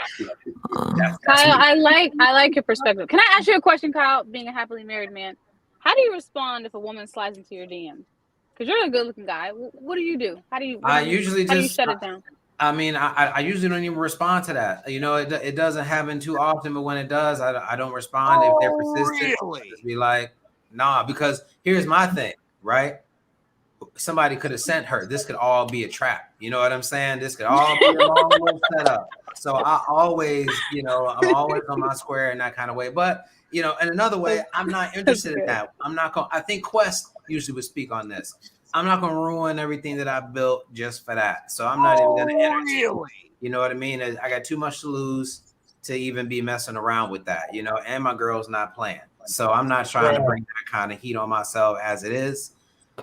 that's Kyle, I like your perspective. Can I ask you a question, Kyle? Being a happily married man, how do you respond if a woman slides into your DM? Because you're a good-looking guy. What do you do? How do you shut it down? I mean, I usually don't even respond to that. It doesn't happen too often, but when it does, I don't respond. If they're persistent, I'll just be like, Nah, because here's my thing, right? Somebody could have sent her. This could all be a trap. You know what I'm saying? This could all be a long way set up. So I always, you know, I'm always on my square in that kind of way. But, you know, in another way, I'm not interested in that. I think Quest usually would speak on this. I'm not going to ruin everything that I built just for that. So I'm not even going to entertain. You know what I mean? I got too much to lose to even be messing around with that, you know, and my girl's not playing. So I'm not trying to bring that kind of heat on myself as it is.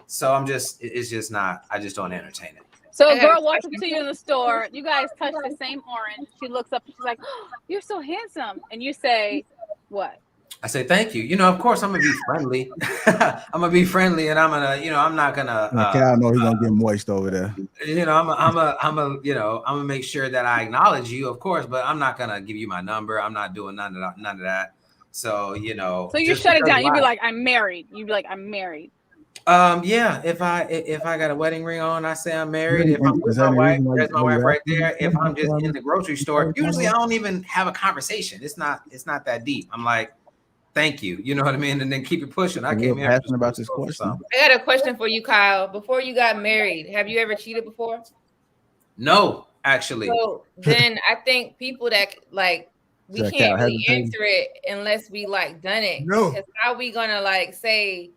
So it's just not, I just don't entertain it. So a girl walks up to you in the store, you guys touch the same orange. She looks up and she's like, oh, you're so handsome. And you say, what? I say, thank you. You know, of course I'm gonna be friendly. I'm gonna be friendly, and I'm gonna, you know, I'm not gonna. Cal know he's gonna get moist over there. You know, you know, I'm gonna make sure that I acknowledge you, of course, but I'm not gonna give you my number. I'm not doing none of that. So, you know. So you shut it down. You'd be like, I'm married. You'd be like, I'm married. Yeah. If I got a wedding ring on, I say I'm married. If I'm with my wife, there's my wife right there. If I'm just in the grocery store, usually I don't even have a conversation. It's not that deep. I'm like, thank you. You know what I mean? And then keep it pushing. I came here asking about this question. I got a question for you, Kyle. Before you got married, have you ever cheated before? No, actually. So then I think people that like, we can't really answer it unless we like done it. No. Because how we gonna like say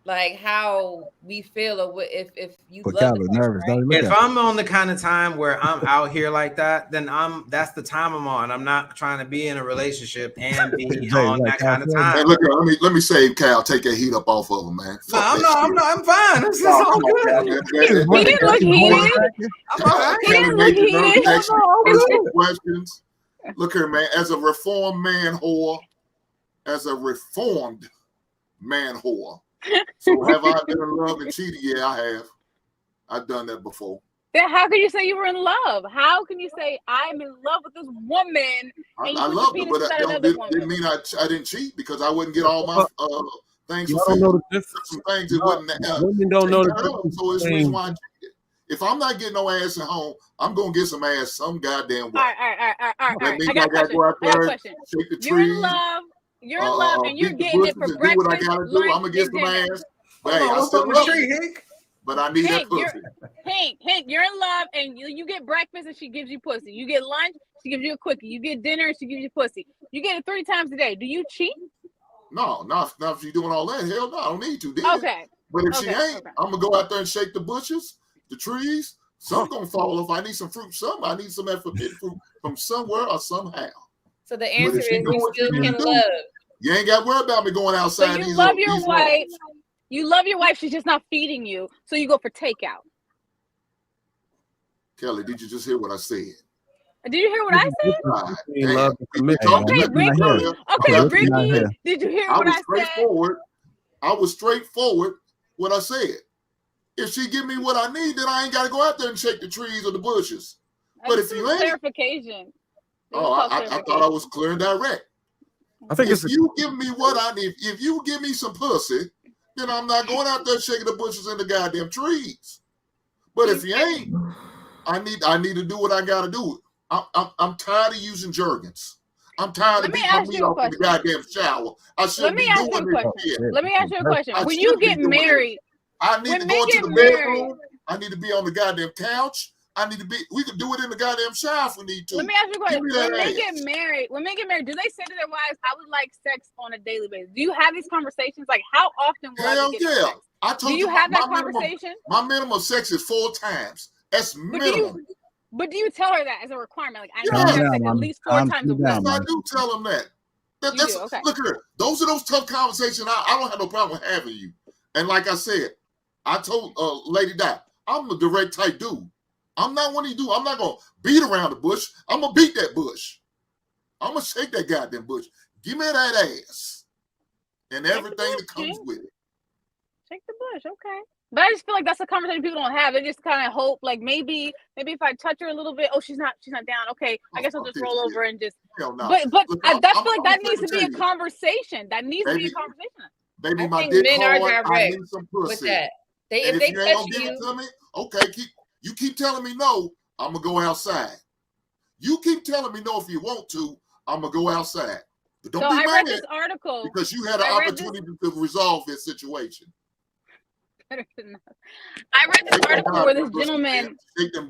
like how we feel or what if you love the person, nervous, right? If I'm on the kind of time where I'm out here like that, then that's the time I'm on. I'm not trying to be in a relationship and be on that kind of time. Hey, look, let me save Cal. Take that heat up off of him, man. No, I'm fine. This is all good. He didn't look heated. He didn't look heated. Questions. Look here, man. As a reformed man whore, so have I been in love and cheated? Yeah, I have. I've done that before. Then how can you say you were in love? How can you say I'm in love with this woman? And I love it, but that didn't mean I didn't cheat because I wouldn't get all my things. You don't know the difference. Some things that wouldn't. Women don't know the difference. So it's the reason why I cheated. If I'm not getting no ass at home, I'm gonna get some ass some goddamn way. All right. That means I gotta go out there, shake the trees. You're in love. You're in love, and you're getting it for breakfast. Do what I gotta do. I'm gonna get some ass. Hey, I still love you, but I need that pussy. Hank, you're in love, and you get breakfast, and she gives you pussy. You get lunch, she gives you a quickie. You get dinner, and she gives you pussy. You get it 3 times a day. Do you cheat? No, not if she's doing all that. Hell no, I don't need to. Okay. But if she ain't, I'm gonna go out there and shake the bushes, the trees. Some gonna fall off. I need some fruit. I need some forbidden fruit from somewhere or somehow. So the answer is you still can love. You ain't got to worry about me going outside. So you love your wife. You love your wife. She's just not feeding you. So you go for takeout. Kelly, did you just hear what I said? Did you hear what I said? Okay, Ricky. Did you hear what I said? I was straightforward what I said. If she give me what I need, then I ain't got to go out there and shake the trees or the bushes. But if you ain't, clarification. I thought I was clear and direct. I think if you give me what I need, if you give me some pussy, then I'm not going out there shaking the bushes and the goddamn trees. But if you ain't, I need to do what I gotta do. I'm tired of using jargons. I'm tired of beating my meat off in the goddamn shower. I shouldn't be doing this shit. Let me ask you a question. When you get married, I need to go into the bedroom. I need to be on the goddamn couch. We could do it in the goddamn shower if we need to. Let me ask you a question. When men get married, do they say to their wives, I would like sex on a daily basis? Do you have these conversations? Like, how often will I get sex? I told you. Do you have that conversation? My minimum sex is 4 times. That's minimum. But do you tell her that as a requirement? Like, I need to have sex at least 4 times a week. I do tell them that. Okay. Look at her. Those are those tough conversations I don't have no problem with having you. And like I said, I told Lady Di, I'm a direct type dude. I'm not one of you do. I'm not gonna beat around the bush. I'm gonna beat that bush. I'm gonna shake that goddamn bush. Give me that ass and everything that comes with it. Shake the bush, okay. But I just feel like that's a conversation people don't have. They just kind of hope, like maybe if I touch her a little bit, oh, she's not down. Okay, I guess I'll just roll over and just. No. But I feel like that needs to be a conversation. That needs to be a conversation. Baby, my dick hard. I need some pussy. With that. If they ain't gonna give it to me, okay, you keep telling me no, I'm gonna go outside. You keep telling me no if you want to, I'm gonna go outside. But don't So be I mad read this article because you had an opportunity to resolve this situation. I read this article where this gentleman.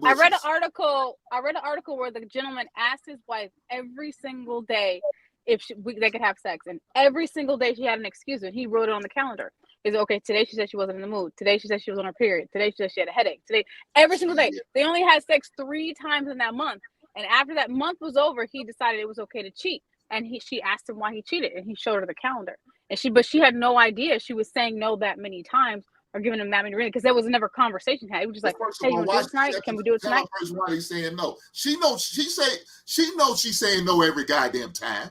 I read an article where the gentleman asked his wife every single day if they could have sex, and every single day she had an excuse, and he wrote it on the calendar. Is okay. Today she said she wasn't in the mood. Today she said she was on her period. Today she said she had a headache. Today, every single day. They only had sex 3 times in that month, and after that month was over, he decided it was okay to cheat. And she asked him why he cheated, and he showed her the calendar. And she had no idea she was saying no that many times or giving him that many reasons because there was never conversation had. It was just like, hey, you want to do it tonight? Can we do it tonight? Why he's saying no? She knows she's saying no every goddamn time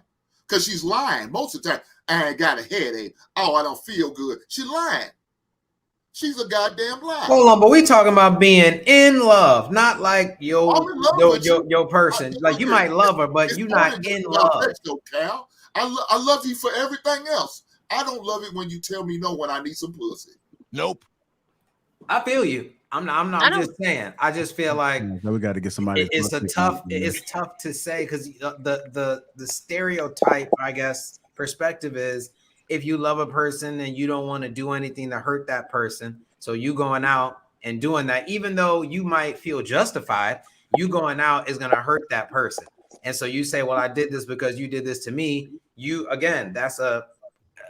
because she's lying most of the time. I ain't got a headache. Oh, I don't feel good. She lying. She's a goddamn liar. Hold on, but we talking about being in love, not like your person. Like you might love her, but you're not in love. Cal. I love you for everything else. I don't love it when you tell me no when I need some pussy. Nope. I feel you. I'm not just saying. I just feel like we got to get somebody. It's tough to say because the stereotype, I guess, perspective is if you love a person and you don't want to do anything to hurt that person, so you going out and doing that, even though you might feel justified, you going out is going to hurt that person. And so you say, well, I did this because you did this to me. You, again, that's a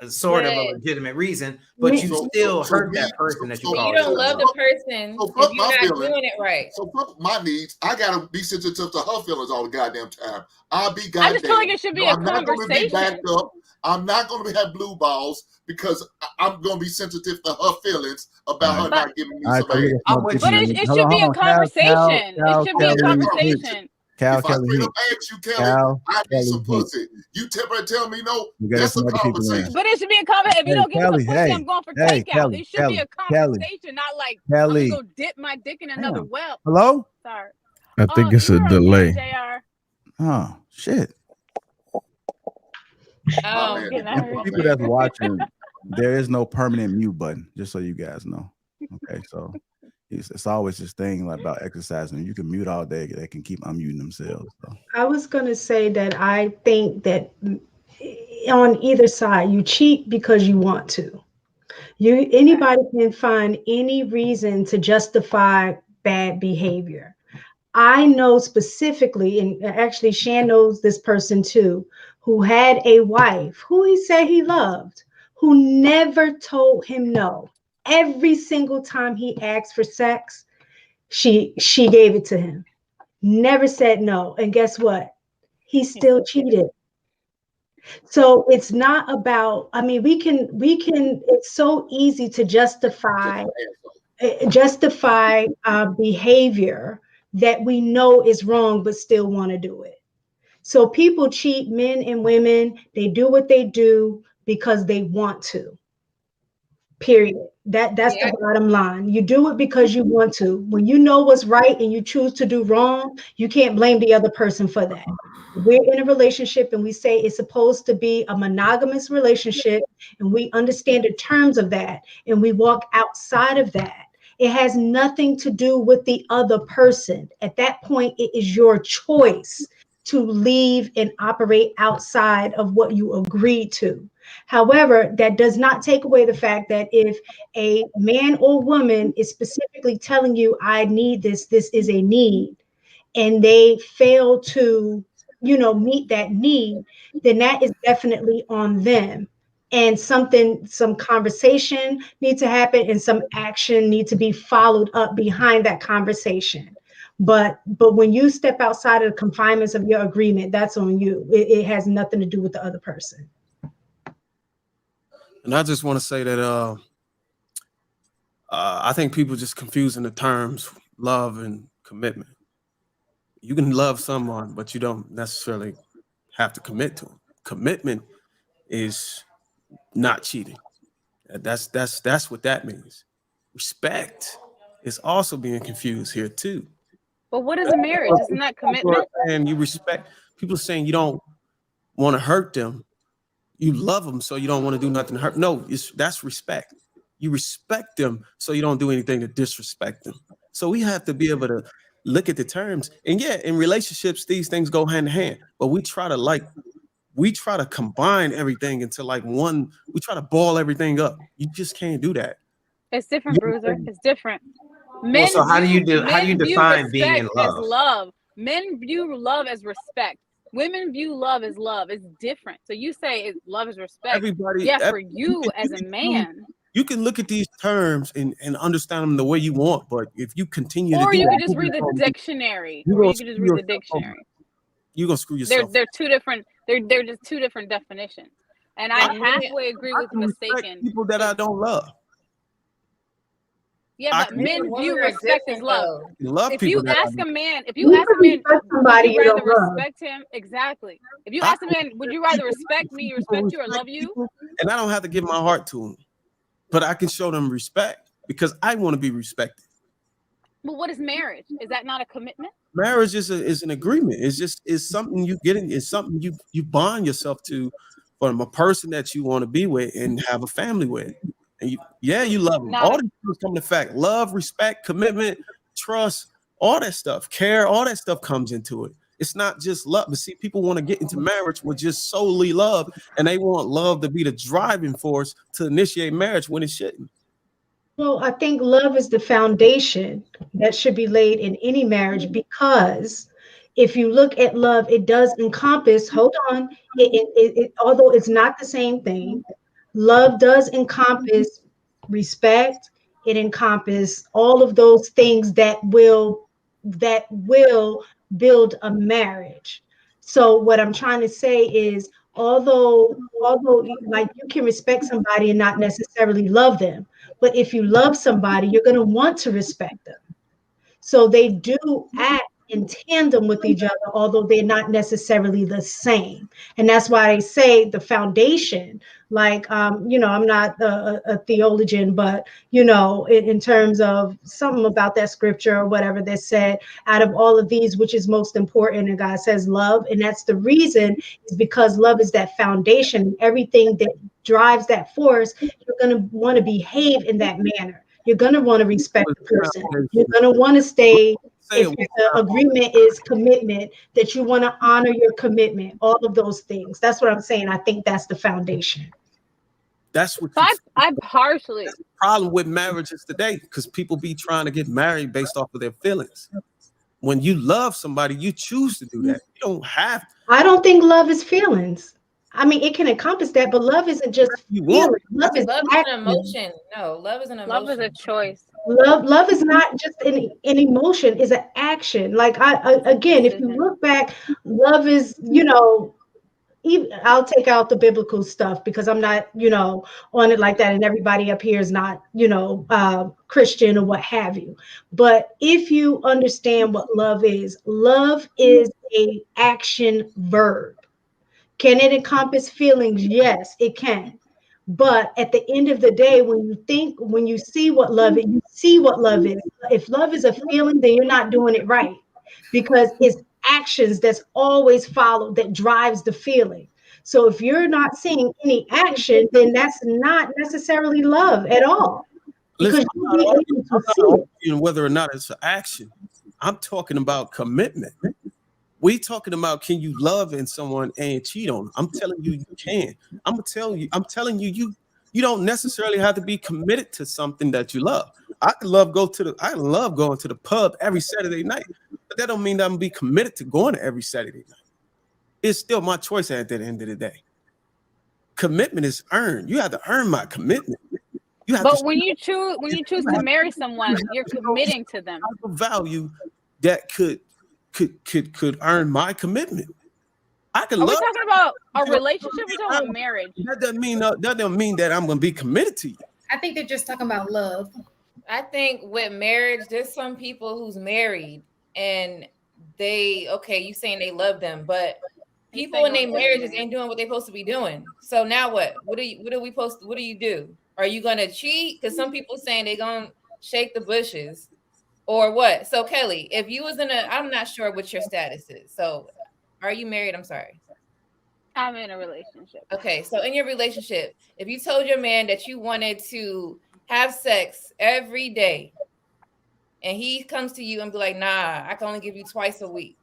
sort of a legitimate reason, but you still hurt that person that you call. You don't love the person if you're not doing it right. So fuck my needs. I gotta be sensitive to her feelings all the goddamn time. I'll be goddamn. I just feel like it should be a conversation. I'm not gonna be backed up. I'm not gonna have blue balls because I'm gonna be sensitive to her feelings about her not giving me some air. But it should be a conversation. It should be a conversation. Cal, Kelly, I need some pussy. You tell me no. That's a conversation. But it should be a conversation. If you don't give me some pussy, I'm going for takeout. It should be a conversation, not like I'm gonna go dip my dick in another well. Hello? Sorry. I think it's a delay. Oh shit. Oh, for people that's watching, there is no permanent mute button. Just so you guys know. Okay, so. It's always this thing like about exercising. You can mute all day; they can keep unmuting themselves. So. I was going to say that I think that on either side, you cheat because you want to. Anybody can find any reason to justify bad behavior. I know specifically, and actually Shan knows this person too, who had a wife who he said he loved, who never told him no. Every single time he asked for sex, she gave it to him. Never said no. And guess what? He still cheated. So it's not about, I mean, we can, it's so easy to justify behavior that we know is wrong, but still want to do it. So people cheat, men and women, they do what they do because they want to. Period. That's the bottom line. You do it because you want to. When you know what's right and you choose to do wrong, you can't blame the other person for that. We're in a relationship and we say it's supposed to be a monogamous relationship and we understand the terms of that and we walk outside of that. It has nothing to do with the other person. At that point, it is your choice to leave and operate outside of what you agreed to. However, that does not take away the fact that if a man or woman is specifically telling you, I need this, this is a need, and they fail to, meet that need, then that is definitely on them. And some conversation needs to happen and some action needs to be followed up behind that conversation. But when you step outside of the confinements of your agreement, that's on you. It has nothing to do with the other person. And I just want to say that I think people just confusing the terms love and commitment. You can love someone, but you don't necessarily have to commit to them. Commitment is not cheating. That's what that means. Respect is also being confused here too. But what is a marriage? Isn't that commitment? And you respect people saying you don't want to hurt them. You love them, so you don't want to do nothing to hurt. No, that's respect. You respect them, so you don't do anything to disrespect them. So we have to be able to look at the terms. And yeah, in relationships, these things go hand in hand. But we try to like we try to combine everything into like one. We try to ball everything up. You just can't do that. It's different, Bruiser. It's different. Well, so how do you Men view define being in respect as love? love. Men view love as respect. Women view love as love. It's different. So you say love is respect. Everybody, yeah, for you as a man. You can look at these terms and understand them the way you want, but if you continue to Or do you that, can just read the dictionary. you're Or gonna you can just screw read the yourself over. dictionary. You're gonna screw yourself. They're two different. They're just two different definitions. And I halfway agree with can respect mistaken. people that I don't love. Yeah, but men view respect as love. Love If people you that I ask a don't. man, would you somebody you rather don't love. respect him? Exactly. If you ask a man, would you rather respect me, respect you, or love you? And I don't have to give my heart to them, but I can show them respect because I want to be respected. But what is marriage? Is that not a commitment? Marriage is an agreement. It's something you get in. It's something you bond yourself to from a person that you want to be with and have a family with. And you love them. All these things come to fact. Love, respect, commitment, trust, all that stuff, care, all that stuff comes into it. It's not just love. But see, people want to get into marriage with just solely love, and they want love to be the driving force to initiate marriage when it shouldn't. Well, I think love is the foundation that should be laid in any marriage, because if you look at love, it does encompass, hold on, although it's not the same thing, love does encompass respect. It encompasses all of those things that will build a marriage. So what I'm trying to say is, although like you can respect somebody and not necessarily love them, but if you love somebody, you're going to want to respect them. So they do act in tandem with each other, although they're not necessarily the same. And that's why they say the foundation, like, I'm not a theologian, but, in terms of something about that scripture or whatever that said, out of all of these, which is most important? And God says love. And that's the reason, is because love is that foundation. Everything that drives that force, you're going to want to behave in that manner. You're going to want to respect the person. You're going to want to stay, if the agreement is commitment, that you want to honor your commitment, all of those things. That's what I'm saying. I think that's the foundation. That's what I partially. That's the problem with marriages today, because people be trying to get married based off of their feelings. When you love somebody, you choose to do that. You don't have to. I don't think love is feelings. I mean, it can encompass that, but love isn't just feelings. Love is an emotion. No, love is an emotion. Love is a choice. Love is not just an emotion, is an action. Like again, if you look back, love is, I'll take out the biblical stuff because I'm not, on it like that, and everybody up here is not, Christian or what have you. But if you understand what love is a action verb. Can it encompass feelings? Yes, it can. But at the end of the day, when you see what love is, you see what love is. If love is a feeling, then you're not doing it right, because it's actions that's always followed that drives the feeling. So if you're not seeing any action, then that's not necessarily love at all. Because I'm not arguing whether or not it's an action. I'm talking about commitment. We talking about, can you love in someone and cheat on them? I'm telling you, you can. I'm telling you, you don't necessarily have to be committed to something that you love. I love going to the pub every Saturday night, but that don't mean that I'm gonna be committed to going to every Saturday night. It's still my choice at the end of the day. Commitment is earned. You have to earn my commitment. But when you choose to marry someone, you're committing to them. A value that could earn my commitment. I can. Are we talking about a relationship? We're talking about marriage. That doesn't mean that I'm going to be committed to you. I think they're just talking about love. I think with marriage, there's some people who's married and you saying they love them, but people in their marriages ain't doing what they're supposed to be doing. So now what? What do you do? Are you gonna cheat? Because some people saying they're gonna shake the bushes. Or what? So Kelly, if you was I'm not sure what your status is. So are you married? I'm sorry. I'm in a relationship. Okay. So in your relationship, if you told your man that you wanted to have sex every day and he comes to you and be like, nah, I can only give you twice a week.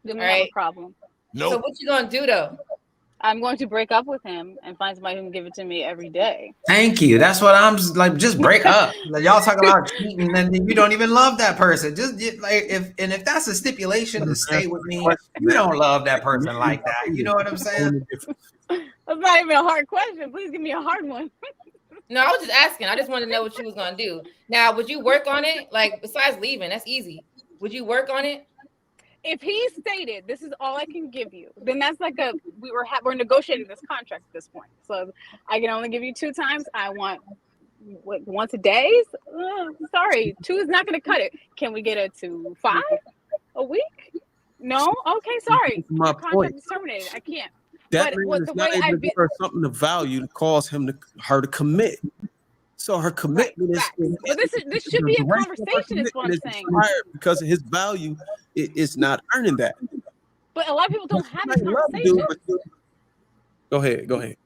Then we have a problem. So what you gonna do though? I'm going to break up with him and find somebody who can give it to me every day. Thank you. That's what I'm like. Just break up. Like, y'all talking about cheating, and then you don't even love that person. Just like if that's a stipulation to stay with me, you don't love that person like that. You know what I'm saying? That's not even a hard question. Please give me a hard one. No, I was just asking. I just wanted to know what you was gonna do. Now, would you work on it? Like, besides leaving, that's easy. Would you work on it? If he stated this is all I can give you, then that's like we're negotiating this contract at this point. So I can only give you 2 times. I want once a day. Sorry, 2 is not going to cut it. Can we get it to 5 a week? No. Okay, sorry. My contract point is terminated. I can't. That but man is the not way able I to give her something of value to cause her to commit. So her commitment is. But this should be a conversation. Is what I'm saying. Because his value is not earning that. But a lot of people don't have this conversation. Go ahead.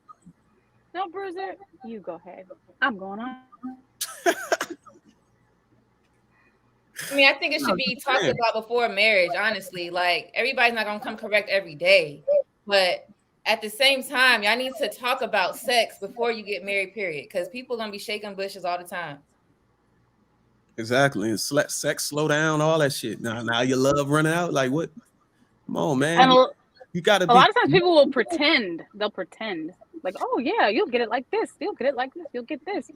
No, Bruiser, you go ahead. I'm going on. I mean, I think it should be talked about before marriage, honestly. Like, everybody's not gonna come correct every day, but at the same time, y'all need to talk about sex before you get married, period. Because people gonna be shaking bushes all the time. Exactly. And sex, slow down, all that shit. Now your love running out. Like what? Come on, man. And you gotta a lot of times people will pretend. They'll pretend. Like, oh yeah, you'll get it like this. You'll get it like this. You'll get this.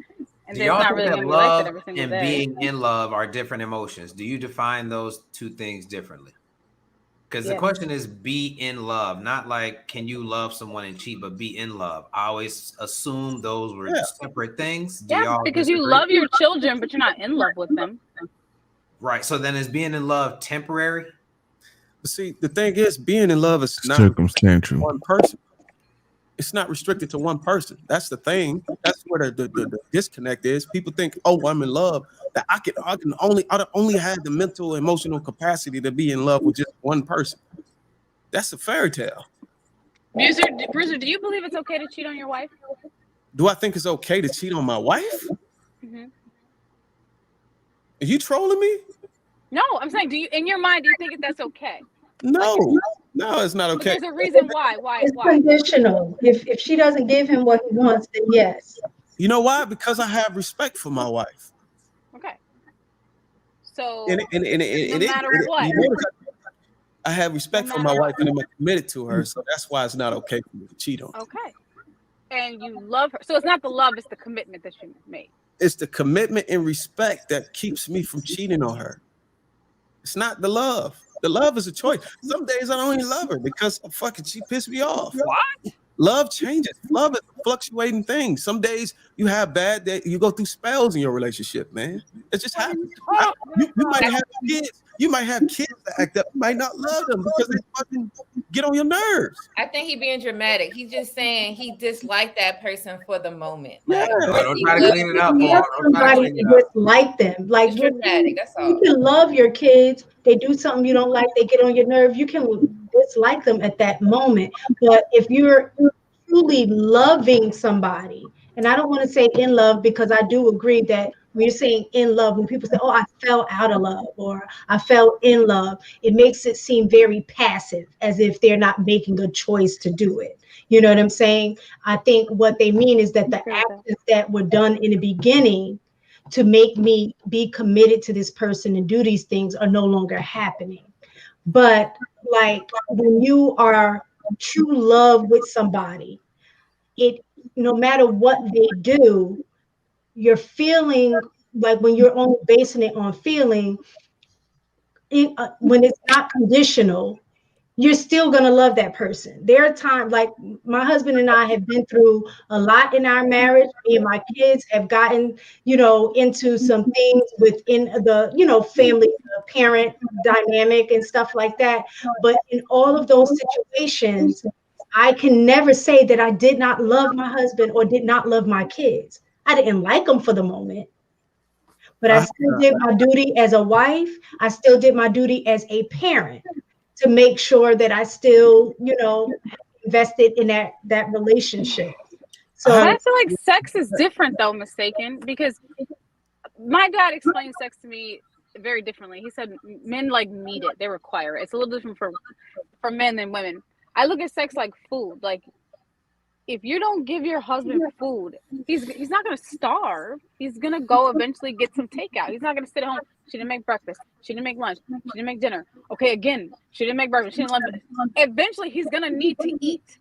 And do it's not really think gonna that be like love that every single and day. being in love are different emotions? Do you define those 2 things differently? Because the question is be in love, not like can you love someone and cheat, but be in love. I always assume those were separate things. Because you love your children, but you're not in love with them. Right. So then is being in love temporary? See, the thing is, being in love is not circumstantial. One person. It's not restricted to one person. That's the thing. That's where the disconnect is. People think, oh, I'm in love. That I only have the mental, emotional capacity to be in love with just one person. That's a fairy tale. Bruiser, do you believe it's okay to cheat on your wife? Do I think it's okay to cheat on my wife? Mm-hmm. Are you trolling me? No, I'm saying, do you, in your mind, do you think that's okay? No, it's not okay. But there's a reason why. It's conditional. If she doesn't give him what he wants, then yes. You know why? Because I have respect for my wife. Okay. So no matter what, I have respect for my wife and I'm committed to her. So that's why it's not okay for me to cheat on her. Okay. And you love her. So it's not the love, it's the commitment that you made. It's the commitment and respect that keeps me from cheating on her. It's not the love. The love is a choice. Some days I don't even love her because she pissed me off. What? Love changes. Love is a fluctuating thing. Some days you have bad days. You go through spells in your relationship, man. It just happens. You might have kids. You might have kids that act up. You might not love them because they fucking get on your nerves. I think he's being dramatic. He's just saying he disliked that person for the moment. Yeah. Don't try to clean it up. Somebody dislike them. Like it's dramatic. That's all. You can love your kids. They do something you don't like. They get on your nerve. You can dislike them at that moment. But if you're truly loving somebody, and I don't want to say in love because I do agree that when you're saying in love, when people say, oh, I fell out of love or I fell in love, it makes it seem very passive, as if they're not making a choice to do it. You know what I'm saying? I think what they mean is that the actions that were done in the beginning to make me be committed to this person and do these things are no longer happening. But like when you are true love with somebody, it no matter what they do, you're feeling like when you're only basing it on feeling, when it's not conditional, you're still going to love that person. There are times like my husband and I have been through a lot in our marriage. Me and my kids have gotten, into some things within the, family, parent dynamic and stuff like that. But in all of those situations, I can never say that I did not love my husband or did not love my kids. I didn't like them for the moment, but I still did my duty as a wife. I still did my duty as a parent to make sure that I still, invested in that relationship. So I feel like sex is different though, mistaken, because my dad explained sex to me very differently. He said men need it, they require it. It's a little different for men than women. I look at sex like food. Like if you don't give your husband food, he's not gonna starve. He's gonna go eventually get some takeout. He's not gonna sit at home. She didn't make breakfast. She didn't make lunch. She didn't make dinner. Okay, again, she didn't make breakfast. She didn't lunch. Eventually, he's gonna need to eat,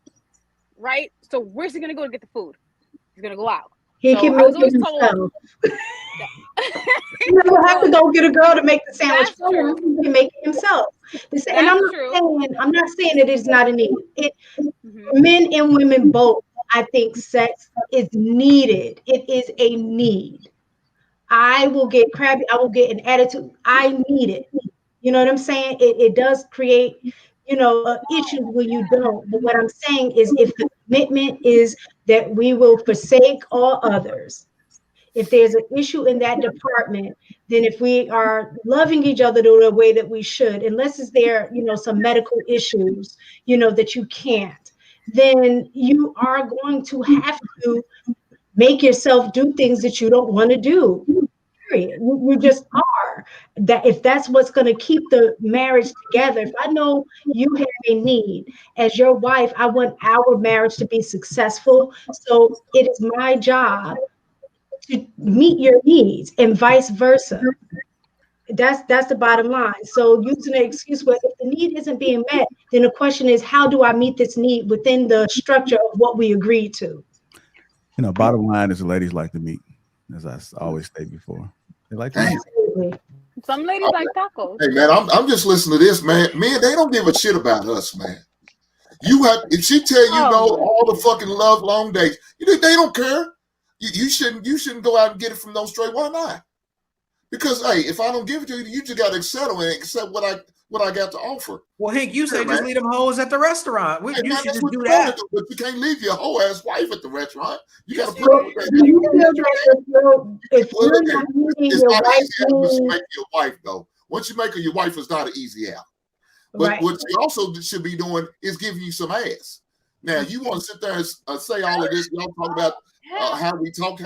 right? So where's he gonna go to get the food? He's gonna go out. He So can I make was it always himself. told. You don't have to go get a girl to make the sandwich That's for him. true. He can make it himself. And That's true. I'm not saying it is not a need. Mhm. Men and women both, I think sex is needed. It is a need. I will get crabby. I will get an attitude. I need it. You know what I'm saying? It does create, issues when you don't. But what I'm saying is, if the commitment is that we will forsake all others, if there's an issue in that department, then if we are loving each other the way that we should, unless it's there, some medical issues, that you can't, then you are going to have to make yourself do things that you don't want to do. Period. You just are. That if that's what's going to keep the marriage together. If I know you have a need as your wife, I want our marriage to be successful. So it is my job to meet your needs and vice versa. That's the bottom line. So using an excuse where if the need isn't being met, then the question is, how do I meet this need within the structure of what we agreed to? Bottom line is the ladies like to meet, as I always say before. They like to meet. Absolutely. Some ladies like tacos. Hey man, I'm just listening to this, man. Men, they don't give a shit about us, man. If she tell you no all the fucking love long days, they don't care. You shouldn't go out and get it from those straight. Why not? Because hey, if I don't give it to you, you just gotta settle and accept what I got to offer. Well, Hank, you say just leave them hoes at the restaurant. Hey, You man, should that's just what do you're that. gonna do, but you can't leave your whole ass wife at the restaurant. You gotta put So, up with that. do you feel that if you're not meeting It's your not wife's easy out once you needs, make your wife though. Once you make her your wife, it's not an easy out. But right? what she also should be doing is giving you some ass. Now you want to sit there and say all of this. Y'all talk about how we talk.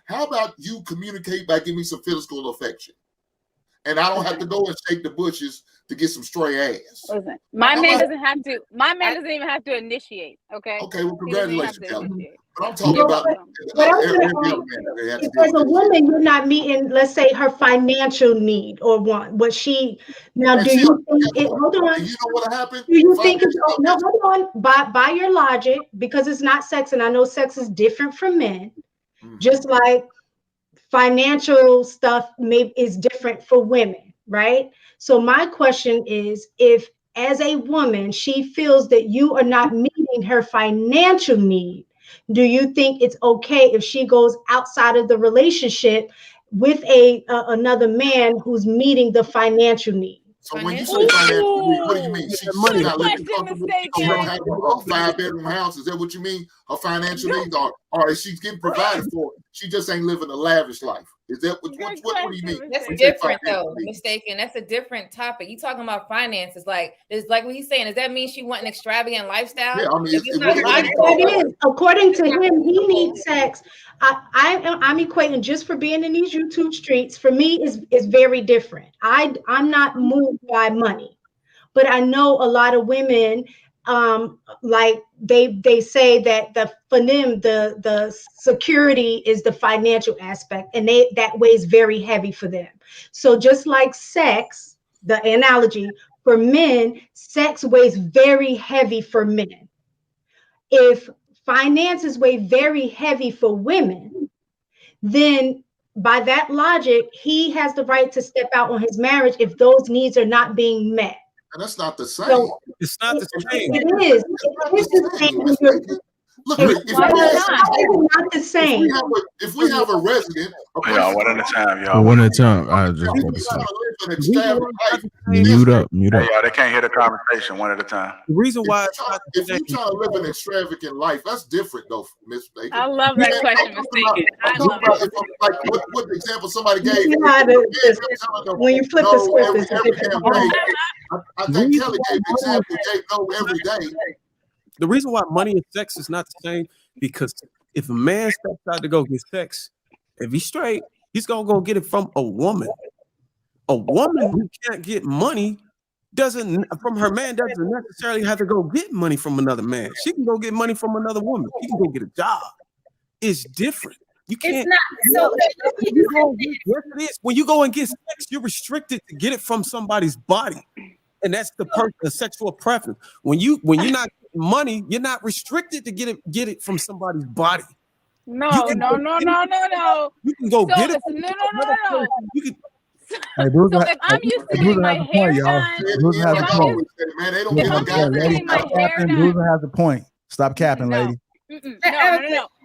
How about you communicate by giving me some physical affection, and I don't have to go and shake the bushes to get some stray ass. Listen, my man doesn't have to. My man doesn't even have to initiate. Okay. Okay, well, He doesn't even have congratulations, to Kelly. initiate. But I'm talking about But I'm every gonna man that has to if deal as a with this. woman you're not meeting, let's say her financial need or want what she now, And do see, you think it? Hold on. and you know what happened? Do you think it's no? Hold on. By your logic, because it's not sex, and I know sex is different from men, just like financial stuff is different for women, right? So my question is, if as a woman she feels that you are not meeting her financial need, do you think it's okay if she goes outside of the relationship with another man who's meeting the financial need? So when you say financial need, what do you mean? She's not living comfortable. She don't have a 5-bedroom house. Is that what you mean? Her financial needs are, or is she getting provided for? She just ain't living a lavish life. Is that what do you mean? That's when you say different though. financial needs? Mistaken. That's a different topic. You talking about finances? It's like what he's saying. Does that mean she want an extravagant lifestyle? Yeah, I mean, If it's not That is, according to him, he needs sex. I'm equating just for being in these YouTube streets. For me, is very different. I'm not moved by money, but I know a lot of women. Like they say that for them the security is the financial aspect, and that weighs very heavy for them. So just like sex, the analogy for men, sex weighs very heavy for men. If finances weigh very heavy for women, then by that logic, he has the right to step out on his marriage if those needs are not being met. And that's not the same. So it's not the same. It is. It is the same. Look, It's not the same. If we have a resident, Y'all, one at a time, y'all. One at a time. I just want to say. Mute up. Hey, y'all, they can't hear the conversation. One at a time. The reason why if you're trying to live an extravagant life, that's different though, Miss Bacon. I love that question, Mistaken. I love it. Like what example somebody gave? You know how when you flip the script, it's a different day. I think Kelly gave the example, gave no every day. The reason why money and sex is not the same, because if a man steps out to go get sex, if he's straight, he's gonna go get it from a woman. A woman who can't get money from her man doesn't necessarily have to go get money from another man. She can go get money from another woman. She can go get a job. It's different. You can't. It's not. So Yes, it is. When you go and get sex, you're restricted to get it from somebody's body, and that's the sexual preference. When you're not getting money, you're not restricted to get it from somebody's body. No. You can go get it. No. You can. Hey, Bruce, So if I'm used to getting my hair done, Bruce has a point. Man, they don't give a goddamn. getting my hair done. Bruce has a point. Stop capping, lady. No.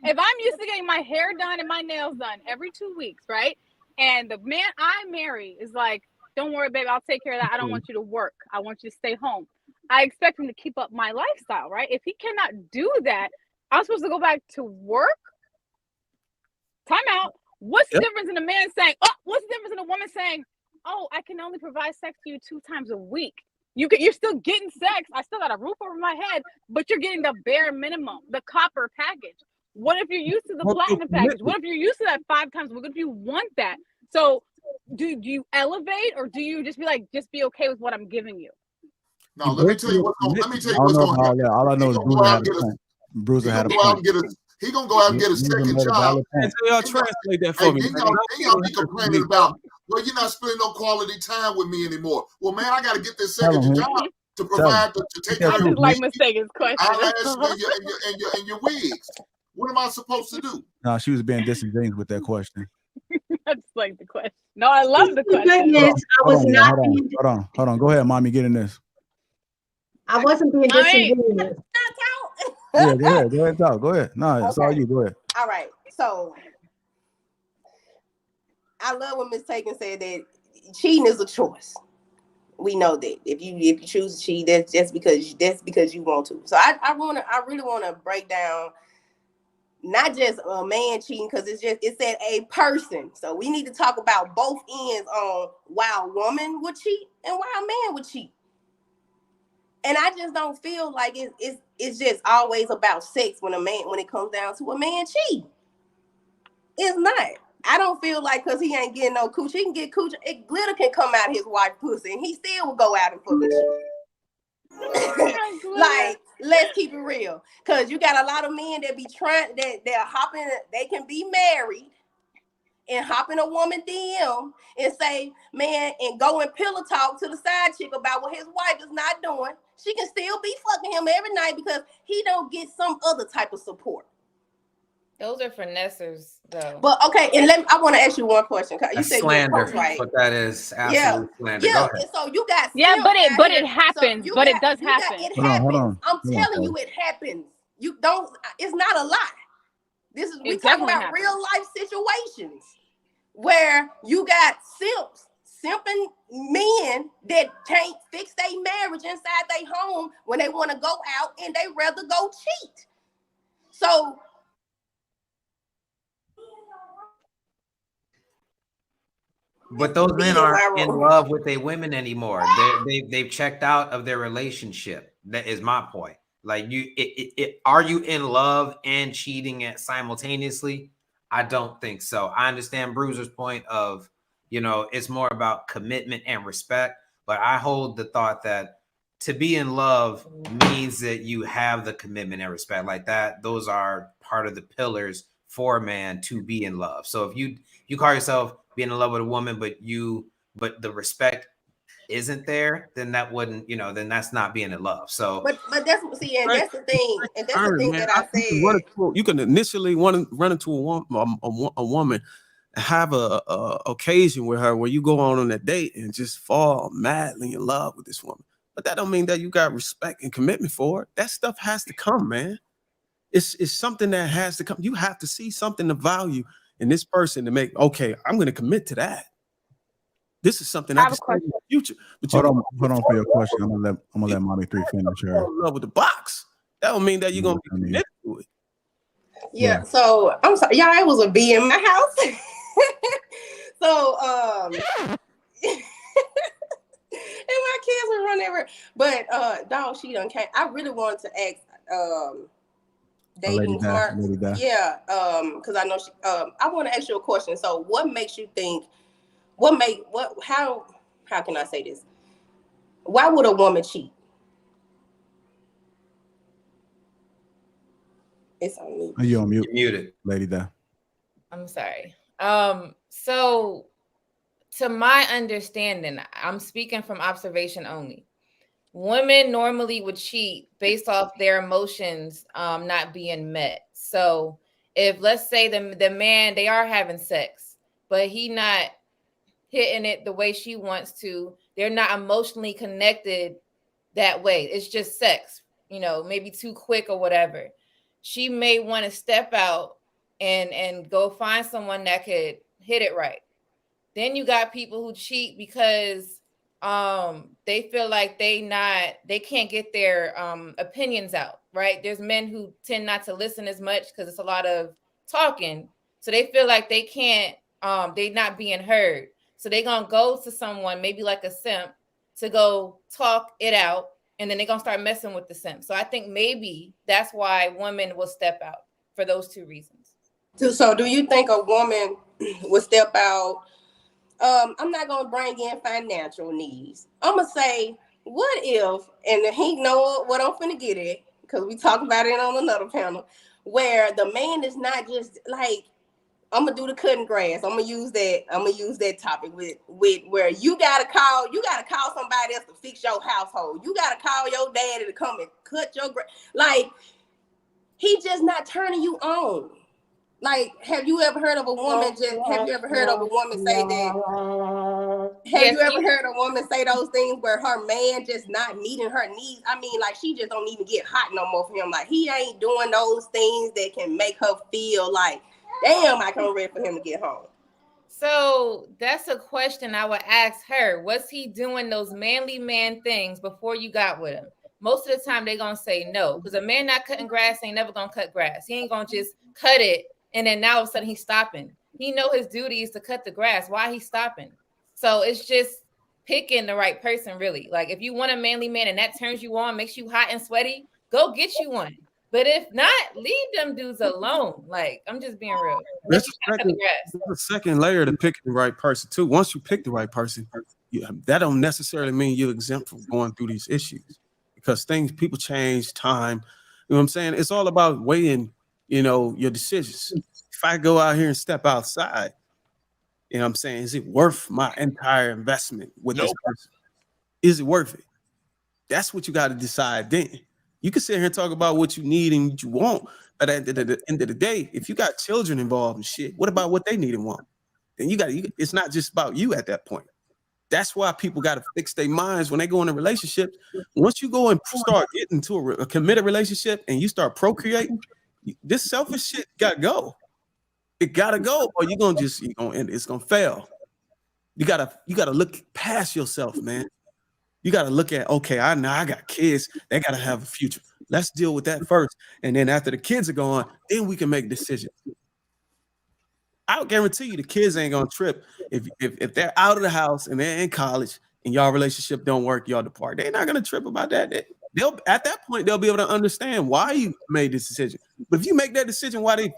If I'm used to getting my hair done and my nails done every 2 weeks, right? And the man I marry is like, don't worry, babe, I'll take care of that. I don't want you to work. I want you to stay home. I expect him to keep up my lifestyle, right? If he cannot do that, I'm supposed to go back to work? Time out. What's the difference in a man saying, what's the difference in a woman saying, oh, I can only provide sex to you 2 times a week? You're still getting sex. I still got a roof over my head, but you're getting the bare minimum, the copper package. What if you're used to the platinum package? What if you're used to that 5 times? What if you want that? So do you elevate, or do you just be like, just be okay with what I'm giving you? No, let me tell you what's going to happen. All I know is Bruce had a point. He gonna go out and get a second job. Y'all translate that for me. Y'all be complaining about, well, you're not spending no quality time with me anymore. Well, man, I got to get this second job to provide to take care of your like mistaken question. and your wigs. What am I supposed to do? No, she was being disingenuous with that question. That's like the question. No, I love the question. Hold on. Go ahead, mommy. Get in this. I wasn't being disingenuous. Yeah, go ahead, talk. Go ahead. No, it's all you. Go ahead. All right. So I love when Miss Taken said that cheating is a choice. We know that if you choose to cheat, that's because you want to. So I really want to break down not just a man cheating, because it said a person. So we need to talk about both ends on why a woman would cheat and why a man would cheat. And I just don't feel like it's just always about sex when it comes down to a man cheating. It's not. I don't feel like because he ain't getting no cooch, he can get cooch. Glitter can come out his wife's pussy and he still will go out and fucking cheat. Like, let's keep it real. Because you got a lot of men that be trying, they're hopping, they can be married and hop in a woman DM and say, man, and go and pillow talk to the side chick about what his wife is not doing. She can still be fucking him every night because he don't get some other type of support. Those are finessers, though. But okay, and I want to ask you one question. You That's said slander, you're right? but that is absolute slander. Yeah. And so you got but it happens. But it does happen. It happens. I'm telling you, it happens. You don't. It's not a lie. We talking about real life situations where you got simping men that can't fix their marriage inside their home when they want to go out and they rather go cheat. So. But those men aren't in love with their women anymore. They've checked out of their relationship. That is my point. Like, are you in love and cheating at simultaneously? I don't think so. I understand Bruiser's point of, it's more about commitment and respect. But I hold the thought that to be in love means that you have the commitment and respect like that. Those are part of the pillars for a man to be in love. So if you call yourself being in love with a woman, but the respect isn't there, then that wouldn't, then that's not being in love. So, but that's the thing, and that's the thing that I said. You can initially run into a woman, have a occasion with her where you go on a date and just fall madly in love with this woman. But that don't mean that you got respect and commitment for it. That stuff has to come, man. It's something that has to come. You have to see something of value in this person to make, okay, I'm going to commit to that. This is something I can see in the future. But hold on for your question. I'm gonna let Mommy 3 finish her. In love with the box. That don't mean that you're gonna be committed to it. Yeah. So I'm sorry, y'all. It was a bee in my house. So and my kids were running everywhere. But dog, she done came. I really wanted to ask dating heart. Yeah. Because I know she I want to ask you a question. So what makes you think how can I say this? Why would a woman cheat? It's on mute. Are you on mute? You're muted. Lady Da. I'm sorry. So to my understanding, I'm speaking from observation only. Women normally would cheat based off their emotions not being met. So if, let's say, the man, they are having sex, but he not hitting it the way she wants to, they're not emotionally connected that way. It's just sex, maybe too quick or whatever. She may want to step out and go find someone that could hit it right. Then you got people who cheat because they feel like they can't get their opinions out, right? There's men who tend not to listen as much because it's a lot of talking. So they feel like they can't, they're not being heard. So they're gonna go to someone, maybe like a simp, to go talk it out, and then they're gonna start messing with the simp. So I think maybe that's why women will step out, for those two reasons. So do you think a woman would step out? I'm not gonna bring in financial needs. I'm gonna say, what if, and he know what I'm finna get at, because we talked about it on another panel, where the man is not just like, I'm gonna do the cutting grass. I'm gonna use that topic with where you gotta call somebody else to fix your household. You gotta call your daddy to come and cut your grass. Like, he just not turning you on. Like, have you ever heard of a woman say that? Have you ever heard a woman say those things where her man just not meeting her needs? I mean, like, she just don't even get hot no more for him. Like, he ain't doing those things that can make her feel like, damn, I can't wait for him to get home. So that's a question I would ask her. Was he doing those manly man things before you got with him? Most of the time they're gonna say no, because a man not cutting grass ain't never gonna cut grass. He ain't gonna just cut it and then now all of a sudden he's stopping. He know his duty is to cut the grass. Why he stopping? So it's just picking the right person, really. Like, if you want a manly man and that turns you on, makes you hot and sweaty, go get you one. But if not, leave them dudes alone. Like, I'm just being real. That's the second layer to picking the right person too. Once you pick the right person, that don't necessarily mean you're exempt from going through these issues, because people change, time. You know what I'm saying? It's all about weighing, your decisions. If I go out here and step outside, you know what I'm saying, is it worth my entire investment with this person? Is it worth it? That's what you got to decide then. You can sit here and talk about what you need and what you want, but at the end of the day, if you got children involved and shit, what about what they need and want? Then it's not just about you at that point. That's why people got to fix their minds when they go in a relationship. Once you go and start getting to a committed relationship and you start procreating, this selfish shit gotta go. It gotta go, or it's gonna fail. You gotta look past yourself, man. You gotta look at, okay, I got kids, they gotta have a future. Let's deal with that first. And then after the kids are gone, then we can make decisions. I'll guarantee you the kids ain't gonna trip if they're out of the house and they're in college and y'all relationship don't work, y'all depart. They're not gonna trip about that. They'll at that point they'll be able to understand why you made this decision. But if you make that decision while they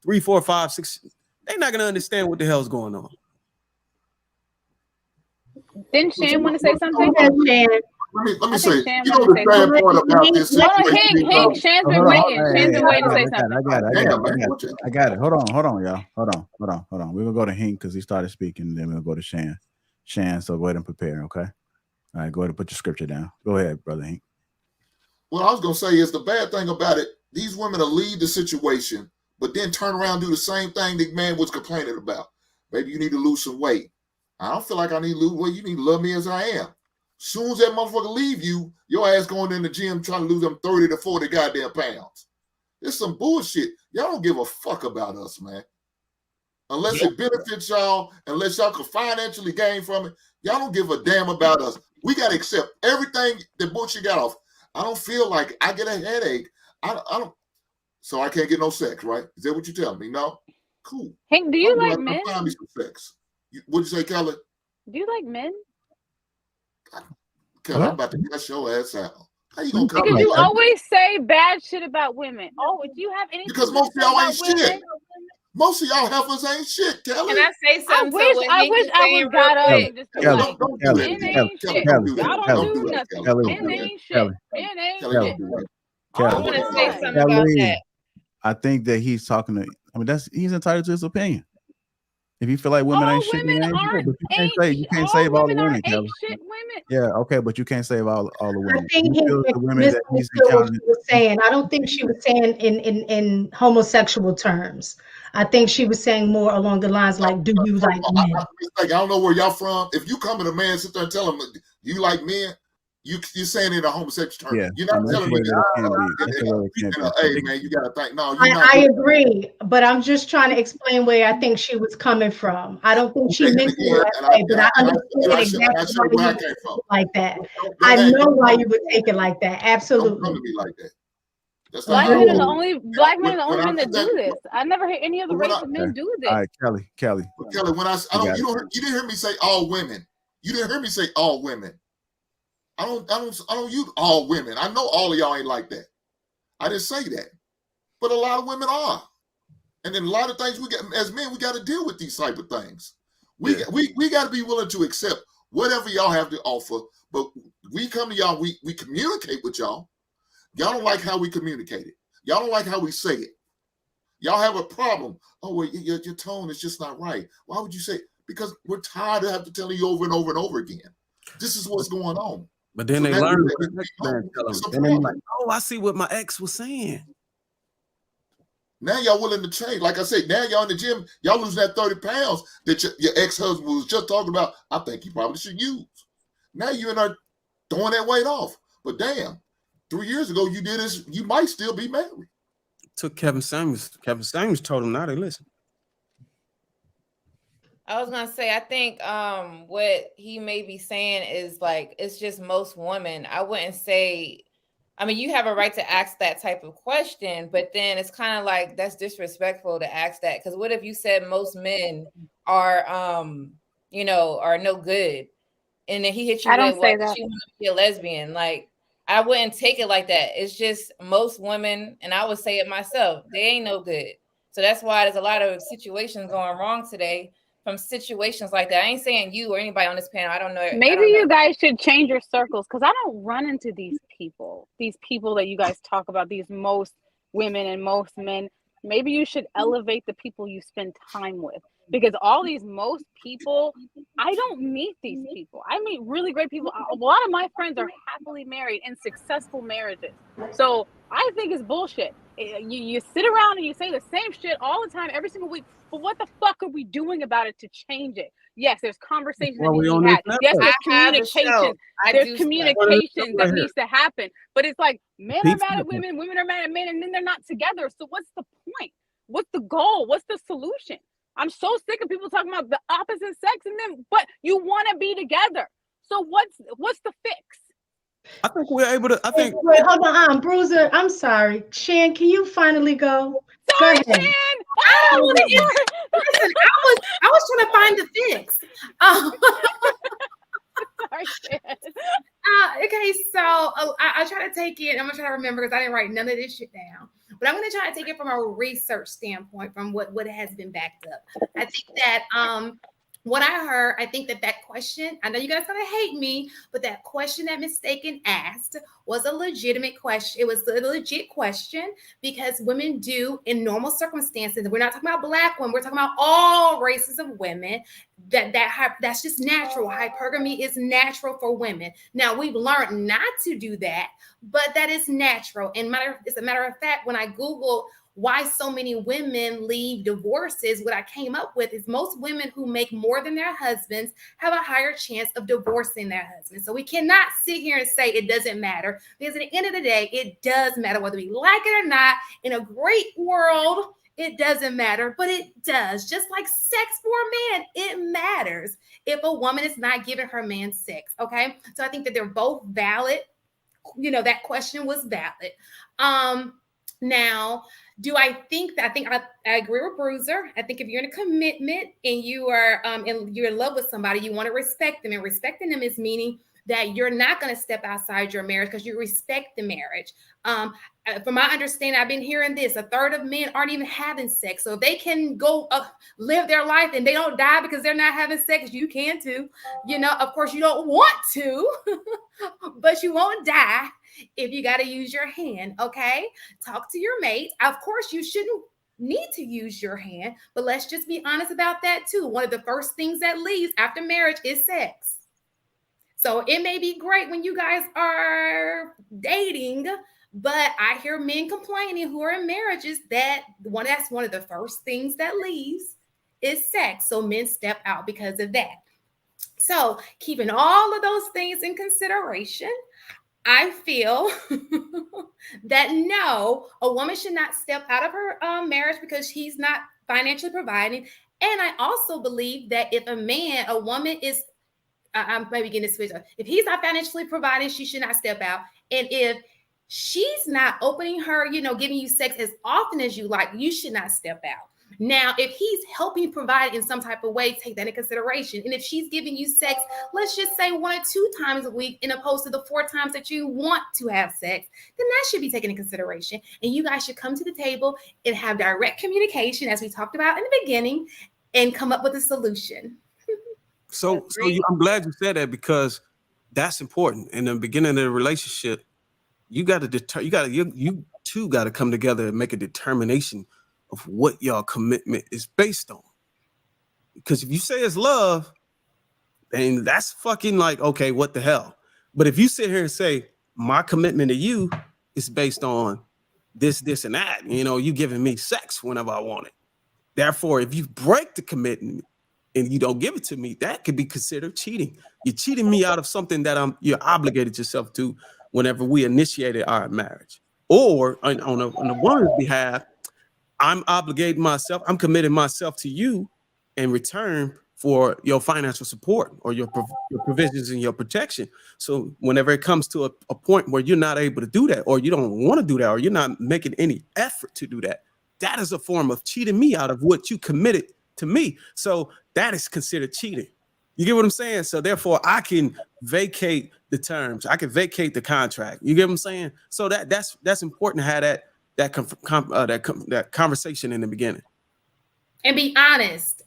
3, 4, 5, 6, they're not gonna understand what the hell's going on. Didn't Shan want to say something? Let me say, the bad part about this situation. Shan's been waiting. Shan's been waiting to say something. I got it. Hold on, y'all. Hold on. We're gonna go to Hank because he started speaking, and then we'll go to Shan. So go ahead and prepare, okay? All right, go ahead and put your scripture down. Go ahead, Brother Hank. What I was gonna say is the bad thing about it, these women will leave the situation, but then turn around and do the same thing the man was complaining about. Maybe you need to lose some weight. I don't feel like I need to lose weight. You need to love me as I am. Soon as that motherfucker leave you, your ass going in the gym trying to lose them 30 to 40 goddamn pounds. It's some bullshit. Y'all don't give a fuck about us, man. Unless it benefits y'all, unless y'all can financially gain from it, y'all don't give a damn about us. We got to accept everything that bullshit got off. I don't feel like I get a headache. I don't. So I can't get no sex, right? Is that what you telling me? No? Cool. Hank, do you like men? Find me some sex. What'd you say, Kelly? Do you like men? Kelly, I'm about to cuss your ass out. How you gonna come? Because you always say bad shit about women. Oh, do you have anything? Because most of y'all ain't shit. Most of y'all heifers ain't shit, Kelly. Can I say something? I wish I would got up and just be like, Don't do that. men ain't shit. Don't do that. Y'all don't do nothing. Men ain't shit. Men ain't shit. I want to say something about that. I think that he's talking to. I mean, he's entitled to his opinion. If you feel like women ain't shit, men ain't shit. But you can't save all the women, Kelly. Yeah, okay, but you can't save all the women. I think the women that he's what she was saying. I don't think she was saying in homosexual terms. I think she was saying more along the lines like, "Do you like men?" I don't know where y'all from. If you come to a man, sit there and tell him you like men, you're saying it in a homosexual term. Yeah, you're not telling me hey man, you gotta think. No, you're not. I agree, but I'm just trying to explain where I think she was coming from. I don't think she meant it that way, but I understand exactly why you came from like that. I know why you would take it like that. Absolutely. Don't come to me like that. Black men are the only men that do this. I never hear any other race of men do this. All right, Kelly. Kelly, when you didn't hear me say all women. You didn't hear me say all women. I don't use all women. I know all of y'all ain't like that. I didn't say that. But a lot of women are. And then a lot of things we got as men, we got to deal with these type of things. We got to be willing to accept whatever y'all have to offer. But we come to y'all, we communicate with y'all. Y'all don't like how we communicate it. Y'all don't like how we say it. Y'all have a problem. Oh, well, your tone is just not right. Why would you say it? Because we're tired of having to tell you over and over and over again. This is what's going on. But then they learn. Then they're like, oh, I see what my ex was saying. Now y'all willing to change. Like I said, now y'all in the gym, y'all losing that 30 pounds that your ex-husband was just talking about. I think you probably should use. Now you're in there throwing that weight off. But damn, 3 years ago you did this, you might still be married. Took Kevin Samuels. Kevin Samuels told him now they listen. I was gonna say, I think what he may be saying is like it's just most women. I wouldn't say, I mean, you have a right to ask that type of question, but then it's kind of like that's disrespectful to ask that. Because what if you said most men are are no good, and then he hit you with what you want to be a lesbian? Like, I wouldn't take it like that. It's just most women, and I would say it myself, they ain't no good. So that's why there's a lot of situations going wrong today. From situations like that. I ain't saying you or anybody on this panel. I don't know. Maybe you guys should change your circles because I don't run into these people that you guys talk about, these most women and most men. Maybe you should elevate the people you spend time with because all these most people, I don't meet these people. I meet really great people. A lot of my friends are happily married in successful marriages. So I think it's bullshit. You sit around and you say the same shit all the time, every single week. But what the fuck are we doing about it to change it? Yes, there's conversations that need to be had. Yes, there's communication. There's communication that needs to happen. But it's like men are mad at women, women are mad at men, and then they're not together. So what's the point? What's the goal? What's the solution? I'm so sick of people talking about the opposite sex and then, but you want to be together. So what's the fix? I think we're able to. Wait, hold on, Bruiser. I'm sorry, Shan. Can you finally go? Sorry, go ahead. Shan. I don't want to hear. Listen, I was trying to find the fix. Sorry, Shan. Okay, so I try to take it. I'm gonna try to remember because I didn't write none of this shit down. But I'm gonna try to take it from a research standpoint, from what has been backed up. I think that what I heard, I think that question, I know you guys gonna hate me, but that question that Mistaken asked was a legitimate question. It was a legit question because women do, in normal circumstances, we're not talking about Black women, we're talking about all races of women, that's just natural. Hypergamy is natural for women. Now, we've learned not to do that, but that is natural. And as a matter of fact, when I Googled why so many women leave divorces, what I came up with is most women who make more than their husbands have a higher chance of divorcing their husbands. So we cannot sit here and say it doesn't matter, because at the end of the day, it does matter whether we like it or not. In a great world, it doesn't matter, but it does. Just like sex for a man, it matters if a woman is not giving her man sex, okay? So I think that they're both valid. You know, that question was valid. Now, do I think that I agree with Bruiser. I think if you're in a commitment and you are you're in love with somebody, you want to respect them, and respecting them is meaning that you're not going to step outside your marriage because you respect the marriage. from my understanding, I've been hearing this: a third of men aren't even having sex. So if they can go live their life and they don't die because they're not having sex, you can too. You know, of course, you don't want to, but you won't die if you got to use your hand. Okay, talk to your mate. Of course, you shouldn't need to use your hand, but let's just be honest about that too. One of the first things that leaves after marriage is sex. So it may be great when you guys are dating, but I hear men complaining who are in marriages that's one of the first things that leaves is sex. So men step out because of that. So keeping all of those things in consideration, I feel that no, a woman should not step out of her marriage because he's not financially providing. And I also believe that if a woman is, I'm maybe getting this switch up. If he's not financially providing, she should not step out. And if she's not opening her, giving you sex as often as you like, you should not step out. Now, if he's helping provide in some type of way, take that into consideration. And if she's giving you sex, let's just say 1 or 2 times a week, in opposed to the 4 times that you want to have sex, then that should be taken into consideration. And you guys should come to the table and have direct communication, as we talked about in the beginning, and come up with a solution. So I'm glad you said that, because that's important. In the beginning of the relationship, you got to you two got to come together and make a determination of what y'all commitment is based on. Because if you say it's love, then that's fucking like, okay, what the hell? But if you sit here and say my commitment to you is based on this, and that, you giving me sex whenever I want it. Therefore, if you break the commitment and you don't give it to me, that could be considered cheating. You're cheating me out of something that you're obligated yourself to whenever we initiated our marriage. Or on the woman's behalf, I'm obligating myself, I'm committing myself to you in return for your financial support or your provisions and your protection. So whenever it comes to a point where you're not able to do that, or you don't want to do that, or you're not making any effort to do that, that is a form of cheating me out of what you committed to me. So that is considered cheating. You get what I'm saying? So therefore, I can vacate the terms. I can vacate the contract. You get what I'm saying? So that's important to have that conversation in the beginning. And be honest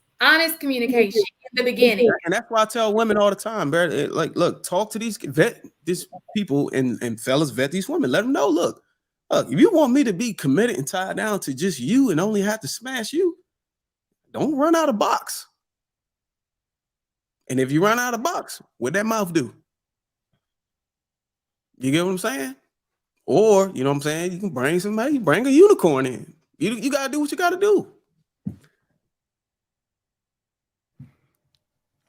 communication in the beginning. And that's why I tell women all the time, like, look, talk to these people and fellas, vet these women. Let them know, look, if you want me to be committed and tied down to just you and only have to smash you, don't run out of box. And if you run out of box, what that mouth do? You get what I'm saying? Or, you know what I'm saying? You can bring somebody, bring a unicorn in. You got to do what you got to do.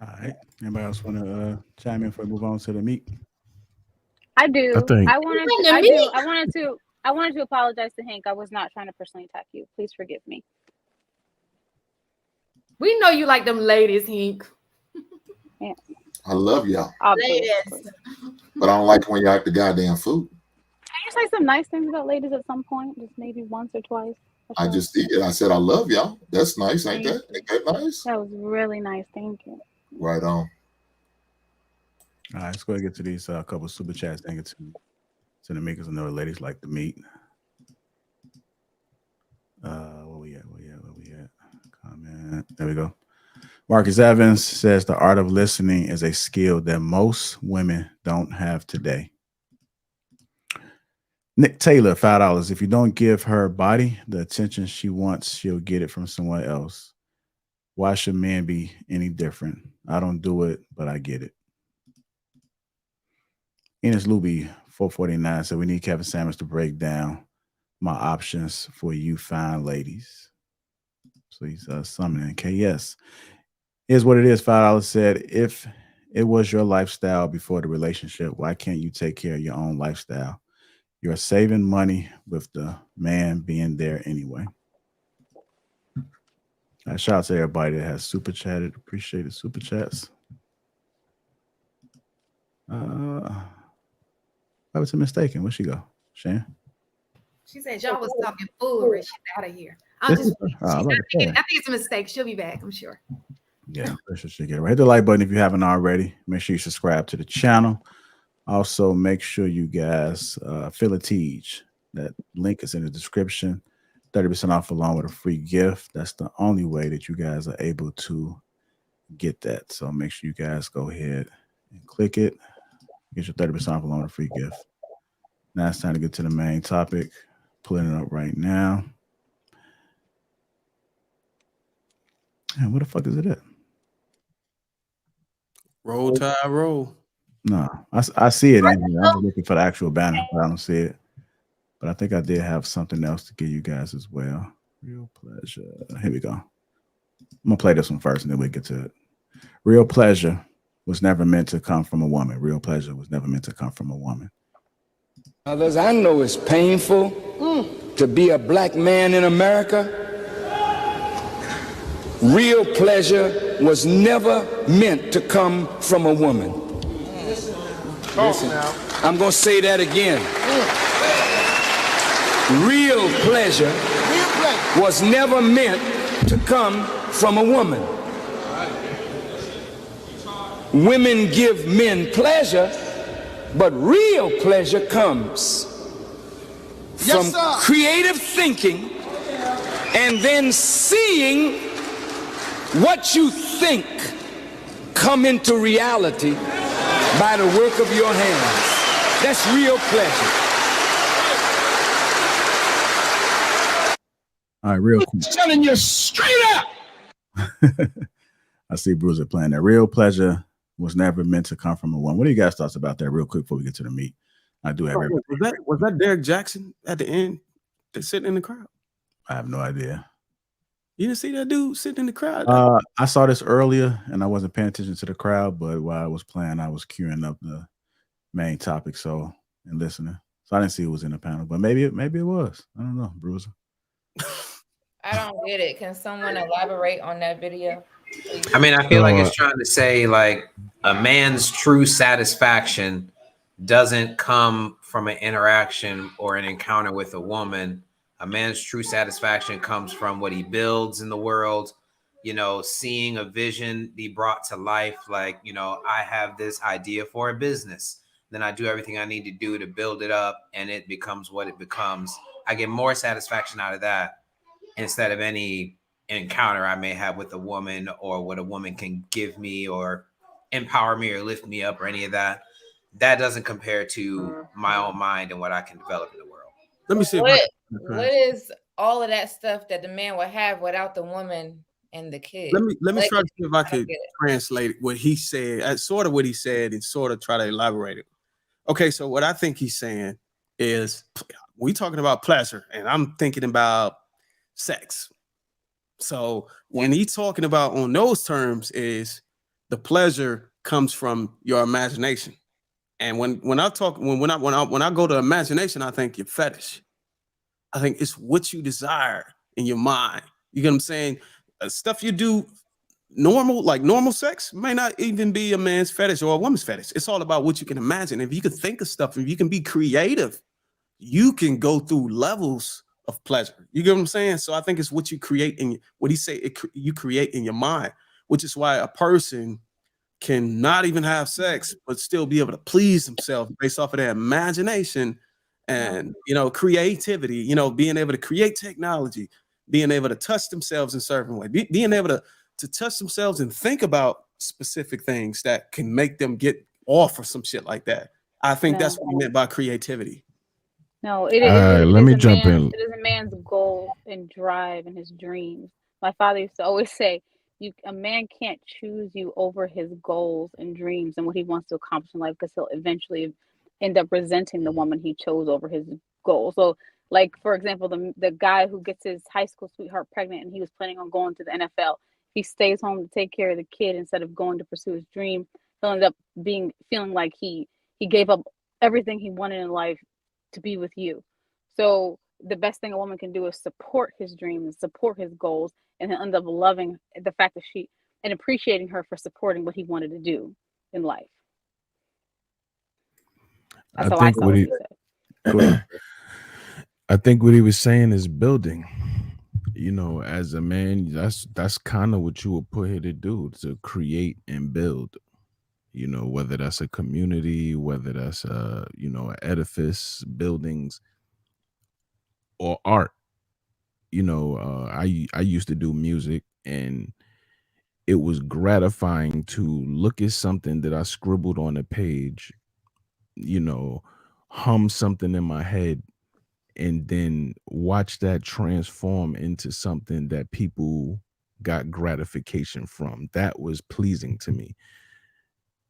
All right. Anybody else want to chime in before we move on to the meat? I do. I wanted to apologize to Hank. I was not trying to personally attack you. Please forgive me. We know you like them ladies, Hank. Yeah. I love y'all. Ladies. But I don't like when y'all act the goddamn food. Can you say some nice things about ladies at some point? Just maybe once or twice. I just did. I said I love y'all. That's nice, ain't that? Ain't that nice? That was really nice. Thank you. Right on. All right, let's go ahead and get to these couple super chats. Thank you to the makers. I know the ladies like the meat. Where we at? Comment. There we go. Marcus Evans says the art of listening is a skill that most women don't have today. Nick Taylor, $5. If you don't give her body the attention she wants, she'll get it from someone else. Why should men be any different? I don't do it, but I get it. Enos Luby, 449, said we need Kevin Samuels to break down my options for you fine ladies. So he's summoning KS. Here's what it is. $5 said, if it was your lifestyle before the relationship, why can't you take care of your own lifestyle? You're saving money with the man being there anyway. Shout out to everybody that has super chatted. Appreciate the super chats. I was mistaken. Where'd she go? Shane? She said y'all was talking foolery. She's out of here. I think it's a mistake. She'll be back, I'm sure. Yeah, I'm sure she'll get it right. Hit the like button if you haven't already. Make sure you subscribe to the channel. Also, make sure you guys feel a tease. That link is in the description. 30% off along with a free gift. That's the only way that you guys are able to get that. So make sure you guys go ahead and click it. Get your 30% off along with a free gift. Now it's time to get to the main topic. Pulling it up right now. And where the fuck is it at? Roll Tide Roll. No, I see it. I'm just looking for the actual banner, but I don't see it. But I think I did have something else to give you guys as well. Real pleasure. Here we go. I'm gonna play this one first, and then we get to it. Real pleasure was never meant to come from a woman. Real pleasure was never meant to come from a woman. Others, I know it's painful to be a black man in America. Real pleasure was never meant to come from a woman. Listen, I'm going to say that again. Real pleasure was never meant to come from a woman. Women give men pleasure, but real pleasure comes from creative thinking and then seeing what you think come into reality by the work of your hands. That's real pleasure. All right, real quick. I'm telling you straight up. I see Bruiser playing that. Real pleasure was never meant to come from a woman. What do you guys thoughts about that real quick before we get to the meat? I do have Was that Derek Jackson at the end that's sitting in the crowd? I have no idea. You didn't see that dude sitting in the crowd? I saw this earlier and I wasn't paying attention to the crowd, but while I was playing, I was queuing up the main topic and listening. So I didn't see who was in the panel, but maybe it was. I don't know, Bruiser. I don't get it. Can someone elaborate on that video? I mean, I feel like it's trying to say like a man's true satisfaction doesn't come from an interaction or an encounter with a woman. A man's true satisfaction comes from what he builds in the world, you know, seeing a vision be brought to life. Like, you know, I have this idea for a business, then I do everything I need to do to build it up and it becomes what it becomes. I get more satisfaction out of that instead of any encounter I may have with a woman or what a woman can give me or empower me or lift me up or any of that. That doesn't compare to my own mind and what I can develop in the world. Let me see. What is all of that stuff that the man would have without the woman and the kid? Let me try to see if I could translate what he said, sort of what he said, and sort of try to elaborate it. Okay, so what I think he's saying is we talking about pleasure, and I'm thinking about sex. So when he's talking about on those terms is the pleasure comes from your imagination. And when I go to imagination, I think your fetish. I think it's what you desire in your mind. You get what I'm saying? Stuff you do normal sex may not even be a man's fetish or a woman's fetish. It's all about what you can imagine. If you can think of stuff, if you can be creative, you can go through levels of pleasure. You get what I'm saying? So I think it's what you create in what he say you create in your mind, which is why a person can not even have sex but still be able to please himself based off of their imagination and creativity, being able to create technology, being able to touch themselves in certain way, being able to touch themselves and think about specific things that can make them get off or some shit like that. I think that's what I meant by creativity. No, let me jump in. It is a man's goal and drive and his dreams. My father used to always say, a man can't choose you over his goals and dreams and what he wants to accomplish in life, because he'll eventually end up resenting the woman he chose over his goals. So, like, for example, the guy who gets his high school sweetheart pregnant and he was planning on going to the NFL, he stays home to take care of the kid instead of going to pursue his dream. He'll end up feeling like he gave up everything he wanted in life to be with you. So the best thing a woman can do is support his dreams, support his goals, and he'll end up loving the fact that and appreciating her for supporting what he wanted to do in life. That's how I saw what he said. I think what he was saying is building. As a man, that's kind of what you were put here to do, to create and build. Whether that's a community, whether that's an edifice, buildings, or art. You know, I used to do music, and it was gratifying to look at something that I scribbled on a page, you know, hum something in my head, and then watch that transform into something that people got gratification from. That was pleasing to me.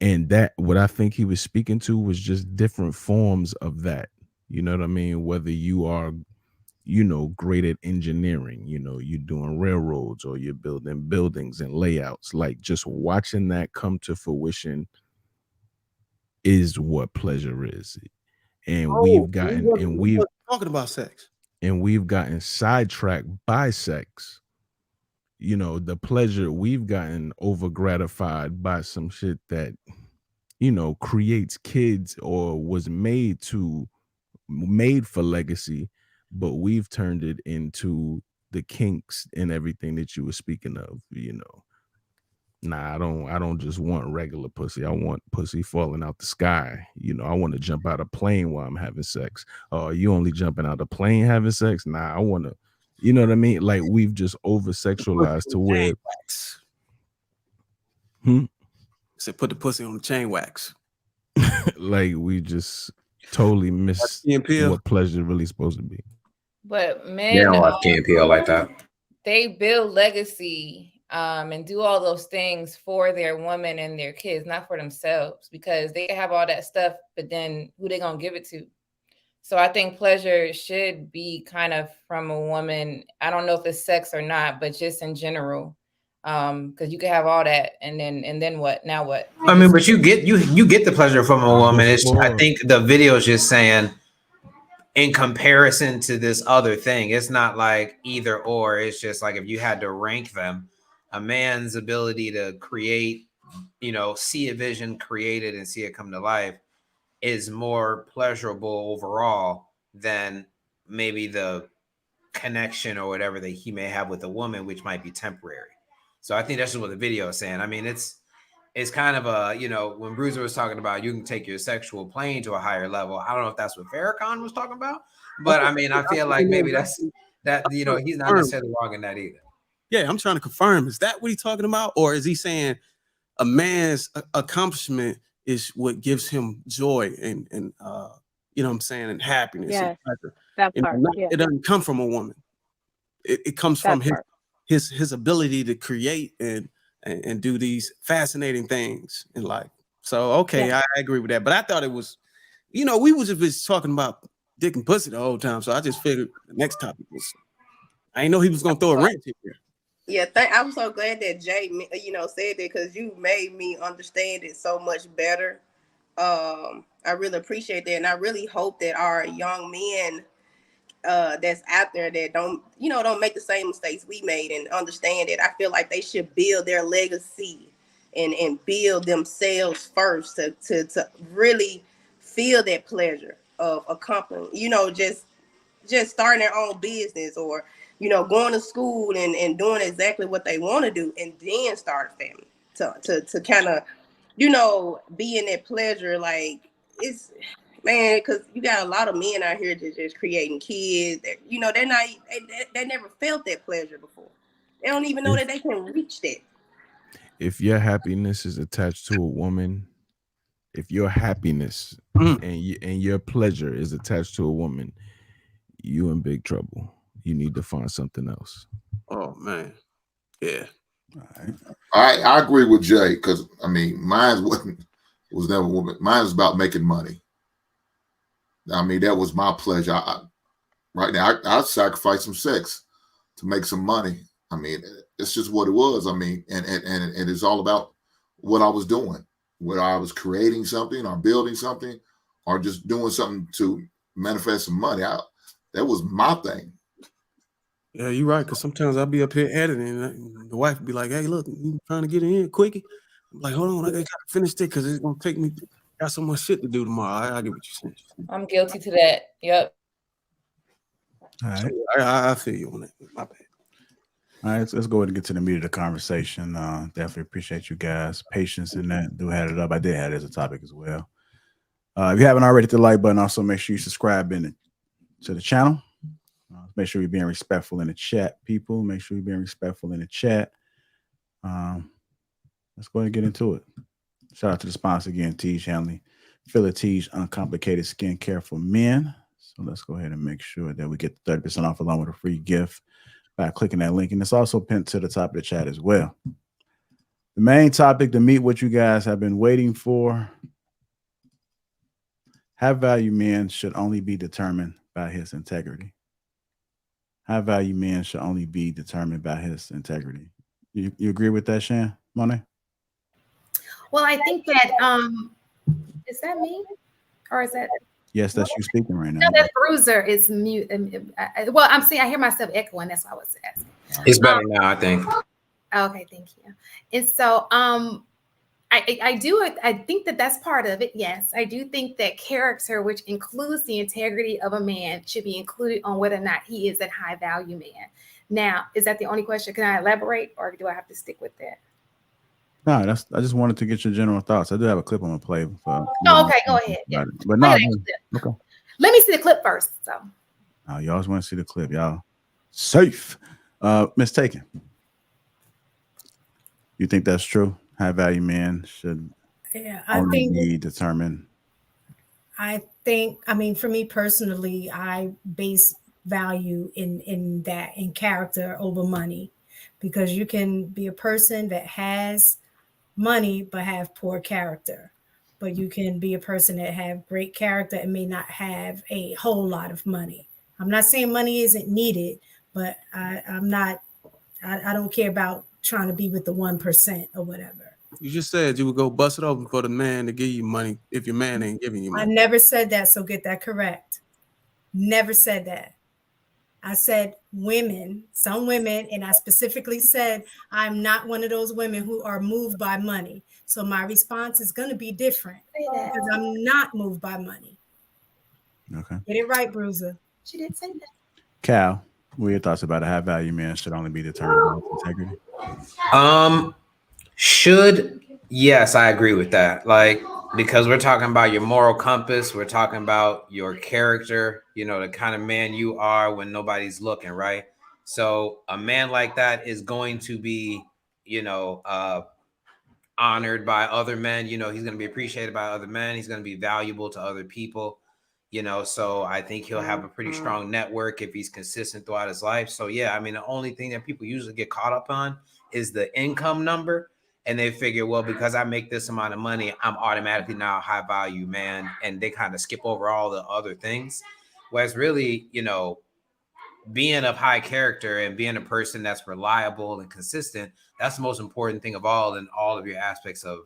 And that, what I think he was speaking to was just different forms of that. You know what I mean? Whether you are, you know, great at engineering, you know, you're doing railroads, or you're building buildings and layouts, like just watching that come to fruition is what pleasure is. And Oh, we wasn't talking about sex. And we've gotten sidetracked by sex. You know, the pleasure, we've gotten over gratified by some shit that, you know, creates kids or was made for legacy, but we've turned it into the kinks and everything that you were speaking of. You know, nah, I don't just want regular pussy. I want pussy falling out the sky. You know, I want to jump out a plane while I'm having sex. Oh, you only jumping out a plane having sex? Nah, I want to, you know what I mean? Like, we've just over sexualized to where Said put the pussy on the chain wax. like we just totally miss what pleasure really supposed to be. But They men, don't like KMPL like that. they build legacy and do all those things for their woman and their kids, not for themselves, because they have all that stuff, but then who they gonna give it to? So I think pleasure should be kind of from a woman. I don't know if it's sex or not, but just in general. Because you can have all that and then what? Now what? I mean, but you get the pleasure from a woman. It's, I think the video is just saying, in comparison to this other thing, it's not like either or. It's just like, if you had to rank them, a man's ability to create, you know, see a vision created and see it come to life is more pleasurable overall than maybe the connection or whatever that he may have with a woman, which might be temporary. So I think that's just what the video is saying. I mean, it's kind of a, you know, when Bruiser was talking about you can take your sexual plane to a higher level. I don't know if that's what Farrakhan was talking about, but I mean, I feel like maybe that's that, you know, he's not necessarily wrong in that either. Yeah, I'm trying to confirm. Is that what he's talking about? Or is he saying a man's accomplishment is what gives him joy and you know what I'm saying, and happiness? Yeah, and pleasure? that You know, part. Yeah. it doesn't come from a woman. It comes That from part. his ability to create and do these fascinating things in life. So okay, Yeah. I agree with that. But I thought it was, you know, we was just talking about dick and pussy the whole time. So I just figured the next topic was, I didn't know he was gonna throw a wrench in here. Yeah, I'm so glad that Jay, you know, said that, because you made me understand it so much better. I really appreciate that, and I really hope that our young men that's out there that don't make the same mistakes we made and understand it. I feel like they should build their legacy and build themselves first to really feel that pleasure of accomplishing, you know, just starting their own business, or, you know, going to school and doing exactly what they want to do, and then start a family to kind of, you know, be in that pleasure. Like, it's, man, because you got a lot of men out here just creating kids that, you know, they never felt that pleasure before. They don't even know that they can reach that. If your happiness is attached to a woman, if your happiness and your pleasure is attached to a woman, you in big trouble. You need to find something else. Oh man, yeah. I agree with Jay, because I mean, mine was never woman. Mine was about making money. I mean, that was my pleasure. Right now, I sacrifice some sex to make some money. I mean, it's just what it was. I mean, and it's all about what I was doing, whether I was creating something or building something or just doing something to manifest some money. That was my thing. Yeah, you're right. Because sometimes I'll be up here editing, and the wife be like, "Hey, look, you trying to get in quickie?" I'm like, "Hold on, I gotta finish it because it's gonna take me. Got so much shit to do tomorrow." I get what you're saying. I'm guilty to that. Yep. All right. I feel you on that. My bad. All right, let's go ahead and get to the meat of the conversation. Definitely appreciate you guys' patience in that. Do had it up. I did have it as a topic as well. If you haven't already, hit the like button. Also, make sure you subscribe to the channel. Make sure you're being respectful in the chat, people. Make sure you're being respectful in the chat. Let's go ahead and get into it. Shout out to the sponsor again, Tiege Hanley. Philitige Uncomplicated Skincare for Men. So let's go ahead and make sure that we get 30% off along with a free gift by clicking that link. And it's also pinned to the top of the chat as well. The main topic to meet what you guys have been waiting for. High value men should only be determined by his integrity. High value men should only be determined by his integrity. You agree with that, Shan, Monet? Well, I think that is that me or is that? Yes, that's you speaking right now. No, that Bruiser is mute. Well, I'm saying I hear myself echoing. That's why I was asking. It's better now, I think. Okay, thank you. And so, I think that that's part of it. Yes, I do think that character, which includes the integrity of a man, should be included on whether or not he is a high value man. Now, is that the only question? Can I elaborate, or do I have to stick with that? No, I just wanted to get your general thoughts. I do have a clip I'm gonna play. Oh, okay, go ahead. Yeah. But no, okay. Let me see the clip first. So. Oh, you always want to see the clip, y'all. Safe. Miss Taken. You think that's true? High value men should only be determined. I mean, for me personally, I base value in character over money, because you can be a person that has money but have poor character, but you can be a person that have great character and may not have a whole lot of money. I'm not saying money isn't needed, but I don't care about trying to be with the 1% or whatever. You just said you would go bust it open for the man to give you money if your man ain't giving you money. I never said that, so get that correct. Never said that. I said women, some women, and I specifically said I'm not one of those women who are moved by money. So my response is going to be different because I'm not moved by money. Okay. Get it right, Bruiser. She did say that. Cal, what are your thoughts about a high value man should only be determined by integrity? Yes, I agree with that. Like, because we're talking about your moral compass, we're talking about your character, you know, the kind of man you are when nobody's looking, right? So a man like that is going to be, you know, honored by other men. You know, he's going to be appreciated by other men. He's going to be valuable to other people, you know, so I think he'll have a pretty strong network if he's consistent throughout his life. So yeah, I mean, the only thing that people usually get caught up on is the income number. And they figure, well, because I make this amount of money, I'm automatically now a high value man. And they kind of skip over all the other things. Whereas really, you know, being of high character and being a person that's reliable and consistent, that's the most important thing of all in all of your aspects of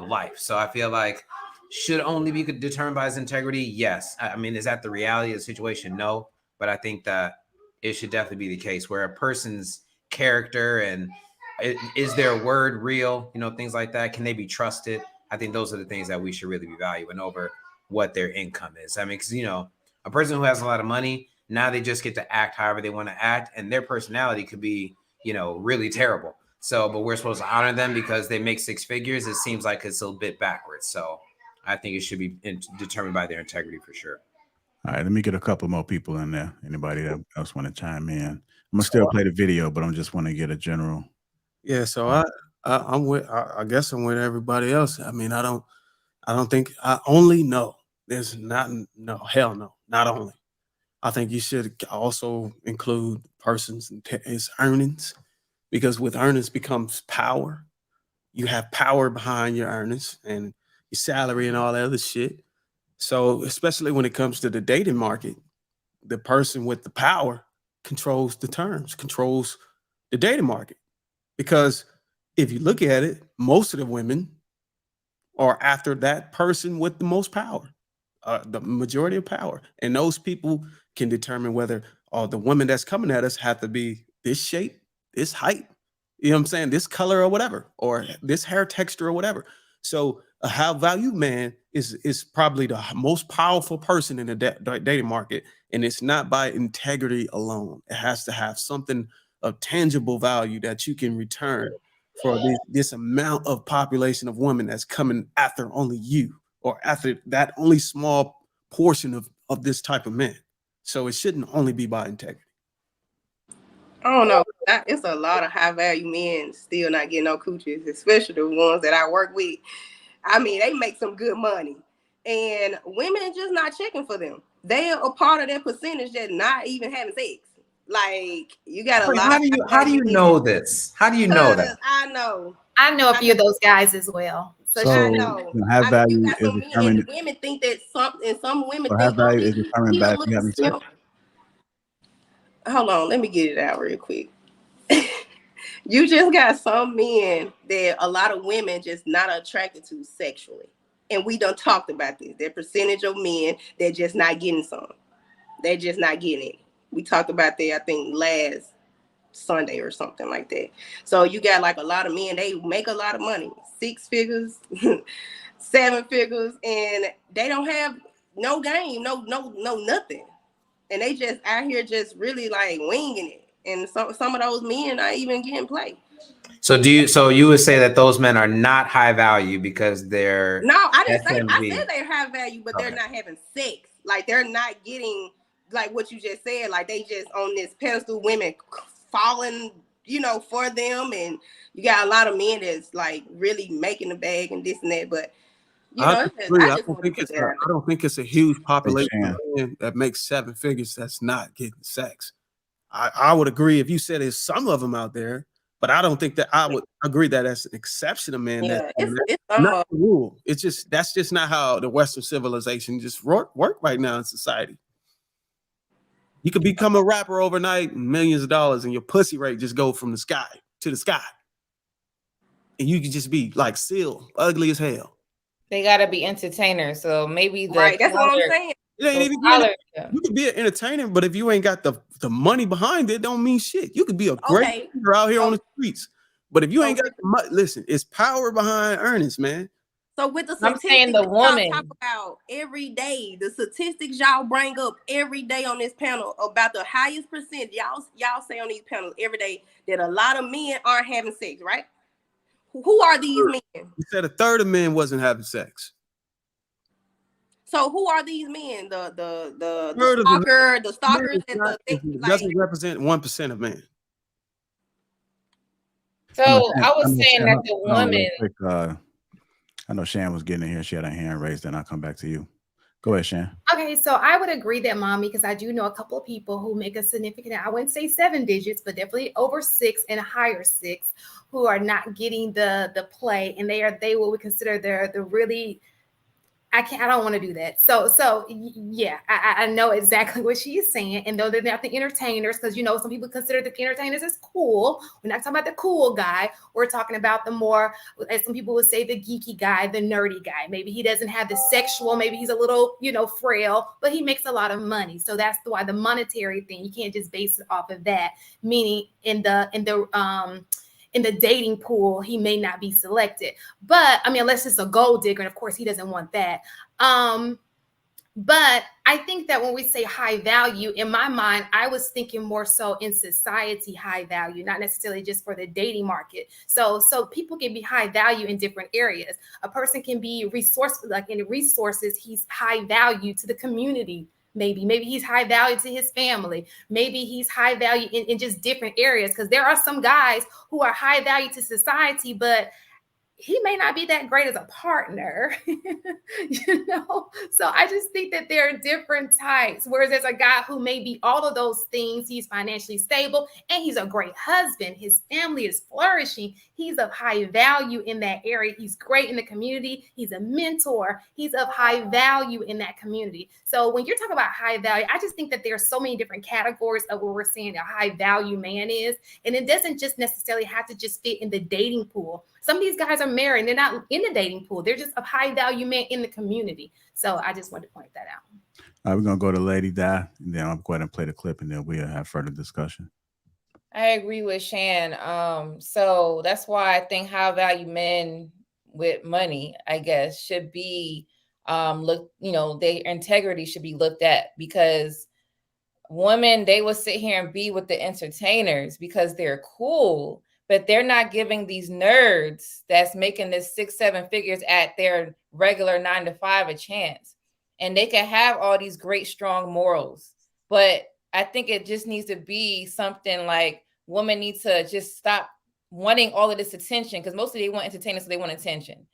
life. So I feel like should only be determined by his integrity. Yes. I mean, is that the reality of the situation? No. But I think that it should definitely be the case where a person's character and is their word real, you know, things like that. Can they be trusted? I think those are the things that we should really be valuing over what their income is. I mean, because, you know, a person who has a lot of money, now they just get to act however they want to act, and their personality could be, you know, really terrible. So, but we're supposed to honor them because they make six figures. It seems like it's a bit backwards. So I think it should be determined by their integrity for sure. All right, let me get a couple more people in there. Anybody else want to chime in? I'm gonna still play the video, but I'm just want to get a general. Yeah, so I'm with. I guess I'm with everybody else. I mean, I don't think I only know. There's not hell no, not only. I think you should also include persons and his earnings, because with earnings becomes power. You have power behind your earnings and your salary and all that other shit. So especially when it comes to the dating market, the person with the power controls the terms, controls the dating market. Because if you look at it, most of the women are after that person with the most power, the majority of power. And those people can determine whether the women that's coming at us have to be this shape, this height, you know what I'm saying, this color or whatever, or this hair texture or whatever. So a high value man is probably the most powerful person in the dating market. And it's not by integrity alone. It has to have something of tangible value that you can return for this amount of population of women that's coming after only you, or after that only small portion of this type of man. So it shouldn't only be by integrity. I don't know. It's a lot of high value men still not getting no coochies, especially the ones that I work with. I mean, they make some good money, and women just not checking for them. They are a part of that percentage that not even having sex. Like, you got a Wait, lot. how do you know this? How do you know that? I know. I know a few of those guys as well. So I know. Have I mean, value you got is some men, determined. and women think that some women So think, have value oh, is determined he by a if you little having sex. simp. Hold on, let me get it out real quick. You just got some men that a lot of women just not attracted to sexually. And we done talked about this. That percentage of men that just not getting some. They're just not getting it. We talked about that, I think, last Sunday or something like that. So you got like a lot of men, they make a lot of money, 6 figures, 7 figures, and they don't have no game, no nothing. And they just out here just really like winging it. And some of those men are even getting played. So you would say that those men are not high value because they're No, I didn't say. FMV. I said they have value, but they're Okay. not having sex. Like, they're not getting like what you just said. Like, they just on this pedestal, women falling, for them, and you got a lot of men that's like really making the bag and this and that. But I I don't think it's a huge population of men that makes 7 figures that's not getting sex. I would agree if you said there's some of them out there, but I don't think that I would agree that that's an exception of men. Yeah, that's it's not the rule. That's just not how the Western civilization just work right now in society. You could become a rapper overnight, millions of dollars, and your pussy rate just go from the sky to the sky, and you could just be like Seal, ugly as hell. They gotta be entertainers, so maybe right. That's what I'm saying. It ain't even you could be an entertainer, but if you ain't got the money behind it, don't mean shit. You could be a great singer out here on the streets, but if you ain't got the money, listen, it's power behind earnings, man. So with the I'm statistics saying the that woman. y'all talk about every day, the statistics y'all bring up every day on this panel about the highest percent y'all say on these panels every day that a lot of men aren't having sex, right? Who are these men? You said a third of men wasn't having sex. So who are these men? The stalkers doesn't represent 1% of men. So I was saying that the woman. I know Shan was getting in here. She had her hand raised. Then I'll come back to you. Go ahead, Shan. Okay, so I would agree that, Mommy, because I do know a couple of people who make a significant, I wouldn't say 7 digits, but definitely over 6 and higher 6, who are not getting the play, and they what we consider the really. I don't want to do that. So yeah, I know exactly what she is saying. And though they're not the entertainers, because some people consider the entertainers as cool. We're not talking about the cool guy. We're talking about the more, as some people would say, the geeky guy, the nerdy guy. Maybe he doesn't have the sexual, maybe he's a little, frail, but he makes a lot of money. So that's why the monetary thing, you can't just base it off of that. Meaning in the dating pool, he may not be selected. But I mean, unless it's a gold digger, and of course he doesn't want that. But I think that when we say high value, in my mind, I was thinking more so in society high value, not necessarily just for the dating market. So people can be high value in different areas. A person can be resourceful, like in resources, he's high value to the community. Maybe he's high value to his family. Maybe he's high value in just different areas, because there are some guys who are high value to society, but he may not be that great as a partner, So I just think that there are different types. Whereas there's a guy who may be all of those things. He's financially stable and he's a great husband. His family is flourishing. He's of high value in that area. He's great in the community. He's a mentor. He's of high value in that community. So when you're talking about high value, I just think that there are so many different categories of what we're saying a high value man is. And it doesn't just necessarily have to just fit in the dating pool. Some of these guys are married and they're not in the dating pool. They're just a high value man in the community. So I just wanted to point that out. All right, we're going to go to Lady Di, and then I'll go ahead and play the clip, and then we'll have further discussion. I agree with Shan. So that's why I think high value men with money, I guess, should be their integrity should be looked at, because women, they will sit here and be with the entertainers because they're cool, but they're not giving these nerds that's making this 6-7 figures at their regular 9 to 5 a chance. And they can have all these great, strong morals, But I think it just needs to be something like women need to just stop wanting all of this attention, because mostly they want entertainment, so they want attention.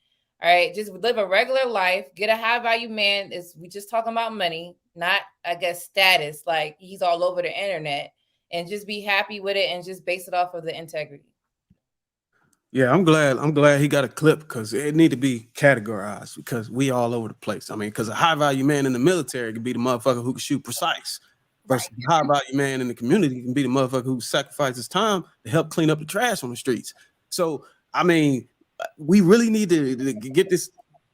All right, just live a regular life, get a high value man. We just talking about money, not, I guess, status, like he's all over the internet, and just be happy with it and just base it off of the integrity. Yeah, I'm glad he got a clip, because it need to be categorized, because we all over the place. I mean, because a high value man in the military can be the motherfucker who can shoot precise, versus a high value man in the community can be the motherfucker who sacrifices time to help clean up the trash on the streets. So, I mean, we really need to get this.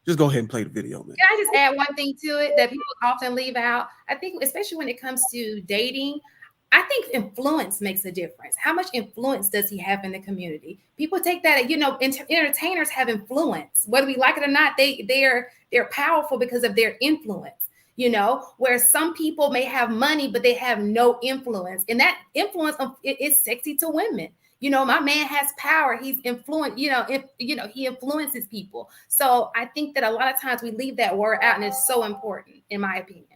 Just go ahead and play the video, man. Can I just add one thing to it that people often leave out? I think, especially when it comes to dating, I think influence makes a difference. How much influence does he have in the community? People take that, you know, entertainers have influence, whether we like it or not. They're powerful because of their influence, you know, where some people may have money, but they have no influence. And that influence is sexy to women. You know, my man has power. He's influenced, he influences people. So I think that a lot of times we leave that word out, and it's so important, in my opinion.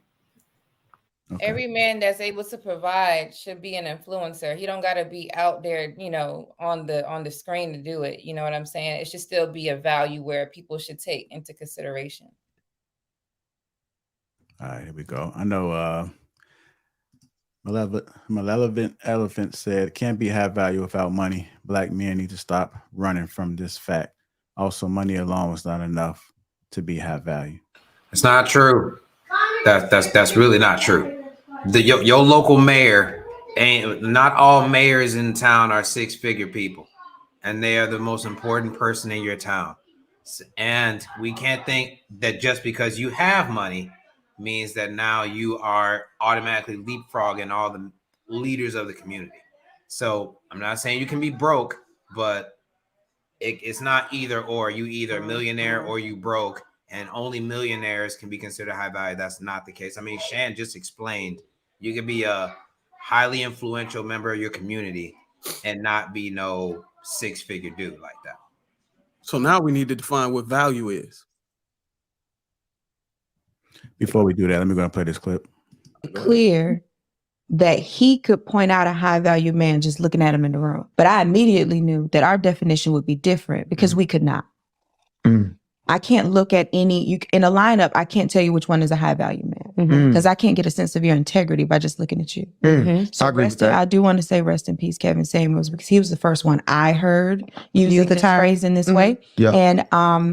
Okay. Every man that's able to provide should be an influencer. He don't got to be out there, you know, on the screen to do it. You know what I'm saying? It should still be a value where people should take into consideration. All right, here we go. I know Malevolent Elephant said, can't be high value without money. Black men need to stop running from this fact. Also, money alone is not enough to be high value. It's not true. That's really not true. Your local mayor not all mayors in town are six-figure people, and they are the most important person in your town. And we can't think that just because you have money means that now you are automatically leapfrogging all the leaders of the community. So I'm not saying you can be broke, but it's not either or. You either a millionaire or you broke, and only millionaires can be considered high value. That's not the case. I mean, Shan just explained you can be a highly influential member of your community and not be no six-figure dude like that. So now we need to define what value is. Before we do that, let me go and play this clip. Clear that he could point out a high value man just looking at him in the room. But I immediately knew that our definition would be different because we could not. I can't look at in a lineup. I can't tell you which one is a high value man because I can't get a sense of your integrity by just looking at you. So I agree with that. I do want to say rest in peace, Kevin Samuels, because he was the first one I heard using the phrase in this way. Yeah. And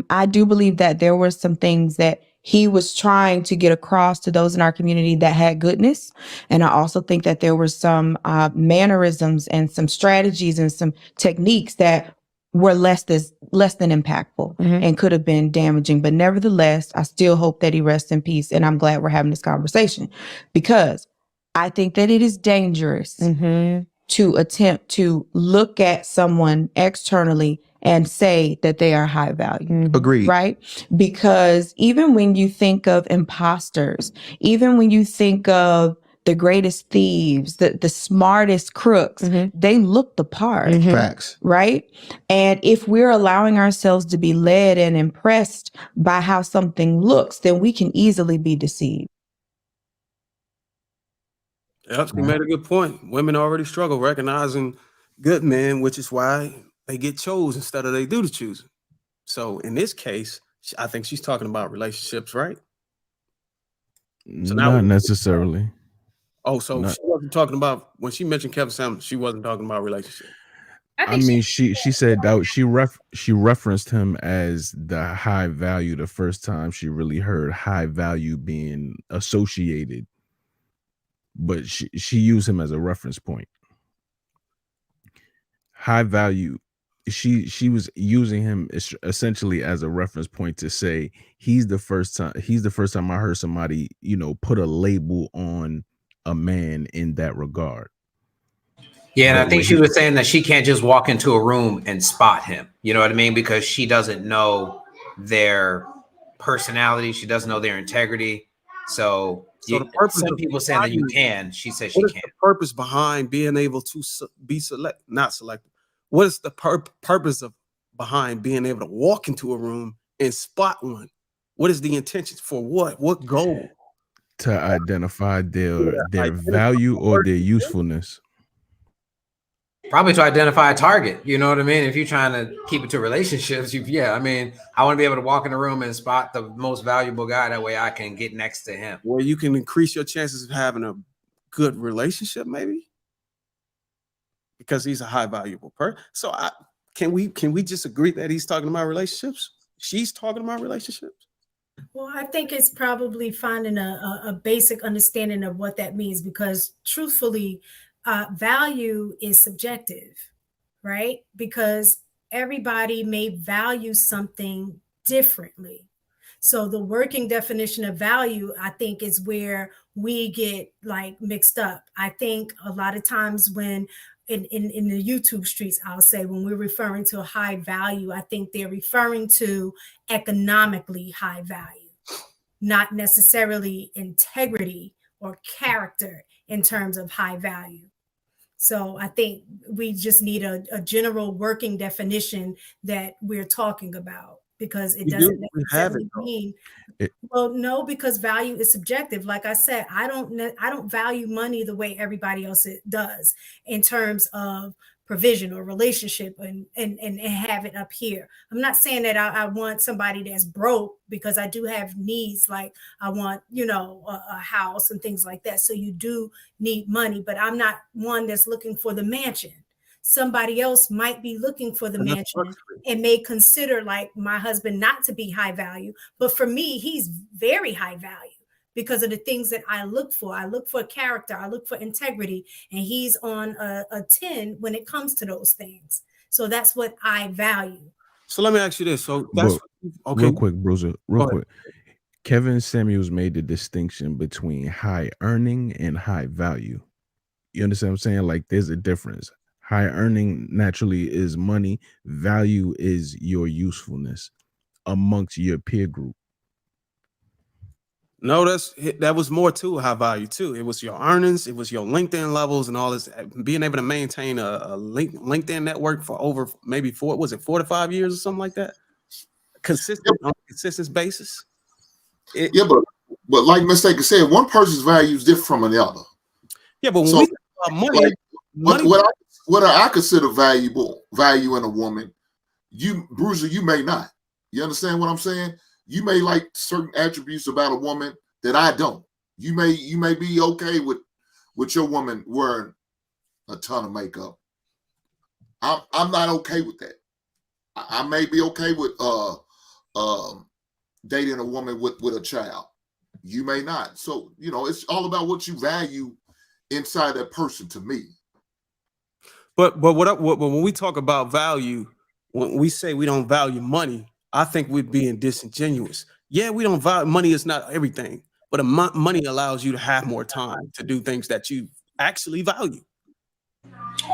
I do believe that there were some things that he was trying to get across to those in our community that had goodness. And I also think that there were some mannerisms and some strategies and some techniques that were less than impactful and could have been damaging. But nevertheless, I still hope that he rests in peace. And I'm glad we're having this conversation because I think that it is dangerous to attempt to look at someone externally and say that they are high value. Agreed. Right? Because even when you think of imposters, even when you think of the greatest thieves, the smartest crooks, they look the part. Facts. Right? And if we're allowing ourselves to be led and impressed by how something looks, then we can easily be deceived. Yep, you made a good point. Women already struggle recognizing good men, which is why they get chose instead of they do the choosing. So in this case, I think she's talking about relationships, right? So now not necessarily. Oh, so she wasn't talking about, when she mentioned Kevin Samuels, she wasn't talking about relationship. I mean, she said that she referenced him as the high value the first time she really heard high value being associated, but she used him as a reference point. High value, she was using him essentially as a reference point to say he's the first time I heard somebody, put a label on a man in that regard. Yeah, and I think she was saying that she can't just walk into a room and spot him. You know what I mean? Because she doesn't know their personality. She doesn't know their integrity. So the purpose some people saying that you can. She says she can't. What is the purpose behind being able to be not selective? What is the purpose behind being able to walk into a room and spot one? What is the intention for what? What goal? to identify their value or their usefulness? Probably to identify a target. You know what I mean? If you're trying to keep it to relationships, I mean, I want to be able to walk in the room and spot the most valuable guy. That way I can get next to him. Where you can increase your chances of having a good relationship, maybe, because he's a high valuable person. So can we just agree that he's talking about relationships? She's talking about relationships. Well, I think it's probably finding a basic understanding of what that means, because truthfully, value is subjective, right? Because everybody may value something differently. So the working definition of value, I think, is where we get like mixed up. I think a lot of times when in the YouTube streets, I'll say, when we're referring to a high value, I think they're referring to economically high value, not necessarily integrity or character in terms of high value. So I think we just need a general working definition that we're talking about, because it doesn't necessarily mean. Well, no, because value is subjective. Like I said, I don't value money the way everybody else does in terms of provision or relationship and have it up here. I'm not saying that I want somebody that's broke, because I do have needs, like I want, a house and things like that. So you do need money, but I'm not one that's looking for the mansion. Somebody else might be looking for the mansion and may consider like my husband not to be high value. But for me, he's very high value because of the things that I look for. I look for character, I look for integrity, and he's on a 10 when it comes to those things. So that's what I value. So let me ask you this. So that's okay. Real quick, Bruiser, real quick. Kevin Samuels made the distinction between high earning and high value. You understand what I'm saying? Like there's a difference. High earning naturally is money. Value is your usefulness amongst your peer group. No, that was more to high value too. It was your earnings, it was your LinkedIn levels and all this, being able to maintain a LinkedIn network for over maybe 4 to 5 years or something like that. Consistent on a consistent basis. But like Mistake said, one person's value is different from another. Yeah, but when we talk about money, what I consider value in a woman, Bruiser, you may not. You understand what I'm saying? You may like certain attributes about a woman that I don't. You may be okay with your woman wearing a ton of makeup. I'm not okay with that. I may be okay with dating a woman with a child. You may not. So it's all about what you value inside that person to me. But when we talk about value, when we say we don't value money, I think we're being disingenuous. Yeah, we don't value money is not everything, but money allows you to have more time to do things that you actually value.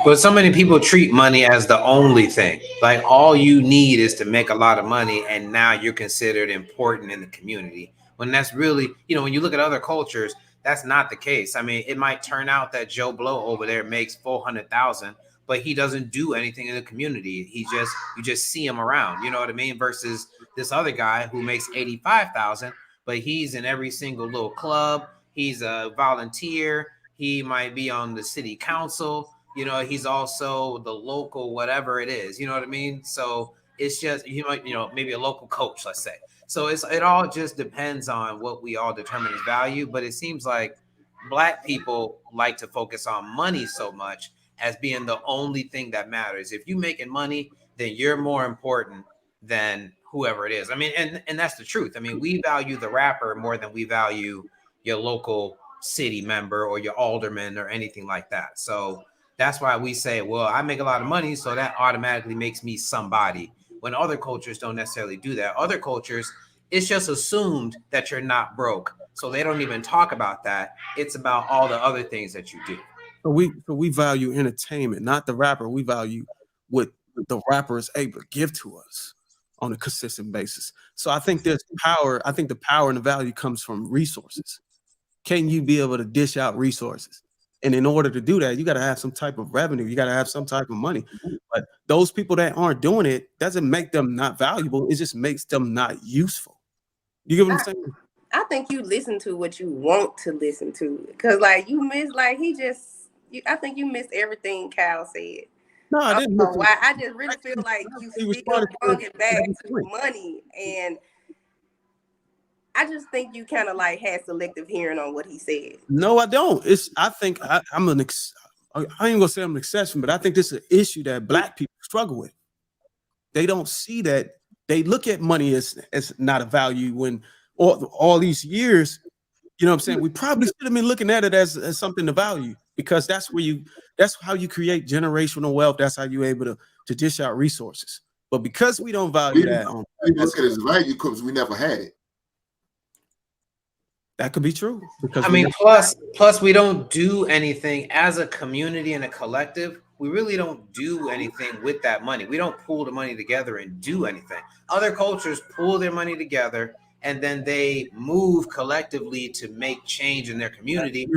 But so many people treat money as the only thing. Like all you need is to make a lot of money, and now you're considered important in the community. When that's really, when you look at other cultures, that's not the case. I mean, it might turn out that Joe Blow over there makes 400,000, but he doesn't do anything in the community. You just see him around, you know what I mean? Versus this other guy who makes 85,000, but he's in every single little club. He's a volunteer. He might be on the city council. He's also the local, whatever it is, you know what I mean? So it's just, he might, maybe a local coach, let's say. So it all just depends on what we all determine as value. But it seems like Black people like to focus on money so much as being the only thing that matters. If you're making money, then you're more important than whoever it is. I mean, and that's the truth. I mean, we value the rapper more than we value your local city member or your alderman or anything like that. So that's why we say, well, I make a lot of money, so that automatically makes me somebody. When other cultures don't necessarily do that. Other cultures, it's just assumed that you're not broke. So they don't even talk about that. It's about all the other things that you do. So we value entertainment, not the rapper. We value what the rapper is able to give to us on a consistent basis. So I think there's power. I think the power and the value comes from resources. Can you be able to dish out resources? And in order to do that, you got to have some type of revenue. You got to have some type of money. But those people that aren't doing it doesn't make them not valuable. It just makes them not useful. You get what I'm saying? I think you listen to what you want to listen to, because like you miss, like I think you missed everything Cal said. No, I didn't. Miss Why? I just really feel like you still brought it back to money, and I just think you kind of like had selective hearing on what he said. No, I don't. I think I ain't gonna say I'm an exception, but I think this is an issue that Black people struggle with. They don't see that. They look at money as not a value when all these years, you know what I'm saying? We probably should have been looking at it as something to value, because that's how you create generational wealth. That's how you're able to dish out resources. But because we don't value that, we look at it as value because we never had it. That could be true. Because I mean, plus we don't do anything as a community and a collective. We really don't do anything with that money. We don't pool the money together and do anything. Other cultures pool their money together and then they move collectively to make change in their community.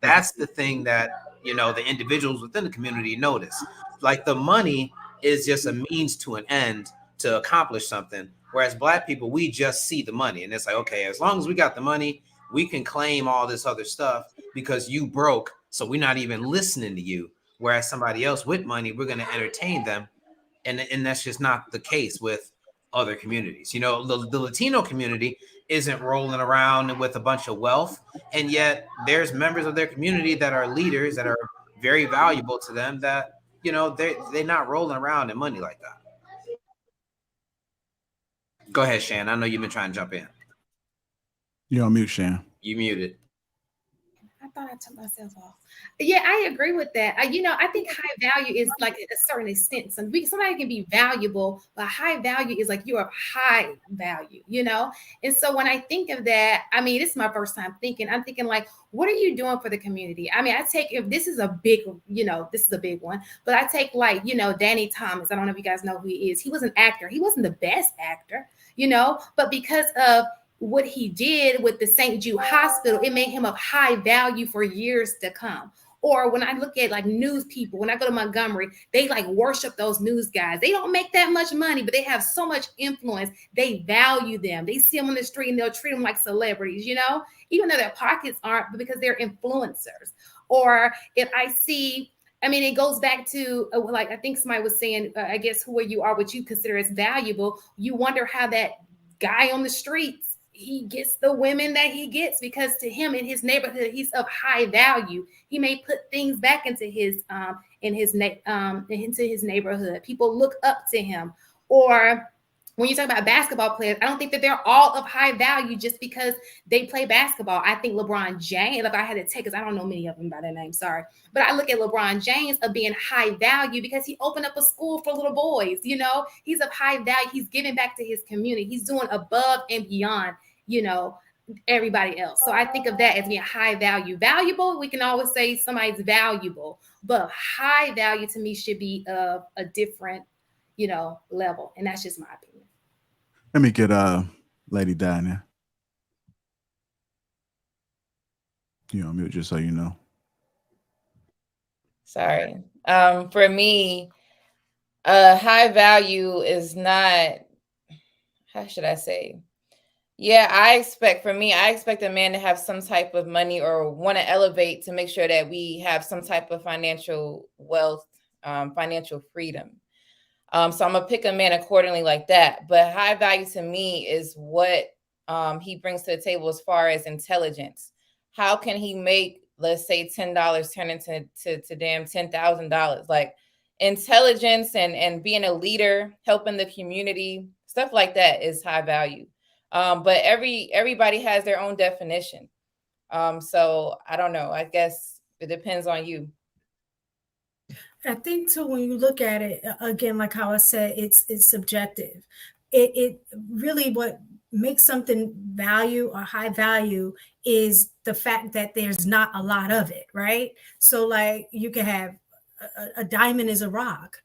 That's the thing that, you know, the individuals within the community notice. Like the money is just a means to an end to accomplish something. Whereas Black people, we just see the money and it's like, okay, as long as we got the money, we can claim all this other stuff because you broke, so we're not even listening to you. Whereas somebody else with money, we're going to entertain them. And that's just not the case with other communities. You know, the Latino community isn't rolling around with a bunch of wealth. And yet there's members of their community that are leaders that are very valuable to them that, you know, they're not rolling around in money like that. Go ahead, Shan. I know you've been trying to jump in. You're on mute, Shan. You muted. I thought I took myself off. Yeah, I agree with that. You know, I think high value is like a certain extent. Somebody can be valuable, but high value is like you're of high value, you know? And so when I think of that, I mean, this is my first time thinking, I'm thinking like, what are you doing for the community? I mean, if this is a big, you know, this is a big one, but I take like, you know, Danny Thomas. I don't know if you guys know who he is. He was an actor. He wasn't the best actor, you know, but because of what he did with the St. Jude Hospital, it made him of high value for years to come. Or when I look at like news people, when I go to Montgomery, they like worship those news guys. They don't make that much money, but they have so much influence. They value them. They see them on the street and they'll treat them like celebrities, you know, even though their pockets aren't, but because they're influencers. Or if I see, I mean, it goes back to like, I think somebody was saying, I guess who you are, what you consider as valuable. You wonder how that guy on the streets, he gets the women that he gets, because to him in his neighborhood, he's of high value. He may put things back into his neighborhood. People look up to him. Or when you talk about basketball players, I don't think that they're all of high value just because they play basketball. I think LeBron James, if I had to take, because I don't know many of them by their name, sorry. But I look at LeBron James of being high value because he opened up a school for little boys. You know, he's of high value. He's giving back to his community. He's doing above and beyond, you know, everybody else. So I think of that as being high value. Valuable, we can always say somebody's valuable, but high value to me should be of a different, you know, level. And that's just my opinion. Let me get Lady Di now. You on mute, just so you know. Sorry. For me, high value is not, how should I say? Yeah, I expect a man to have some type of money or want to elevate to make sure that we have some type of financial wealth, financial freedom. So I'm gonna pick a man accordingly like that. But high value to me is what he brings to the table as far as intelligence. How can he make, let's say, $10 turn into damn $10,000? Like intelligence and being a leader, helping the community, stuff like that is high value. But everybody has their own definition. So I don't know. I guess it depends on you. I think too, when you look at it again, like how I said, it's subjective. It really, what makes something value or high value is the fact that there's not a lot of it, right? So like you can have a diamond is a rock,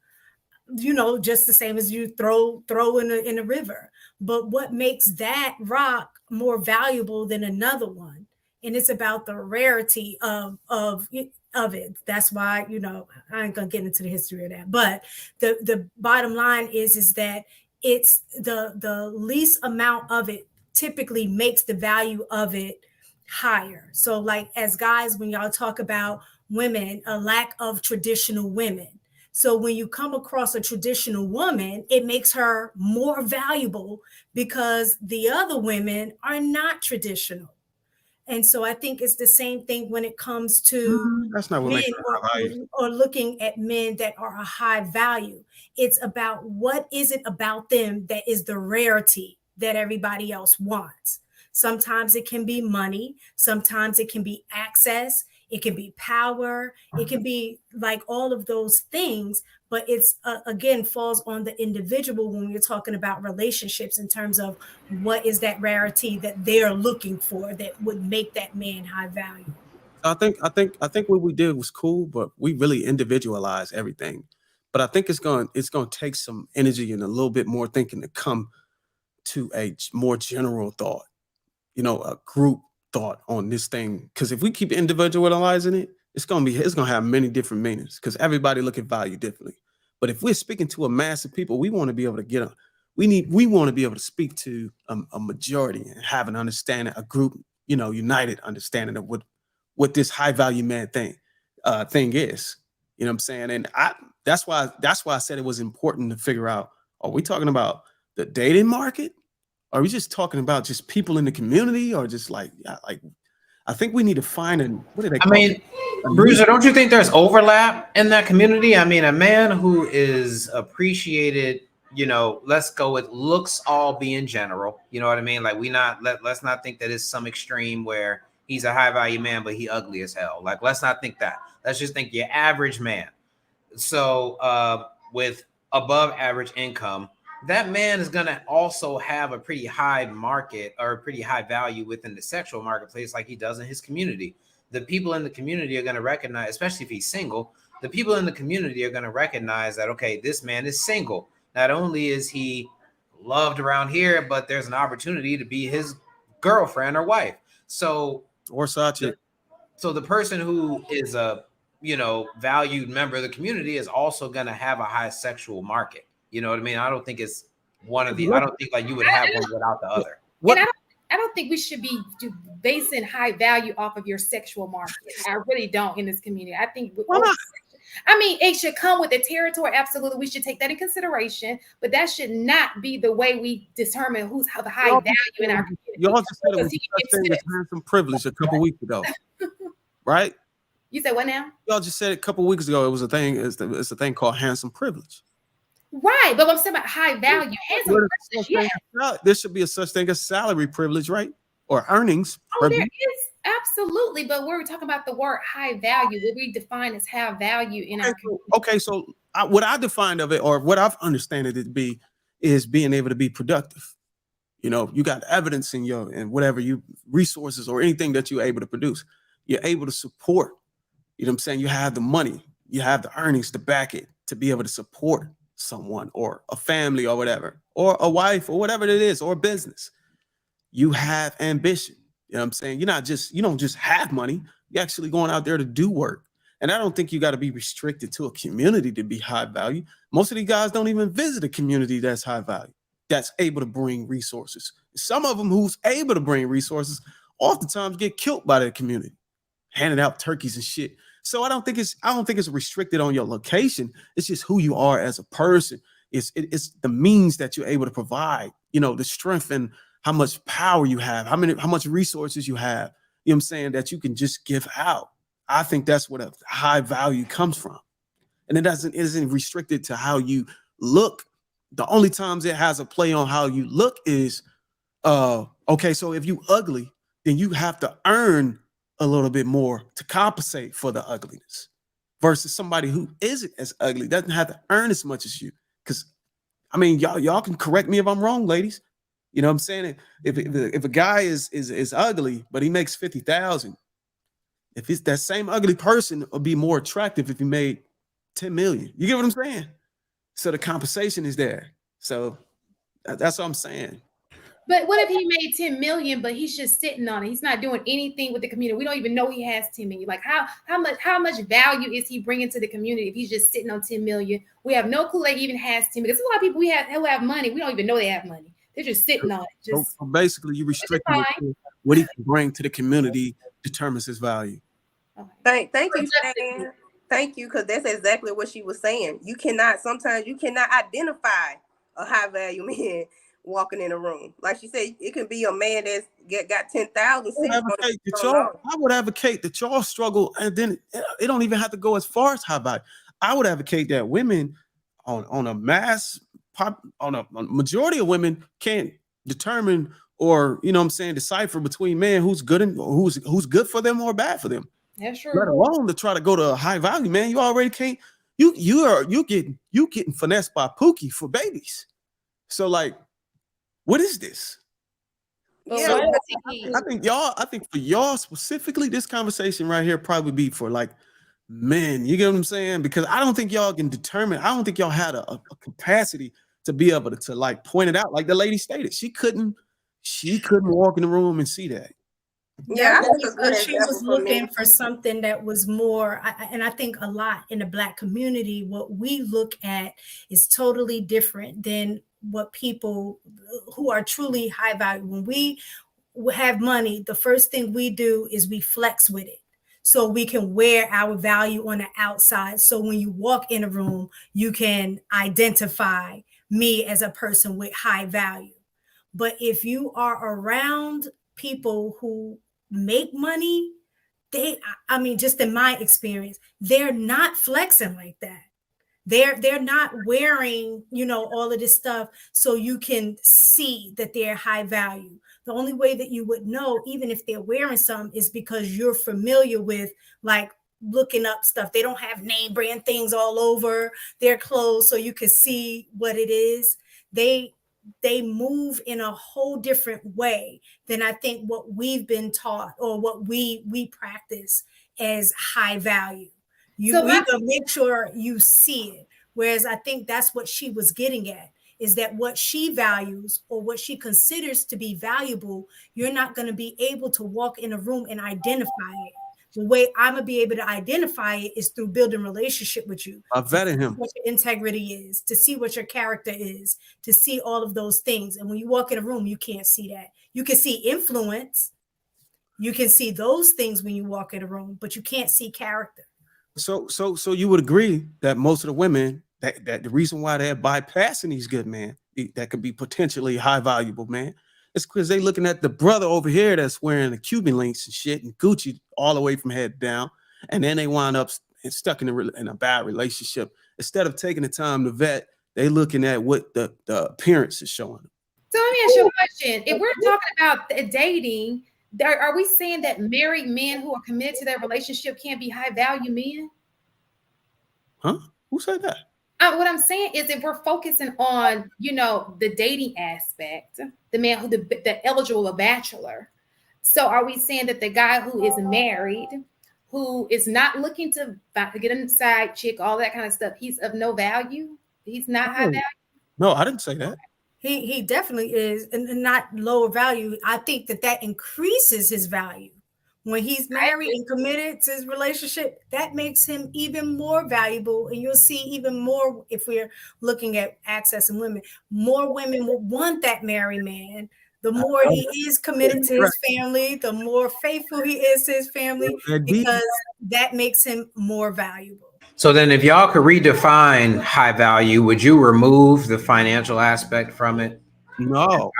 you know, just the same as you throw in a river. But what makes that rock more valuable than another one? And it's about the rarity of it. That's why, you know, I ain't gonna get into the history of that. But the bottom line is that it's the least amount of it typically makes the value of it higher. So like as guys, when y'all talk about women, a lack of traditional women. So when you come across a traditional woman, it makes her more valuable because the other women are not traditional. And so I think it's the same thing when it comes to That's not what men makes her high value. or looking at men that are a high value. It's about what is it about them that is the rarity that everybody else wants. Sometimes it can be money. Sometimes it can be access. It can be power. It can be like all of those things. But it's again falls on the individual when we're talking about relationships in terms of what is that rarity that they're looking for that would make that man high value. I think what we did was cool, but we really individualized everything. But I think it's going to take some energy and a little bit more thinking to come to a more general thought, a group thought on this thing. Because if we keep individualizing it, it's gonna have many different meanings because everybody look at value differently. But if we're speaking to a mass of people, we want to be able to we want to be able to speak to a majority and have an understanding, a group, united understanding of what this high value man thing is. You know what I'm saying? And that's why I said it was important to figure out, are we talking about the dating market? Are we just talking about just people in the community, or just like I think we need to find what do they call it? Bruiser, don't you think there's overlap in that community? I mean, a man who is appreciated, let's go with looks all be in general. You know what I mean? Like let's not think that it's some extreme where he's a high value man, but he ugly as hell. Like, let's not think that. Let's just think your average man. So with above average income, that man is going to also have a pretty high market or a pretty high value within the sexual marketplace like he does in his community. The people in the community are going to recognize, especially if he's single, the people in the community are going to recognize that, okay, this man is single. Not only is he loved around here, but there's an opportunity to be his girlfriend or wife. So, or such. So the person who is a, valued member of the community is also going to have a high sexual market. You know what I mean? I don't think it's one of the, I don't think like you would have one without the other. And I don't think we should be basing high value off of your sexual market. I really don't in this community. I think it should come with the territory. Absolutely. We should take that in consideration, but that should not be the way we determine who's the high value in our community. Y'all just said it was such thing as handsome privilege a couple weeks ago, right? You said what now? Y'all just said it a couple weeks ago. It was a thing. It's a thing called handsome privilege. Right, but I'm saying about high value. There should be a such thing as salary privilege, right? Or earnings. Oh, there is absolutely, but we're talking about the word high value. What we define as high value in our community. Okay, so what I defined of it, or what I've understood it to be, is being able to be productive. You got evidence in and whatever resources or anything that you're able to produce. You're able to support. You know what I'm saying? You have the money, you have the earnings to back it, to be able to support someone or a family or whatever, or a wife or whatever it is, or a business. You have ambition. You know what I'm saying? You don't just have money. You're actually going out there to do work. And I don't think you got to be restricted to a community to be high value. Most of these guys don't even visit a community that's high value, that's able to bring resources. Some of them who's able to bring resources oftentimes get killed by the community, handing out turkeys and shit. So I don't think it's restricted on your location. It's just who you are as a person. It's the means that you're able to provide, the strength and how much power you have, how much resources you have, you know what I'm saying, that you can just give out. I think that's what a high value comes from. And it isn't restricted to how you look. The only times it has a play on how you look is, okay, so if you ugly, then you have to earn a little bit more to compensate for the ugliness, versus somebody who isn't as ugly, doesn't have to earn as much as you. Because y'all can correct me if I'm wrong, ladies. You know what I'm saying? If a guy is ugly, but he makes 50,000, if it's that same ugly person will be more attractive if he made 10 million. You get what I'm saying? So the compensation is there. So that's what I'm saying. But what if he made 10 million, but he's just sitting on it? He's not doing anything with the community. We don't even know he has 10 million. Like how much value is he bringing to the community if he's just sitting on 10 million? We have no clue that he even has 10 million. There's a lot of people we have who have money. We don't even know they have money. They're just sitting on it. Just so basically, you restrict him to what he can bring to the community determines his value. Thank you, Stan. Thank you, because that's exactly what she was saying. Sometimes you cannot identify a high value man walking in a room. Like she said, it can be a man that's got 10,000. I would advocate that y'all struggle, and then it don't even have to go as far as high value. I would advocate that women on a majority of women can't determine or decipher between men who's good and who's good for them or bad for them. That's true. Let alone to try to go to a high value man. You already can't. You getting finessed by Pookie for babies. So like, what is this? Yeah, I think for y'all specifically, this conversation right here probably be for like men. You get what I'm saying? Because I don't think y'all can determine. I don't think y'all had a capacity to be able to like point it out. Like the lady stated, she couldn't walk in the room and see that. Yeah, she was looking for something that was more, and I think a lot in the Black community, what we look at is totally different than what people who are truly high value. When we have money, the first thing we do is we flex with it, so we can wear our value on the outside. So when you walk in a room, you can identify me as a person with high value. But if you are around people who make money, just in my experience, they're not flexing like that. They're not wearing, all of this stuff so you can see that they're high value. The only way that you would know, even if they're wearing some, is because you're familiar with like looking up stuff. They don't have name brand things all over their clothes so you can see what it is. They move in a whole different way than I think what we've been taught or what we practice as high value. We gotta make sure you see it. Whereas I think that's what she was getting at, is that what she values or what she considers to be valuable, you're not going to be able to walk in a room and identify it. The way I'm gonna be able to identify it is through building relationship with you. I vetted him. What your integrity is, to see what your character is, to see all of those things. And when you walk in a room, you can't see that. You can see influence. You can see those things when you walk in a room, but you can't see character. So you would agree that most of the women that the reason why they're bypassing these good men that could be potentially high valuable man, it's because they looking at the brother over here that's wearing the Cuban links and shit and Gucci all the way from head down, and then they wind up stuck in a bad relationship. Instead of taking the time to vet, they looking at what the appearance is showing them. So let me ask you a question. If we're talking about dating, are we saying that married men who are committed to their relationship can't be high value men? Huh? Who said that? What I'm saying is, if we're focusing on, the dating aspect, the man who the eligible bachelor. So are we saying that the guy who is married, who is not looking to get a side chick, all that kind of stuff, he's of no value? He's not high value? No, I didn't say that. He definitely is, and not lower value. I think that increases his value. When he's married and committed to his relationship, that makes him even more valuable. And you'll see even more, if we're looking at accessing women, more women will want that married man. The more he is committed to his family, the more faithful he is to his family, because that makes him more valuable. So then if y'all could redefine high value, would you remove the financial aspect from it? No.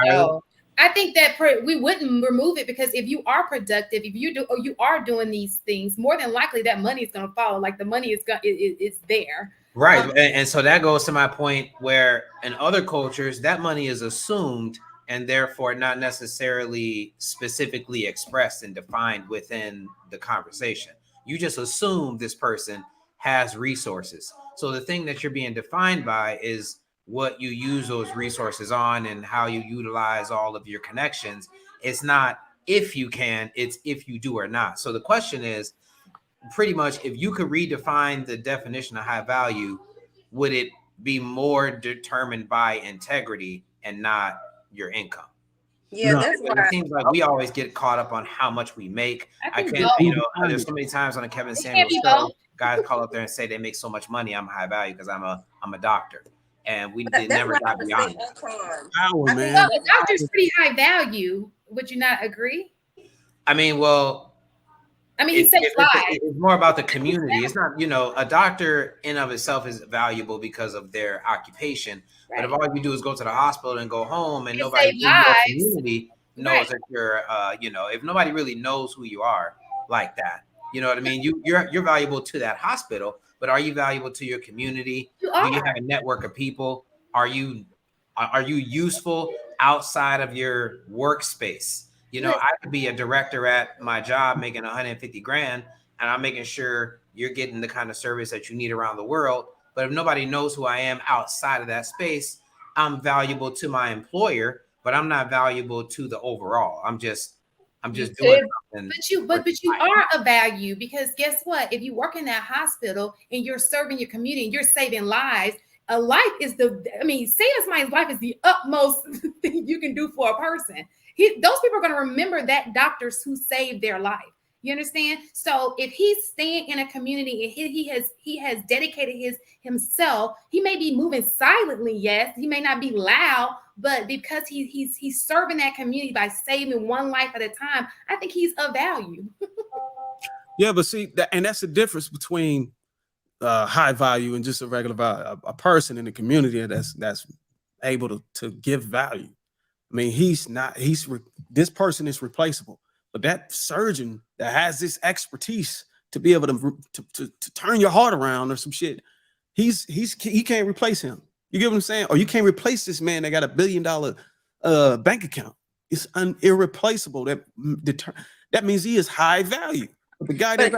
I think that we wouldn't remove it, because if you are productive, if you are doing these things, more than likely that money is going to follow. Like the money is there. Right. And so that goes to my point where in other cultures, that money is assumed and therefore not necessarily specifically expressed and defined within the conversation. You just assume this person has resources. So the thing that you're being defined by is what you use those resources on and how you utilize all of your connections. It's not if you can, it's if you do or not. So the question is pretty much, if you could redefine the definition of high value, would it be more determined by integrity and not your income? Yeah, no, that's why it seems like we always get caught up on how much we make. I can't, there's so many times on a Kevin Samuels show, guys call up there and say they make so much money, I'm high value because I'm a doctor. and we But never that's got not beyond the that. Power, man. Well, a doctor's pretty high value. Would you not agree? I mean, well, I mean, he saves lives. It's more about the community. It's not, a doctor in of itself is valuable because of their occupation. Right. But if all you do is go to the hospital and go home, and nobody in your community knows that you're, if nobody really knows who you are like that, you know what I mean? You're valuable to that hospital, but are you valuable to your community? Do you have a network of people? Are you useful outside of your workspace? I could be a director at my job making 150 grand, and I'm making sure you're getting the kind of service that you need around the world. But if nobody knows who I am outside of that space, I'm valuable to my employer, but I'm not valuable to the overall. I'm just doing something. But you are a value, because guess what? If you work in that hospital and you're serving your community and you're saving lives, a life is saving somebody's life is the utmost thing you can do for a person. Those people are going to remember that doctors who saved their life. You understand? So if he's staying in a community and he has dedicated himself, he may be moving silently. Yes, he may not be loud, but because he's serving that community by saving one life at a time, I think he's of value. Yeah, but see, that's the difference between high value and just a regular value. A person in the community that's able to give value. I mean, this person is replaceable, but that surgeon that has this expertise to be able to turn your heart around or some shit, he can't replace him. You get what I'm saying? Or you can't replace this man that got $1 billion bank account. It's irreplaceable. That means he is high value. But the guy that's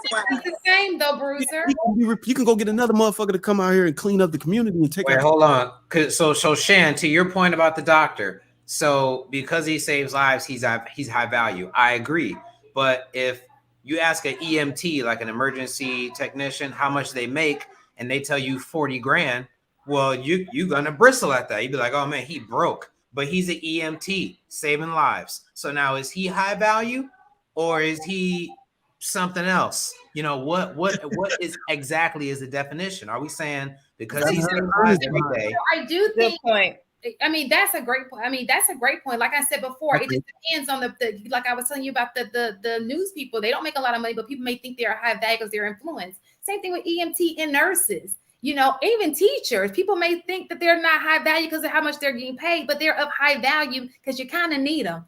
the same though, Bruiser. You can go get another motherfucker to come out here and clean up the community and take. Wait, hold on. So Shan, to your point about the doctor, so because he saves lives, he's high value. I agree. But if you ask an EMT, like an emergency technician, how much they make, and they tell you 40 grand, well, you're gonna bristle at that. You'd be like, oh man, he broke. But he's an EMT saving lives. So now is he high value, or is he something else? What is exactly is the definition? Are we saying because he's every day? I do think. I mean, that's a great point. That's a great point. Like I said before, it just depends on the like I was telling you about the news people. They don't make a lot of money, but people may think they're high value because they're influenced. Same thing with EMT and nurses. Even teachers, people may think that they're not high value because of how much they're getting paid, but they're of high value because you kind of need them.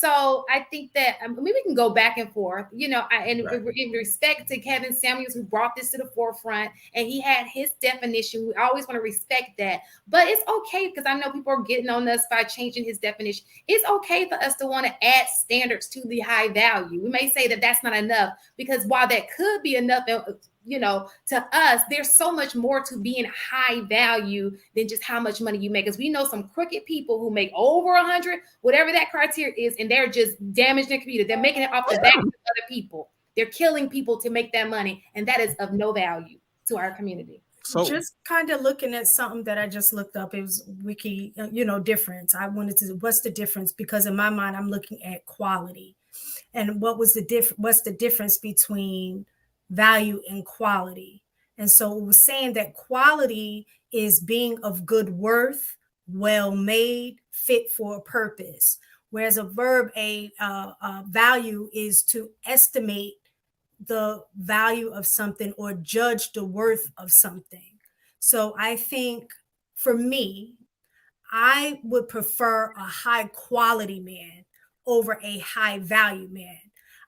So I think that we can go back and forth, in respect to Kevin Samuels, who brought this to the forefront, and he had his definition. We always want to respect that, but it's okay, because I know people are getting on us by changing his definition. It's okay for us to want to add standards to the high value. We may say that that's not enough, because while that could be enough, to us, there's so much more to being high value than just how much money you make. Because we know some crooked people who make over 100, whatever that criteria is, and they're just damaging their computer. They're making it off the back of other people. They're killing people to make that money, and that is of no value to our community. So just kind of looking at something that I just looked up, it was wiki, difference. I wanted to, what's the difference? Because in my mind, I'm looking at quality, and what's the difference between value and quality. And so it was saying that quality is being of good worth, well made, fit for a purpose. Whereas a value is to estimate the value of something or judge the worth of something. So I think for me, I would prefer a high quality man over a high value man.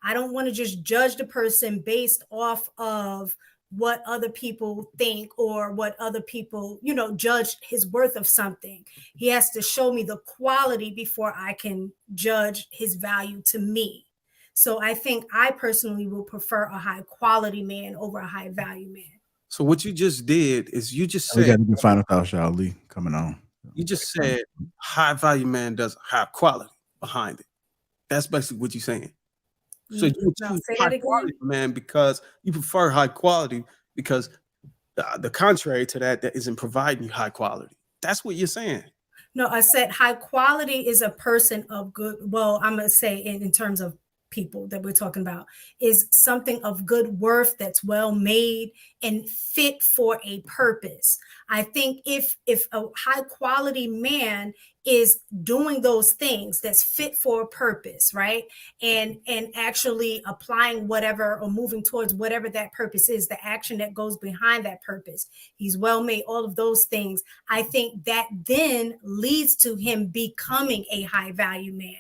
I don't want to just judge the person based off of what other people think or what other people, judge his worth of something. He has to show me the quality before I can judge his value to me. So I think I personally will prefer a high quality man over a high value man. So what you just did is you just said, we got to get final thoughts, y'all. Lee coming on. You just said high value man does high quality behind it. That's basically what you're saying. So you choose high quality, man, because you prefer high quality, because the contrary to that isn't providing you high quality. That's what you're saying. No, I said high quality is a person of good. Well, I'm going to say in terms of people that we're talking about is something of good worth that's well made and fit for a purpose. I think if a high quality man is doing those things that's fit for a purpose, right, and actually applying whatever or moving towards whatever that purpose is, the action that goes behind that purpose, he's well made, all of those things, I think that then leads to him becoming a high value man,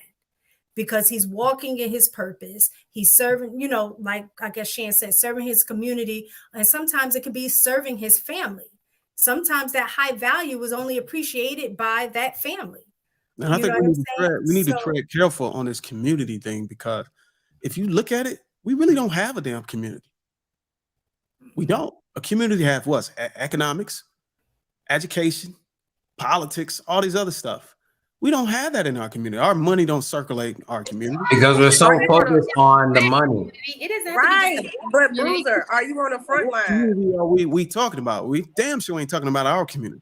because he's walking in his purpose. He's serving, you know, like I guess Shan said, serving his community. And sometimes it can be serving his family. Sometimes that high value is only appreciated by that family. And I think we need to tread careful on this community thing, because if you look at it, we really don't have a damn community. We don't. A community has what? Economics, education, politics, all these other stuff. We don't have that in our community. Our money don't circulate in our community. Because we're so focused on the money. It isn't right. But Bruiser, are you on the front line? What community are we talking about? We damn sure ain't talking about our community.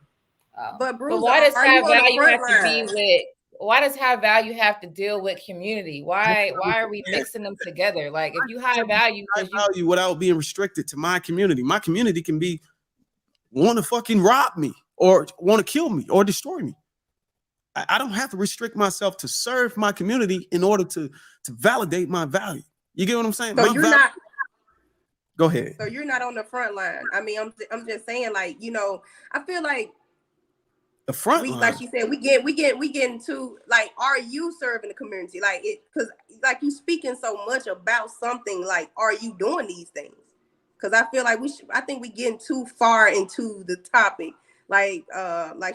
But Bruiser, why does high value have to line? be with? Why does high value have to deal with community? Why are we mixing them together? Like, if you high value, without being restricted to my community can be want to fucking rob me or want to kill me or destroy me. I don't have to restrict myself to serve my community in order to validate my value. You get what I'm saying? So you're not. Go ahead. So you're not on the front line. I mean, I'm just saying, like, you know, I feel like the front line. Like she said, we get into, like, are you serving the community? Like, it, because like you speaking so much about something, like, are you doing these things? Because I feel like I think we getting too far into the topic. Like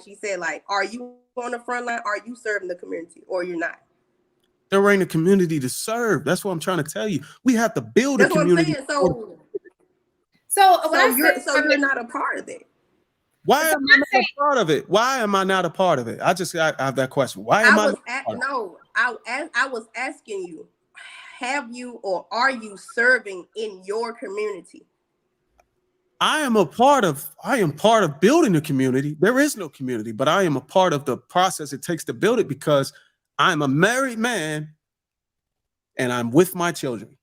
she said, like, are you on the front line? Are you serving the community, or you're not? There ain't a community to serve. That's what I'm trying to tell you. We have to build a community. So you're not a part of it. Why am I not a part of it? Why am I not a part of it? I have that question. Why am I? I was asking you, have you or are you serving in your community? I am part of building a community. There is no community, but I am a part of the process it takes to build it, because I'm a married man and I'm with my children,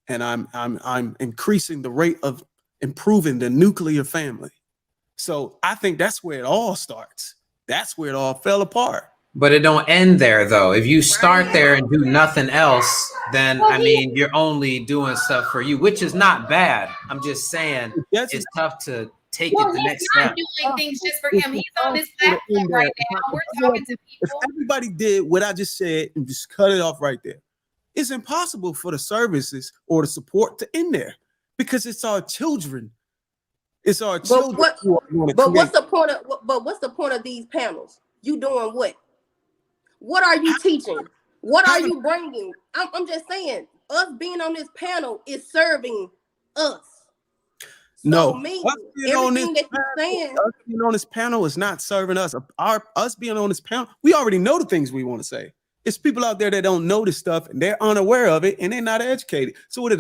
and I'm increasing the rate of improving the nuclear family. So I think that's where it all starts. That's where it all fell apart. But it don't end there, though. If you start there and do nothing else, then I mean, you're only doing stuff for you, which is not bad. I'm just saying it's tough to take it the next step. He's not doing things just for him. He's on this platform right now. We're talking to people. If everybody did what I just said and just cut it off right there, it's impossible for the services or the support to end there, because it's our children. It's our children. But what's the point of these panels? You doing what? What are you teaching? What are you bringing? I'm just saying, us being on this panel is serving us. No, us being on this panel is not serving us. Us being on this panel, we already know the things we want to say. It's people out there that don't know this stuff and they're unaware of it and they're not educated. So what do?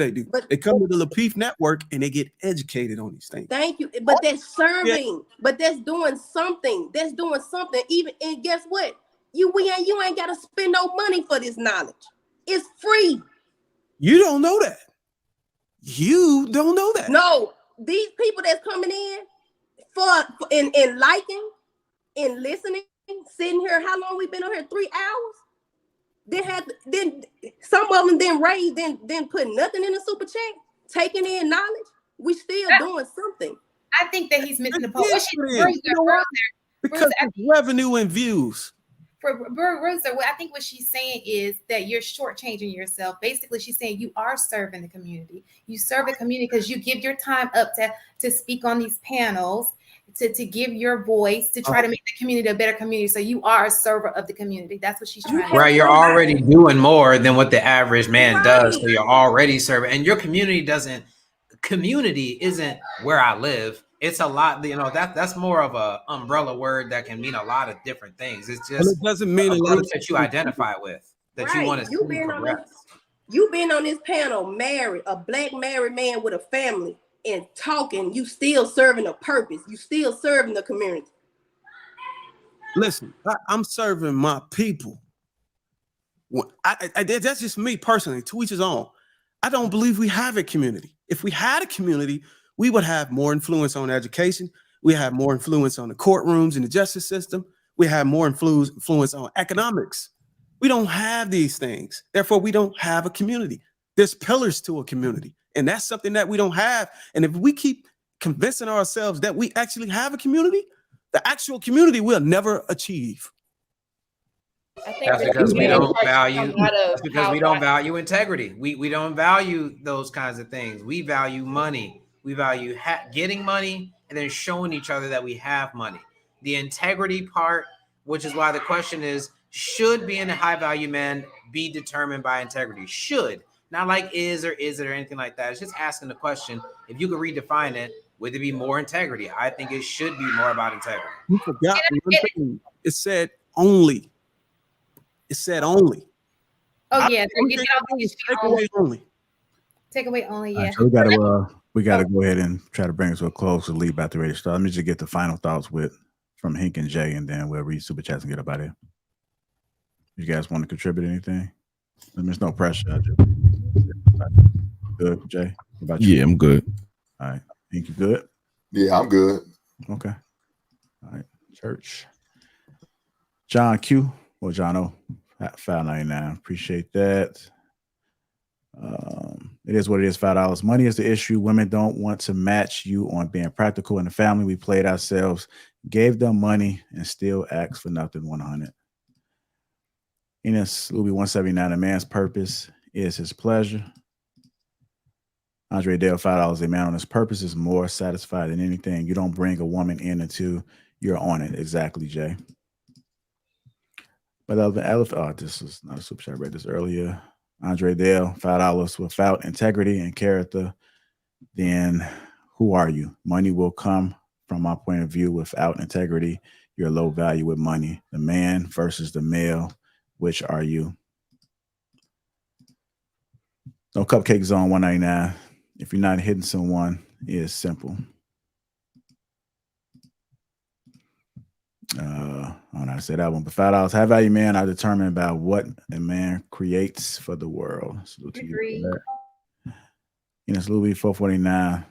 They come to the Lapeef Network and they get educated on these things. Thank you. But that's serving. But that's doing something. That's doing something. Even, and guess what? You ain't got to spend no money for this knowledge. It's free. You don't know that. You don't know that. No, these people that's coming in liking, in listening, sitting here. How long we been on here? 3 hours. Then some of them didn't put nothing in the super chat, taking in knowledge. We still doing something. I think that he's missing the point. Because it's revenue and views. For Rosa, I think what she's saying is that you're shortchanging yourself. Basically, she's saying you are serving the community. You serve the community because you give your time up to speak on these panels, to give your voice, to try to make the community a better community. So you are a server of the community. That's what she's trying to say. Right, you're already doing more than what the average man does. So you're already serving, and your community isn't where I live. It's a lot, you know, that's more of a umbrella word that can mean a lot of different things. It's just it doesn't mean a lot that you identify with, that you want to you being on this panel, married, a black married man with a family, and talking, you still serving a purpose. You still serving the community. Listen, I'm serving my people. That's just me personally, to each his own. I don't believe we have a community. If we had a community, we would have more influence on education. We have more influence on the courtrooms and the justice system. We have more influence on economics. We don't have these things. Therefore, we don't have a community. There's pillars to a community, and that's something that we don't have. And if we keep convincing ourselves that we actually have a community, the actual community will never achieve. That's because we don't value. That's because we don't value integrity. We don't value those kinds of things. We value money. We value getting money and then showing each other that we have money. The integrity part, which is why the question is, should being a high value man be determined by integrity? Should, not like is or is it or anything like that. It's just asking the question. If you could redefine it, would it be more integrity? I think it should be more about integrity. You forgot one thing. It said only. It said only. Oh yeah, take away only. Take away only. Yeah. Right, so we gotta go ahead and try to bring us to a close and leave about the radio start. Let me just get the final thoughts from Hink and Jay, and then we'll read super chats and get up out of here. You guys want to contribute anything? There's no pressure. Good, Jay. What about you? Yeah, I'm good. All right, Hink, you good? Yeah, I'm good. Okay. All right, church. John Q. Well, John O. $5.99. Appreciate that. It is what it is. $5. Money is the issue. Women don't want to match you on being practical in the family. We played ourselves, gave them money, and still asked for nothing. 100. Enos Luby 179. A man's purpose is his pleasure. Andre Dale, $5. A man on his purpose is more satisfied than anything. You don't bring a woman in until you're on it. Exactly, Jay. But this is not a super chat. I read this earlier. Andre Dale, $5. Without integrity and character, then who are you? Money will come. From my point of view, without integrity, you're low value with money. The man versus the male. Which are you? No Cupcake Zone 199. If you're not hitting someone, it's simple. I don't know how to say that one, but $5. High value man are determined by what a man creates for the world. Salute to you for that. It's Louis 449.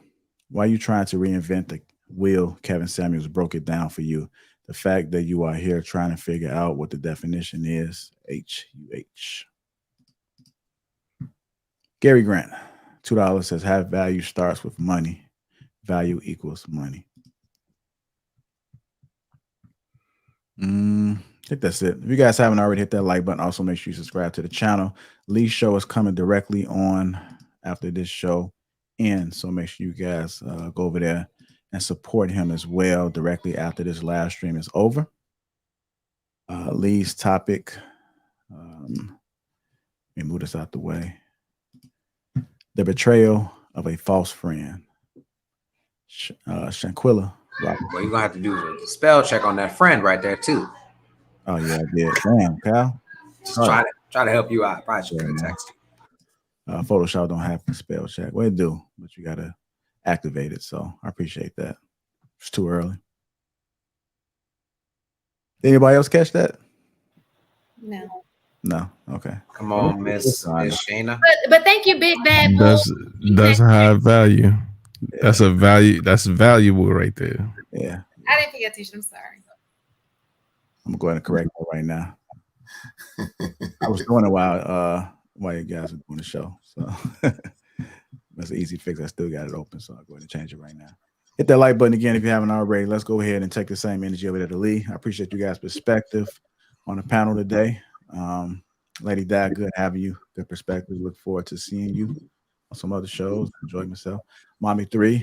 Why are you trying to reinvent the wheel? Kevin Samuels broke it down for you. The fact that you are here trying to figure out what the definition is. H-U-H. Gary Grant, $2 says high value starts with money. Value equals money. I think that's it. If you guys haven't already, hit that like button. Also, make sure you subscribe to the channel. Lee's show is coming directly on after this show ends, so make sure you guys go over there and support him as well directly after this live stream is over. Lee's topic. Let me move this out the way. The betrayal of a false friend. Shanquilla. Well, you're gonna have to do a spell check on that friend right there too. Oh yeah, I did. Damn, Cal. Just try to help you out. Probably should have text you. Photoshop don't have a spell check. Well, it do, but you gotta activate it. So I appreciate that. It's too early. Did anybody else catch that? No. No. Okay. Come on, Miss Shayna. But thank you, Big Bad. That's high value. Yeah. That's a value. That's valuable right there. Yeah. I didn't pay attention. I'm sorry. I'm gonna go ahead and correct that right now. I was doing it while you guys were doing the show. So that's an easy fix. I still got it open, so I'll go ahead and change it right now. Hit that like button again if you haven't already. Let's go ahead and take the same energy over there to Lee. I appreciate you guys' perspective on the panel today. Lady Di, good having you. Good perspective. Look forward to seeing you on some other shows. Enjoy myself. Mommy 3,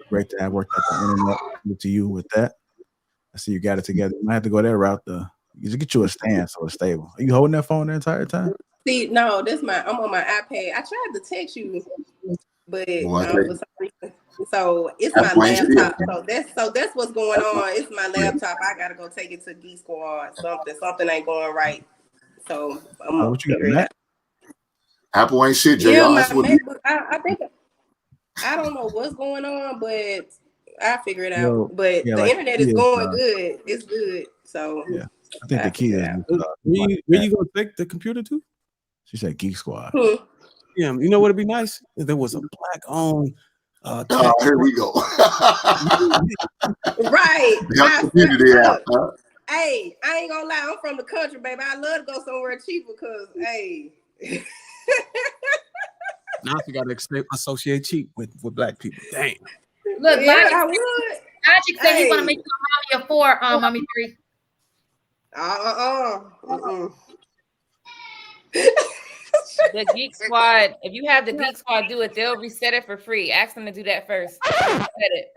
great to have worked at the internet. Good to you with that. I see you got it together. You might have to go that route. You just get you a stand so it's stable. Are you holding that phone the entire time? See, no, I'm on my iPad. I tried to text you, but for some reason. So it's my laptop. So that's what's going on. It's my laptop. I gotta go take it to D Squad. Something ain't going right. So I'm gonna figure it out. Apple ain't shit, Jay. Yeah, my MacBook, I think I don't know what's going on, but I figure it out. But the internet is going good. It's good. So I think the key is where you gonna take the computer to? She said Geek Squad. Yeah, you know what would be nice? If there was a black-owned here we go. Right. Community app, huh? Hey, I ain't gonna lie, I'm from the country, baby. I love to go somewhere cheaper because, hey. Now you gotta associate cheap with black people. Damn. Look, Yeah, Logic, I would. Logic said he want to Hey. make you a mommy of 4, mommy 3. The Geek Squad, if you have the Geek Squad do it, they'll reset it for free. Ask them to do that first. Reset it.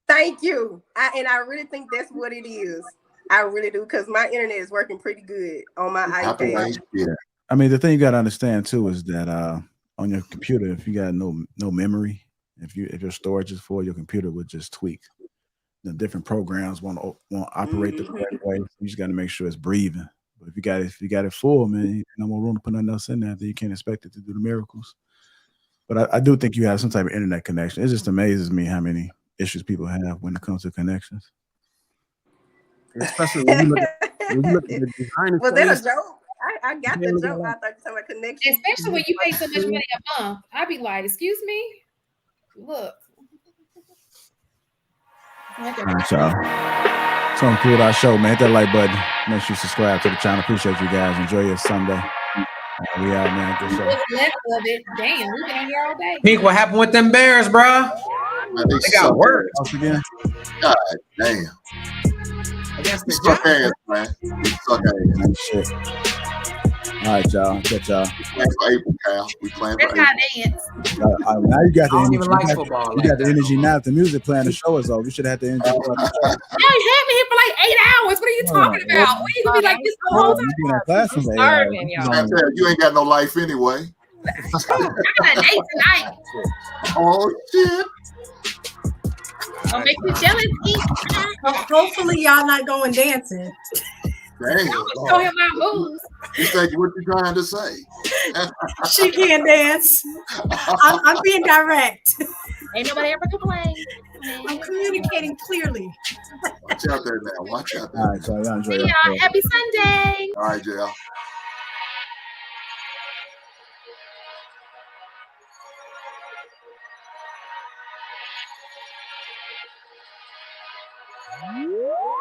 Thank you. And I really think that's what it is. I really do, because my internet is working pretty good on my iPad. Yeah. I mean, the thing you got to understand too is that on your computer, if you got no memory, if your storage is full, your computer would just tweak. The different programs won't operate the correct way. You just got to make sure it's breathing. But if you got it full, man, no more room to put nothing else in there. Then you can't expect it to do the miracles. But I do think you have some type of internet connection. It just amazes me how many issues people have when it comes to connections. Especially when you look at the design. Was that a joke? I got the joke. I thought you were talking about connection. Especially when you pay so much money a month. I'd be like, excuse me? Look. All right, y'all. So I'm cool our show, man. Hit that like button. Make sure you subscribe to the channel. Appreciate you guys. Enjoy your Sunday. We out, man. Good show. What's left of it? Damn, we've been on here all day. Pink, what happened with them Bears, bro? They got work. Again. God damn. Against the Suck ass, man. Suck ass. Shit. All right, y'all. Catch y'all. Playing for April, Cal. We playing for That's April. how dance. Now you got the I don't energy. even like football. You got the energy now. If the music playing, the show is over. You should have had the energy. Y'all had me here for like 8 hours. What are you talking about? What are you gonna be like this the whole time? You been in class from Starving, y'all. You ain't got no life anyway. I got a date tonight. Oh shit. Don't make me jealous. Hopefully, y'all not going dancing. Dang. Show him my moves. You think what you trying to say? She can't dance. I'm being direct. Ain't nobody ever complained. I'm communicating clearly. Watch out there now. Watch out there. All right, so y'all enjoy See your y'all. Happy Sunday. All right, Jill. Woo!